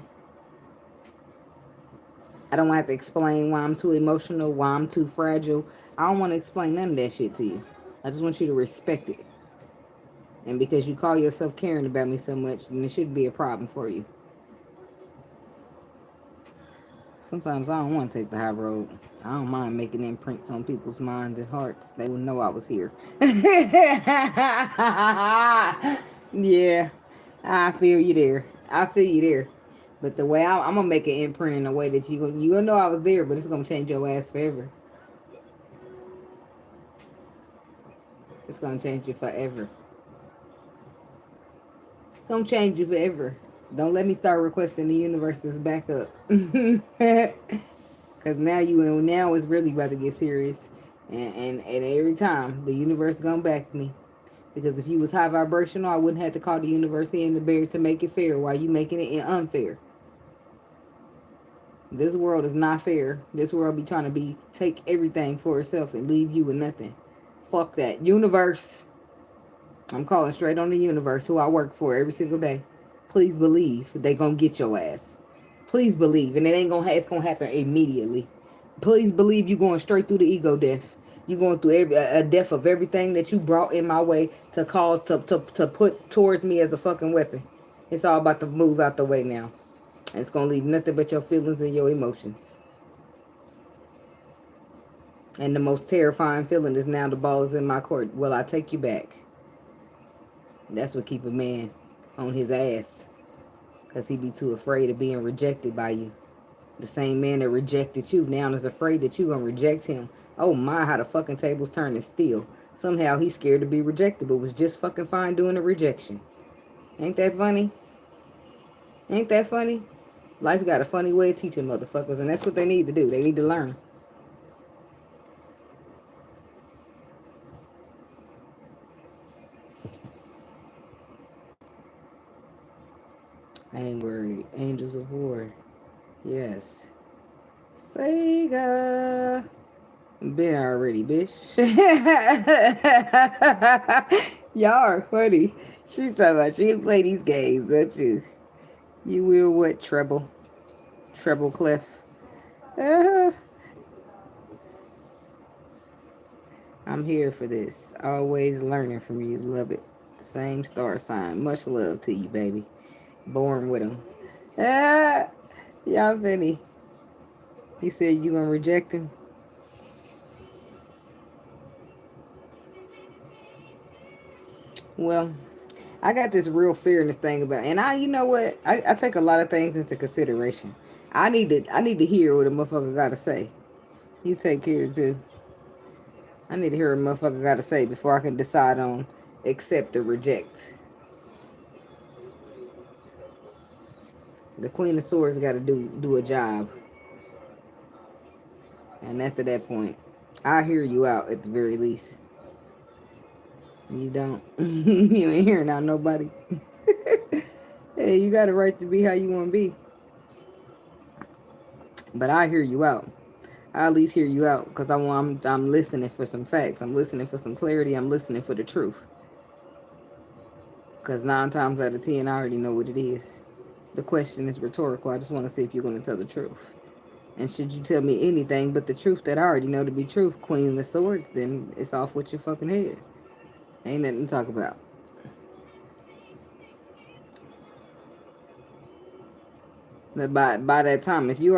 I don't have to explain why I'm too emotional, why I'm too fragile. I don't want to explain none of that shit to you. I just want you to respect it. And because you call yourself caring about me so much, then it shouldn't be a problem for you. Sometimes I don't want to take the high road. I don't mind making imprints on people's minds and hearts. They would know I was here. Yeah, I feel you there. I feel you there. But the way I'm gonna make an imprint in a way that you gonna know I was there, but it's gonna change your ass forever. It's gonna change you forever. It's gonna change you forever. Don't let me start requesting the universe's back up. Cause now it's really about to get serious. And every time the universe gonna back me. Because if you was high vibrational, I wouldn't have to call the universe in the bear to make it fair. Why you making it unfair? This world is not fair. This world be trying to take everything for itself and leave you with nothing. Fuck that. Universe. I'm calling straight on the universe who I work for every single day. Please believe they gonna get your ass. Please believe, and it's gonna happen immediately. Please believe you going straight through the ego death. You going through a death of everything that you brought in my way to cause to put towards me as a fucking weapon. It's all about to move out the way now. It's gonna leave nothing but your feelings and your emotions. And the most terrifying feeling is now the ball is in my court. Will I take you back? That's what keep a man on his ass. Because he be too afraid of being rejected by you. The same man that rejected you now is afraid that you going to reject him. Oh my, how the fucking tables turning still. Somehow he's scared to be rejected, but was just fucking fine doing a rejection. Ain't that funny? Ain't that funny? Life got a funny way of teaching motherfuckers, and that's what they need to do. They need to learn. I ain't worried. Angels of War. Yes. Sega. Been already, bitch. Y'all are funny. She's talking about she play these games, don't you? You will what? Treble. Treble clef. Uh, I'm here for this. Always learning from you. Love it. Same star sign. Much love to you, baby. Born with him. Ah, y'all funny. He said you gonna reject him. Well, I got this real fairness thing about, and you know what? I take a lot of things into consideration. I need to hear what a motherfucker got to say. You take care too. I need to hear what a motherfucker got to say before I can decide on accept or reject. The Queen of Swords got to do a job, and after that point, I hear you out at the very least. You don't. You ain't hearing out nobody. Hey, you got a right to be how you want to be. But I hear you out. I at least hear you out because I'm listening for some facts. I'm listening for some clarity. I'm listening for the truth. Because 9 times out of 10, I already know what it is. The question is rhetorical. I just want to see if you're going to tell the truth. And should you tell me anything but the truth that I already know to be truth, Queen of Swords, then it's off with your fucking head. Ain't nothing to talk about. But by that time, if you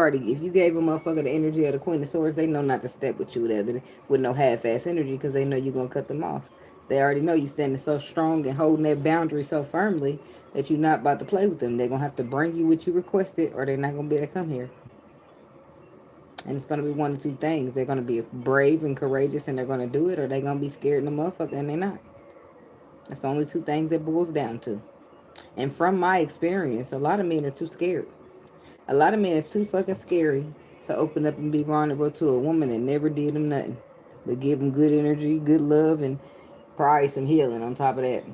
gave a motherfucker the energy of the Queen of Swords, they know not to step with you with no half-ass energy because they know you're gonna cut them off. They already know you standing so strong and holding that boundary so firmly that you're not about to play with them. They're gonna have to bring you what you requested, or they're not gonna be able to come here. And it's gonna be one of two things: they're gonna be brave and courageous, and they're gonna do it, or they're gonna be scared in the motherfucker, and they're not. That's the only two things it boils down to. And from my experience, a lot of men are too scared. A lot of men is too fucking scary to open up and be vulnerable to a woman that never did them nothing. But give them good energy, good love, and probably some healing on top of that.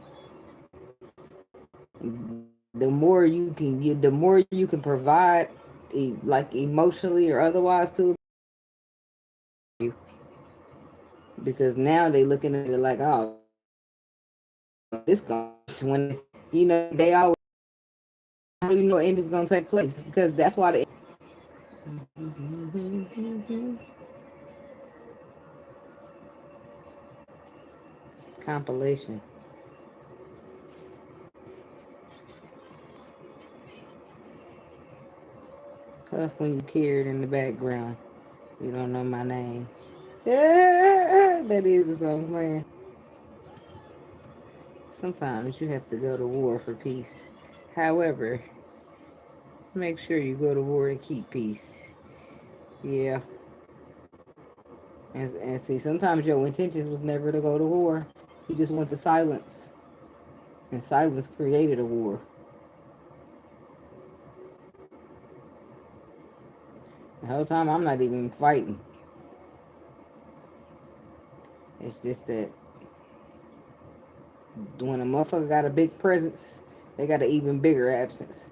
The more you can provide, like emotionally or otherwise, to you, because now they looking at it like, oh, this going when they always how do you know end is gonna take place because that's why the compilation. Puff when you carried in the background. You don't know my name. That is a song, man. Sometimes you have to go to war for peace. However, make sure you go to war to keep peace. Yeah. And see, sometimes your intentions was never to go to war. You just went to silence. And silence created a war. The whole time I'm not even fighting. It's just that when a motherfucker got a big presence, they got an even bigger absence.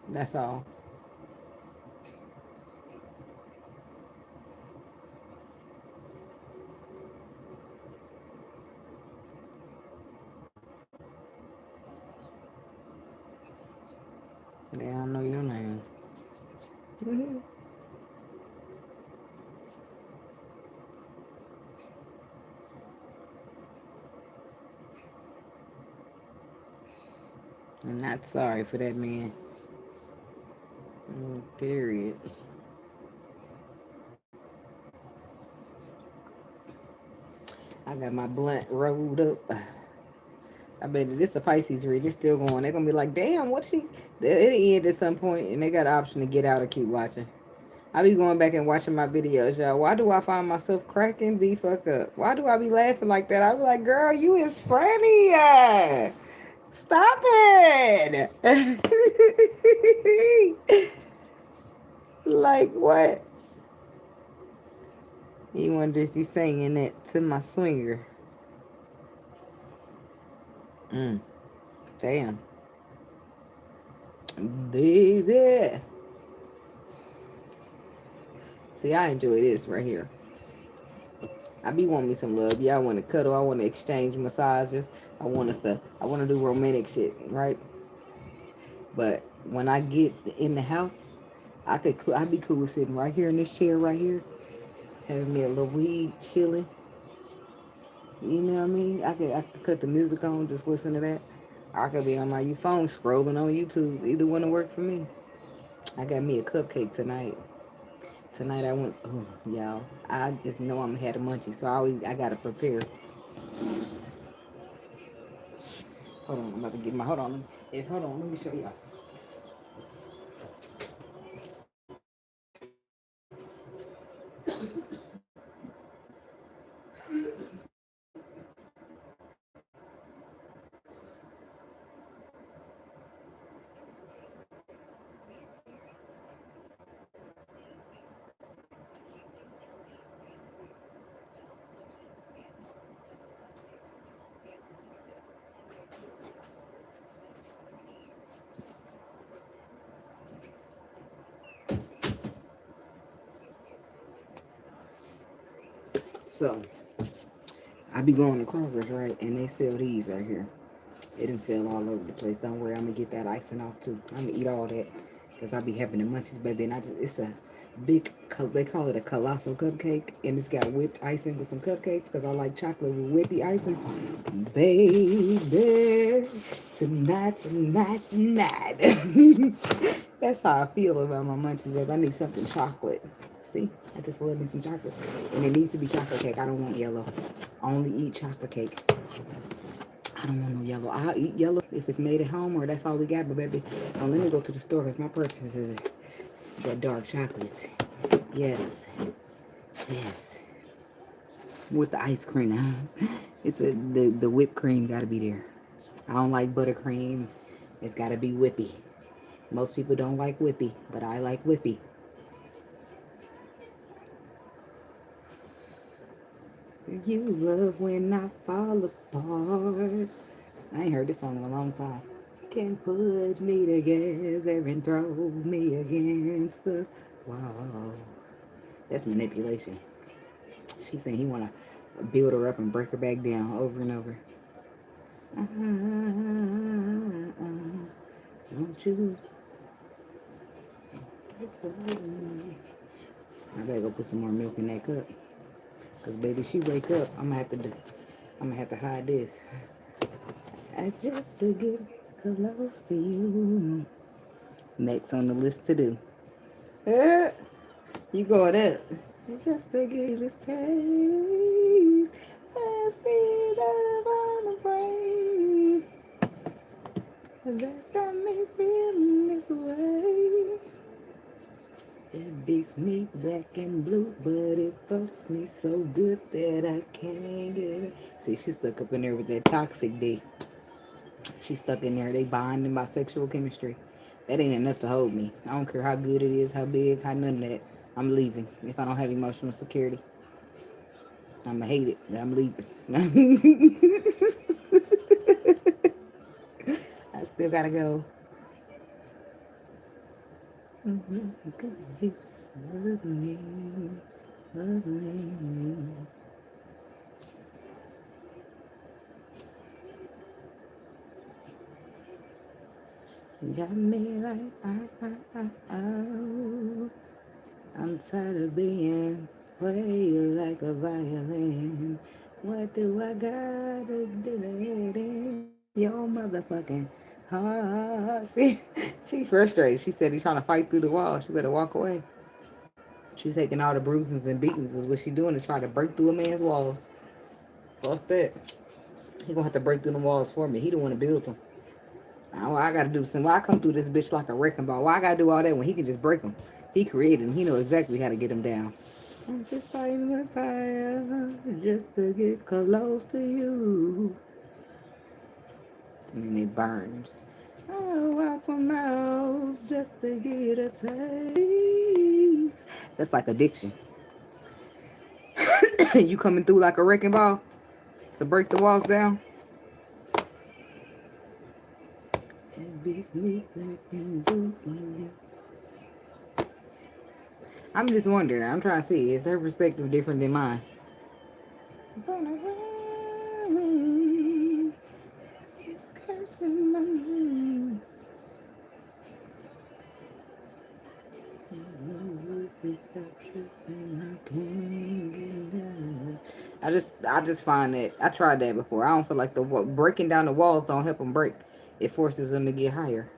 That's all. They don't know your name. I'm not sorry for that man. Period. I got my blunt rolled up. I bet this a Pisces read. It's still going. They're gonna be like, damn, what she? It'll end at some point, and they got an option to get out or keep watching. I be going back and watching my videos, y'all. Why do I find myself cracking the fuck up? Why do I be laughing like that? I be like, girl, you is funny. Stop it. Like what? You wonder if he's singing it to my swinger. Mm, damn. Baby. See, I enjoy this right here. I be wanting me some love. Yeah, I want to cuddle. I want to exchange massages. I want to do romantic shit, right? But when I get in the house, I'd be cool with sitting right here in this chair right here, having me a little weed, chilling. You know what I mean? I could cut the music on, just listen to that. I could be on my phone scrolling on YouTube. Either one will work for me. I got me a cupcake tonight. Tonight I went, oh, y'all. I just know I'm had a munchie, so I gotta prepare. Hold on, I'm about to get my, hold on, let me show y'all. So I be going to Kroger's, right? And they sell these right here. It done fell all over the place. Don't worry, I'm gonna get that icing off too. I'm gonna eat all that because I be having the munchies, baby. And it's a big, they call it a colossal cupcake, and it's got whipped icing with some cupcakes because I like chocolate with whippy icing. Baby, tonight. That's how I feel about my munchies, baby. I need something chocolate. See, I just love me some chocolate, and it needs to be chocolate cake. I don't want yellow. I only eat chocolate cake. I don't want no yellow. I'll eat yellow if it's made at home or that's all we got. But baby, let me go to the store because my purpose is that dark chocolate. Yes. Yes. With the ice cream. It's the whipped cream got to be there. I don't like buttercream. It's got to be whippy. Most people don't like whippy, but I like whippy. You love when I fall apart. I ain't heard this song in a long time. Can put me together and throw me against the wall. That's manipulation. She's saying he want to build her up and break her back down over and over. Don't you? I better go put some more milk in that cup. Cause baby, she wake up, I'm gonna have to hide this. I just to get close to you. Next on the list to do. You going up. Just to get this taste. Must be love on the brain. That's got me feeling this way. It beats me black and blue, but it fucks me so good that I can't get it. See, she's stuck up in there with that toxic D. She's stuck in there. They bonding by sexual chemistry. That ain't enough to hold me. I don't care how good it is, how big, how none of that. I'm leaving if I don't have emotional security. I'ma hate it, but I'm leaving. I still gotta go. You love me, love me. Got me like I'm tired of being played like a violin. What do I gotta do in your motherfucking heart? She's frustrated. She said he's trying to fight through the wall. She better walk away. She's taking all the bruisings and beatings is what she doing to try to break through a man's walls. Fuck that. He gonna have to break through the walls for me. He don't want to build them. I gotta do something. Why I come through this bitch like a wrecking ball? Why I gotta do all that when he can just break them? He created them. He know exactly how to get them down. I'm just fighting with fire just to get close to you. And then it burns. I'll walk for miles just to get a taste. That's like addiction. You coming through like a wrecking ball to break the walls down? It beats me like in blue. I'm just wondering. I'm trying to see. Is her perspective different than mine? Keeps cursing my name. I just find that I tried that before. I don't feel like the breaking down the walls don't help them break. It forces them to get higher.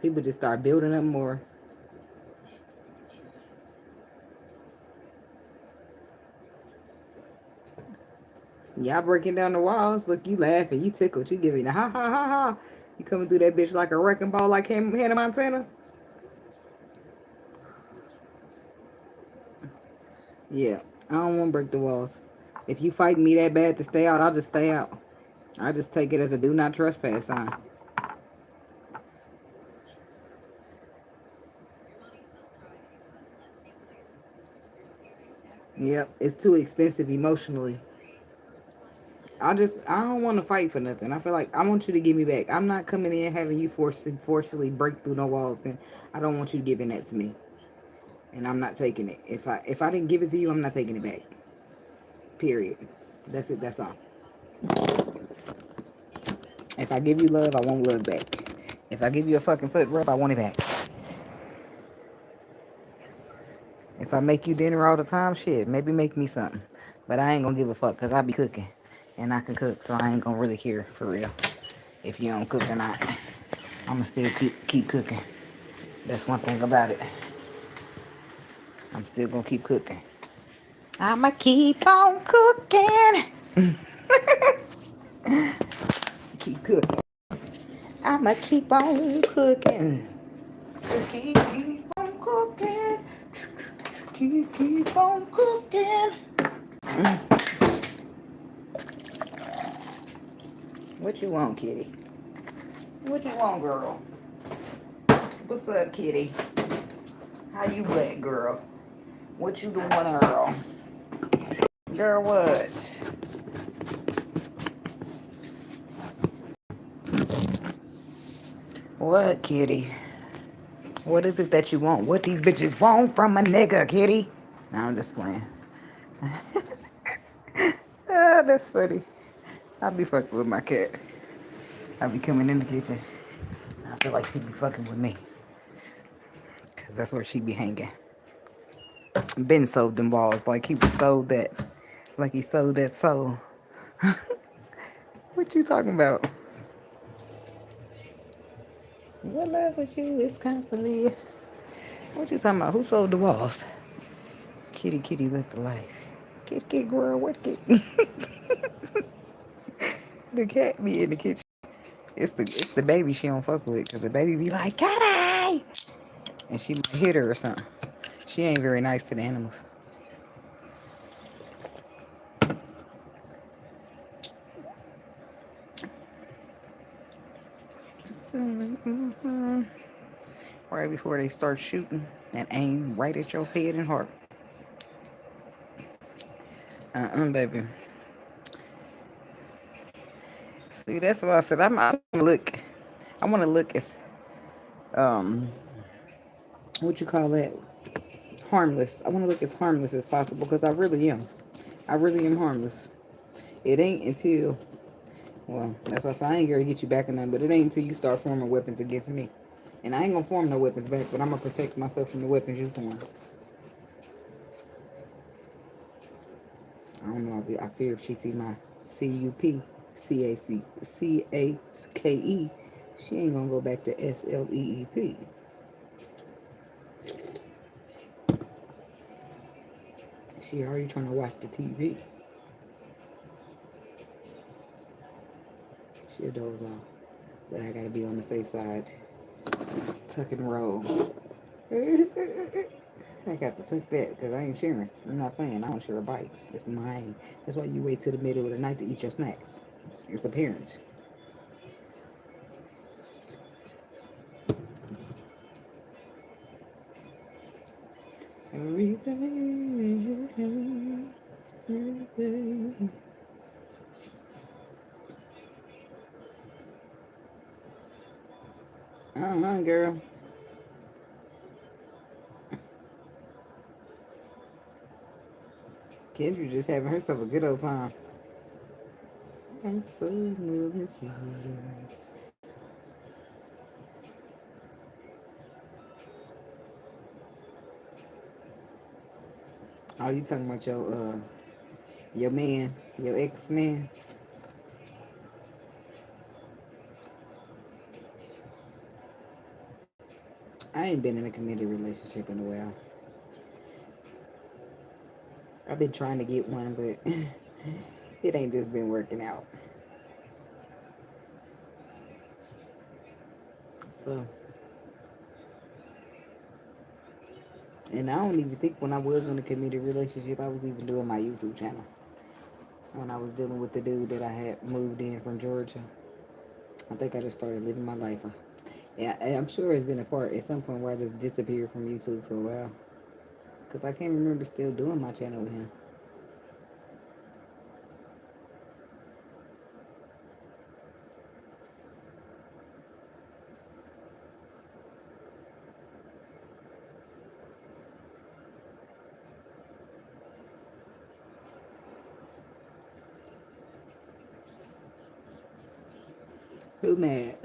People just start building up more. Y'all breaking down the walls. Look, you laughing. You tickled. You giving a ha ha ha ha. You coming through that bitch like a wrecking ball like Hannah Montana? Yeah. I don't want to break the walls. If you fight me that bad to stay out, I'll just stay out. I just take it as a do not trespass sign. Yep. It's too expensive emotionally. I don't want to fight for nothing. I feel like I want you to give me back. I'm not coming in having you forcibly break through no walls, and I don't want you giving that to me. And I'm not taking it. If I didn't give it to you, I'm not taking it back. Period. That's it. That's all. If I give you love, I want love back. If I give you a fucking foot rub, I want it back. If I make you dinner all the time, shit, maybe make me something. But I ain't gonna give a fuck because I be cooking. And I can cook, so I ain't gonna really care for real. If you don't cook or not. I'ma still keep cooking. That's one thing about it. I'm still gonna keep cooking. I'ma keep on cooking. Keep cooking. I'ma keep on cooking. Keep on cooking. Keep on cooking. What you want, kitty? What you want, girl? What's up, kitty? How you at, girl? What you doing, girl? Girl, what? What, kitty? What is it that you want? What these bitches want from a nigga, kitty? No, I'm just playing. Ah, that's funny. I be fucking with my cat. I be coming in the kitchen. I feel like she be fucking with me. Cause that's where she be hanging. Ben sold them balls like he sold that. Like he sold that soul. What you talking about? What love with you is constantly. What you talking about? Who sold the walls? Kitty, kitty, live the life. Kitty, kitty, girl, what kitty? The cat be in the kitchen. It's the baby she don't fuck with, cause the baby be like, Kitty! And she might hit her or something. She ain't very nice to the animals. Right before they start shooting and aim right at your head and heart. Baby. See, that's why I said I want to look as what you call that? Harmless. I want to look as harmless as possible because I really am. I really am harmless. It ain't until, well, that's why I said I ain't gonna get you back in nothing, but it ain't until you start forming weapons against me. And I ain't gonna form no weapons back, but I'm gonna protect myself from the weapons you form. I don't know. I fear if she see my CUP, CACE, she ain't gonna go back to SLEEP. She already trying to watch the TV. She'll doze off. But I gotta be on the safe side. Tuck and roll. I got to tuck that because I ain't sharing. I'm not playing. I don't share a bite. It's mine. That's why you wait till the middle of the night to eat your snacks. It's appearance. Everything. Girl. Kendra just having herself a good old time. I'm so in love with you. Oh, you talking about your man, your ex-man? I ain't been in a committed relationship in a while. I've been trying to get one, but it ain't just been working out. So, and I don't even think when I was in a committed relationship, I was even doing my YouTube channel. When I was dealing with the dude that I had moved in from Georgia, I think I just started living my life. Yeah, I'm sure it's been a part at some point where I just disappeared from YouTube for a while. Because I can't remember still doing my channel with him. Who mad?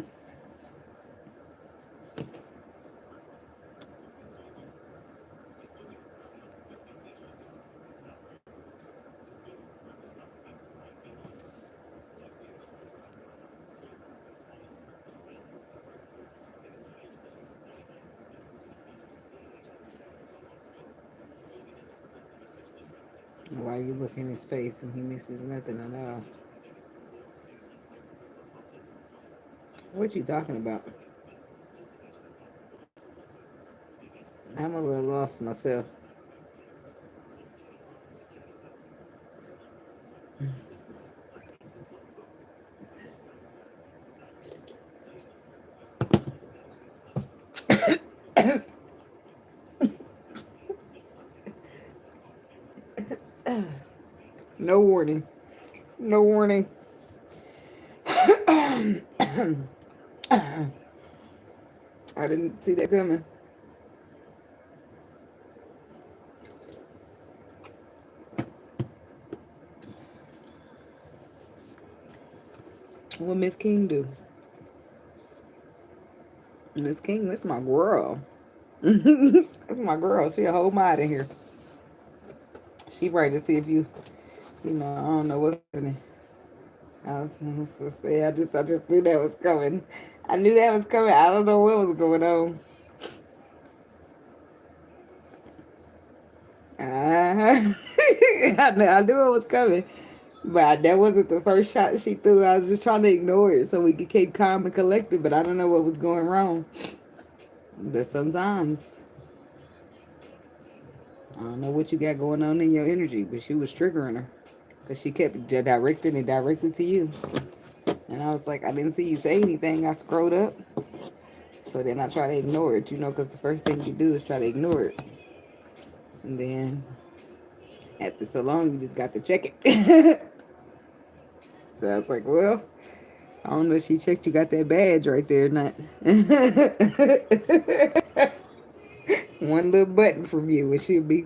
Why you look in his face and he misses nothing at all? What you talking about? I'm a little lost myself. No warning. No warning. I didn't see that coming. What Miss King do? Miss King, that's my girl. That's my girl. She a whole mod in here. She ready to see if you know, I don't know what's happening. I was so say I just knew that was coming. I knew that was coming. I don't know what was going on. I knew it was coming. But that wasn't the first shot she threw. I was just trying to ignore it so we could keep calm and collected, but I don't know what was going wrong. But sometimes I don't know what you got going on in your energy, but she was triggering her. Because she kept directing it directly to you. And I was like, I didn't see you say anything. I scrolled up. So then I try to ignore it, you know, because the first thing you do is try to ignore it. And then after so long, you just got to check it. So I was like, well, I don't know if she checked you got that badge right there or not. One little button from you, and she'll be...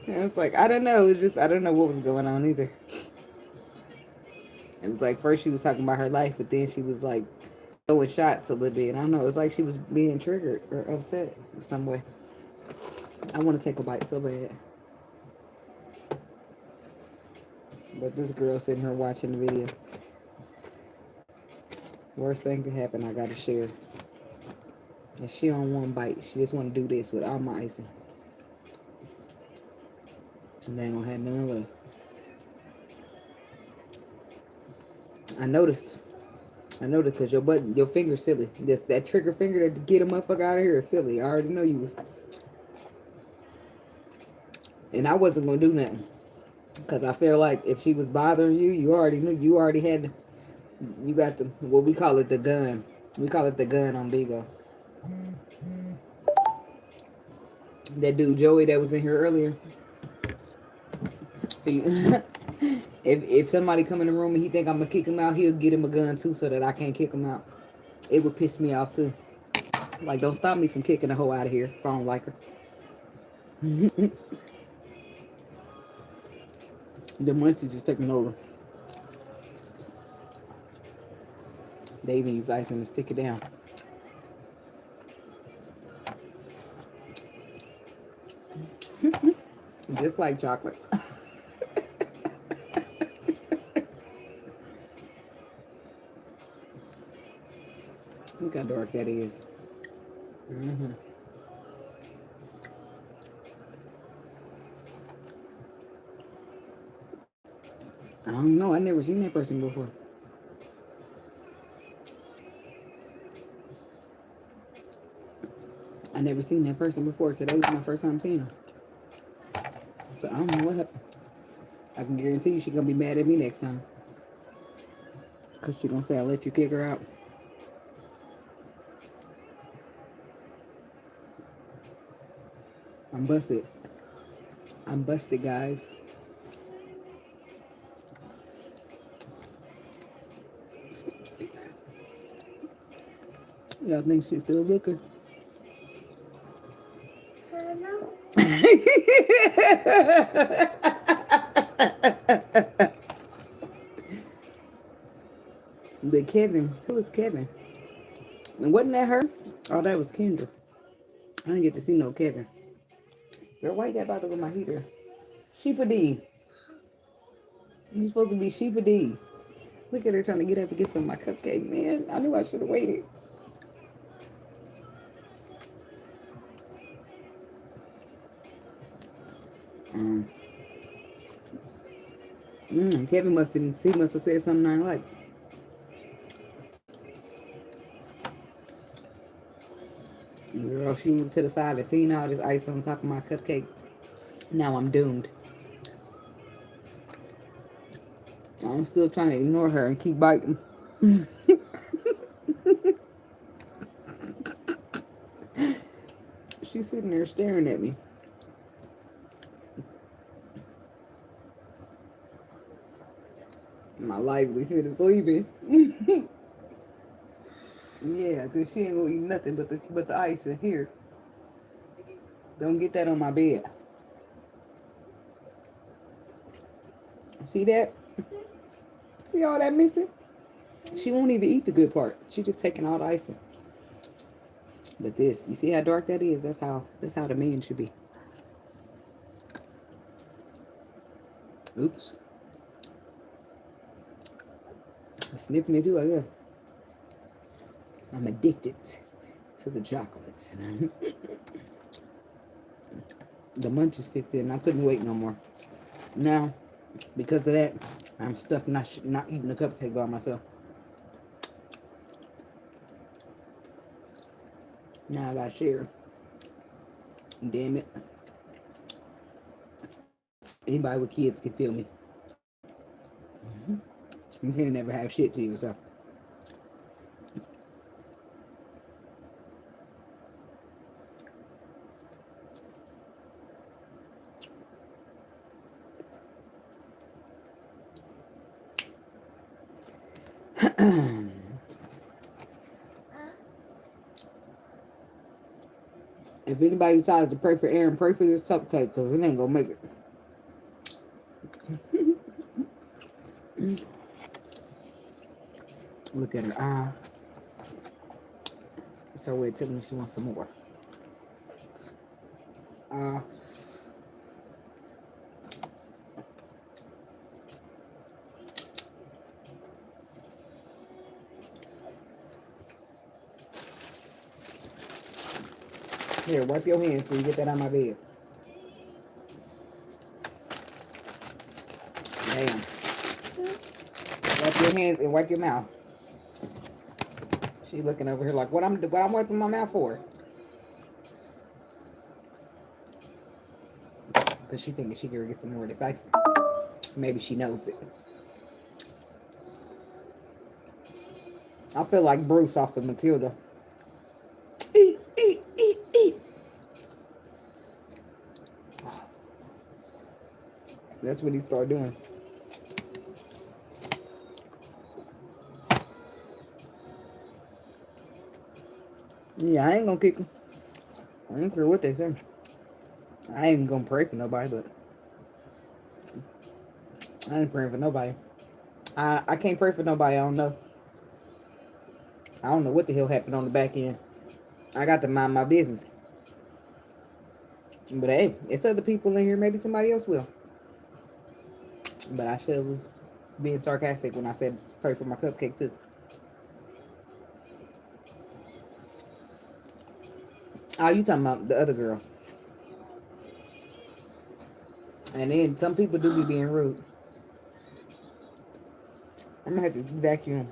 And it's like, I don't know. It's just, I don't know what was going on either. It was like, first she was talking about her life, but then she was like, throwing shots a little bit. I don't know. It's like she was being triggered or upset in some way. I want to take a bite so bad. But this girl sitting here watching the video. Worst thing to happen, I got to share. And she don't want to bite. She just want to do this with all my icing. And they don't have none left. I noticed because your finger's silly. Just that trigger finger to get a motherfucker out of here is silly. I already know you was. And I wasn't going to do nothing. Because I feel like if she was bothering you, you already knew. You already had, you got the, what we call it, the gun. We call it the gun on Bigo. That dude, Joey, that was in here earlier. If somebody come in the room and he think I'm going to kick him out, he'll get him a gun too so that I can't kick him out. It would piss me off too. Like, don't stop me from kicking the hoe out of here if I don't like her. The munchies just taking over. They even use icing to stick it down. Just like chocolate. Look how dark that is. I don't know. I never seen that person before. I never seen that person before. Today was my first time seeing her. So I don't know what happened. I can guarantee you she's going to be mad at me next time. Because she's going to say I let you kick her out. I'm busted. I'm busted, guys. Y'all think she's still looking? said Kevin. Who was Kevin? And wasn't that her? Oh, that was Kendra. I didn't get to see no Kevin. Girl, why you got bothered with my heater? Sheepa D. You supposed to be Sheepa D. Look at her trying to get up and get some of my cupcake, man. I knew I should have waited. Kevin must have said something I like. Girl, she moved to the side and seen all this ice on top of my cupcake. Now I'm doomed. I'm still trying to ignore her and keep biting. She's sitting there staring at me. My livelihood is leaving. Yeah, because she ain't gonna eat nothing but the ice in here. Don't get that on my bed. See that? See all that missing? She won't even eat the good part. She just taking all the icing. But this, you see how dark that is? That's how the man should be. Oops. I'm sniffing it too, I guess. I'm addicted to the chocolate. The munchies kicked in. I couldn't wait no more. Now, because of that, I'm stuck not eating the cupcake by myself. Now I gotta share. Damn it. Anybody with kids can feel me. You can't never have shit to yourself. If anybody decides to pray for Aaron, pray for this cupcake because it ain't gonna make it. Look at her eye. It's her way of telling me she wants some more. Here, wipe your hands before you get that out of my bed. Damn. Wipe your hands and wipe your mouth. She looking over here like, what I'm wiping my mouth for? Because she thinking she can get some more of this ice. Maybe she knows it. I feel like Bruce off of Matilda. Eat, eat, eat, eat. That's what he started doing. Yeah, I ain't gonna kick him. I don't care what they say. I ain't gonna pray for nobody, but I ain't praying for nobody. I can't pray for nobody I don't know. I don't know what the hell happened on the back end. I got to mind my business. But hey, it's other people in here. Maybe somebody else will. But I should was being sarcastic when I said pray for my cupcake too. Oh, you talking about the other girl. And then some people do be being rude. I'm gonna have to vacuum.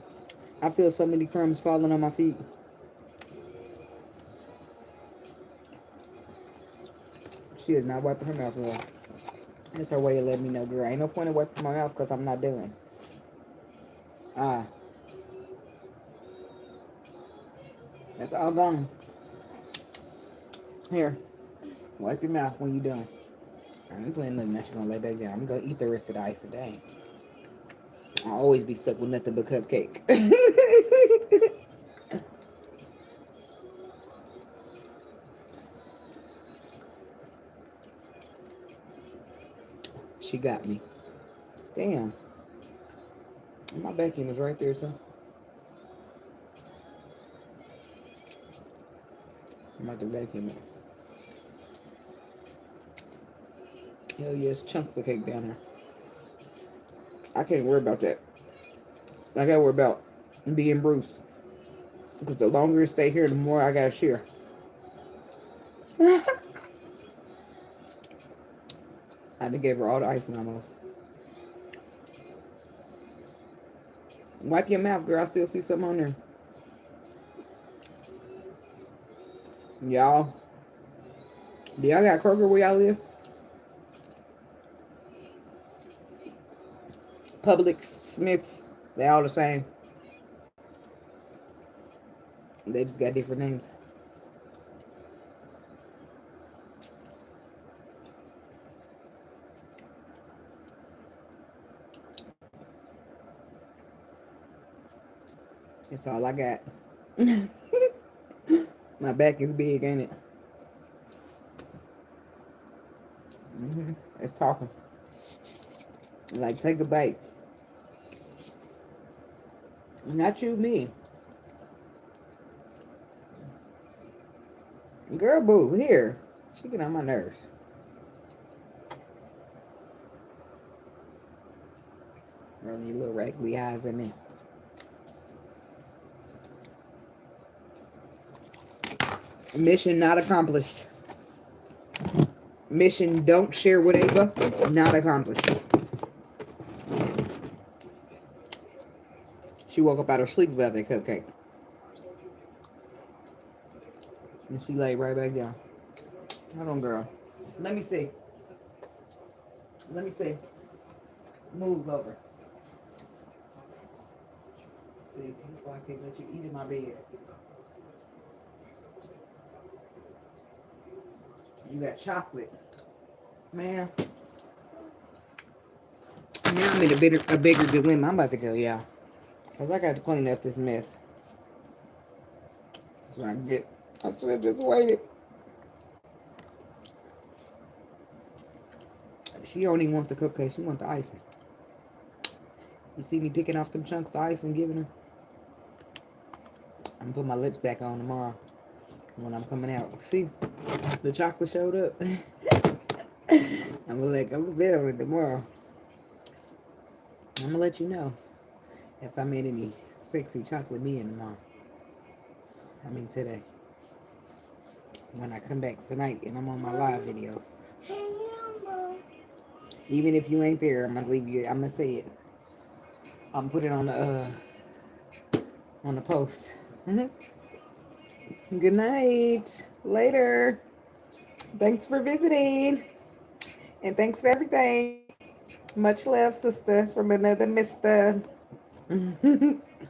I feel so many crumbs falling on my feet. She is not wiping her mouth well. That's her way of letting me know, girl. Ain't no point in wiping my mouth because I'm not doing. That's all gone. Here, wipe your mouth when you're done. I ain't playing nothing. Now she's gonna lay back down. I'm gonna eat the rest of the ice today. I'll always be stuck with nothing but cupcake. She got me. Damn. My back end is right there, so. about to vacuum it. Hell yes, chunks of cake down there. I can't worry about that. I gotta worry about being Bruce. Because the longer it stay here, the more I gotta share. I done gave her all the icing almost. Wipe your mouth, girl. I still see something on there. Y'all. Do y'all got Kroger where y'all live? Publix, Smith's, they all the same. They just got different names. That's all I got. My back is big, ain't it? It's talking. Like, take a bite. Not you, me. Girl, boo, here. She get on my nerves. Really little raggedy eyes at me. Mission not accomplished. Mission don't share with Ava, not accomplished. She woke up out of sleep about that cupcake. And she laid right back down. Hold on, girl. Let me see. Let me see. Move over. See, that's why I can't let you eat in my bed. You got chocolate. Man. Now I'm in a bigger dilemma. I'm about to go, y'all. Because I got to clean up this mess. That's what I get. I should have just waited. She don't even want the cupcake. She want the icing. You see me picking off them chunks of ice and giving her? I'm going to put my lips back on tomorrow when I'm coming out. See? The chocolate showed up. I'm going to bet on it tomorrow. I'm going to let you know if I made any sexy chocolate men tomorrow. I mean today. When I come back tonight and I'm on my live videos. Even if you ain't there, I'm going to leave you. I'm going to say it. I'm going to put it on the post. Good night. Later. Thanks for visiting. And thanks for everything. Much love, sister, from another mister.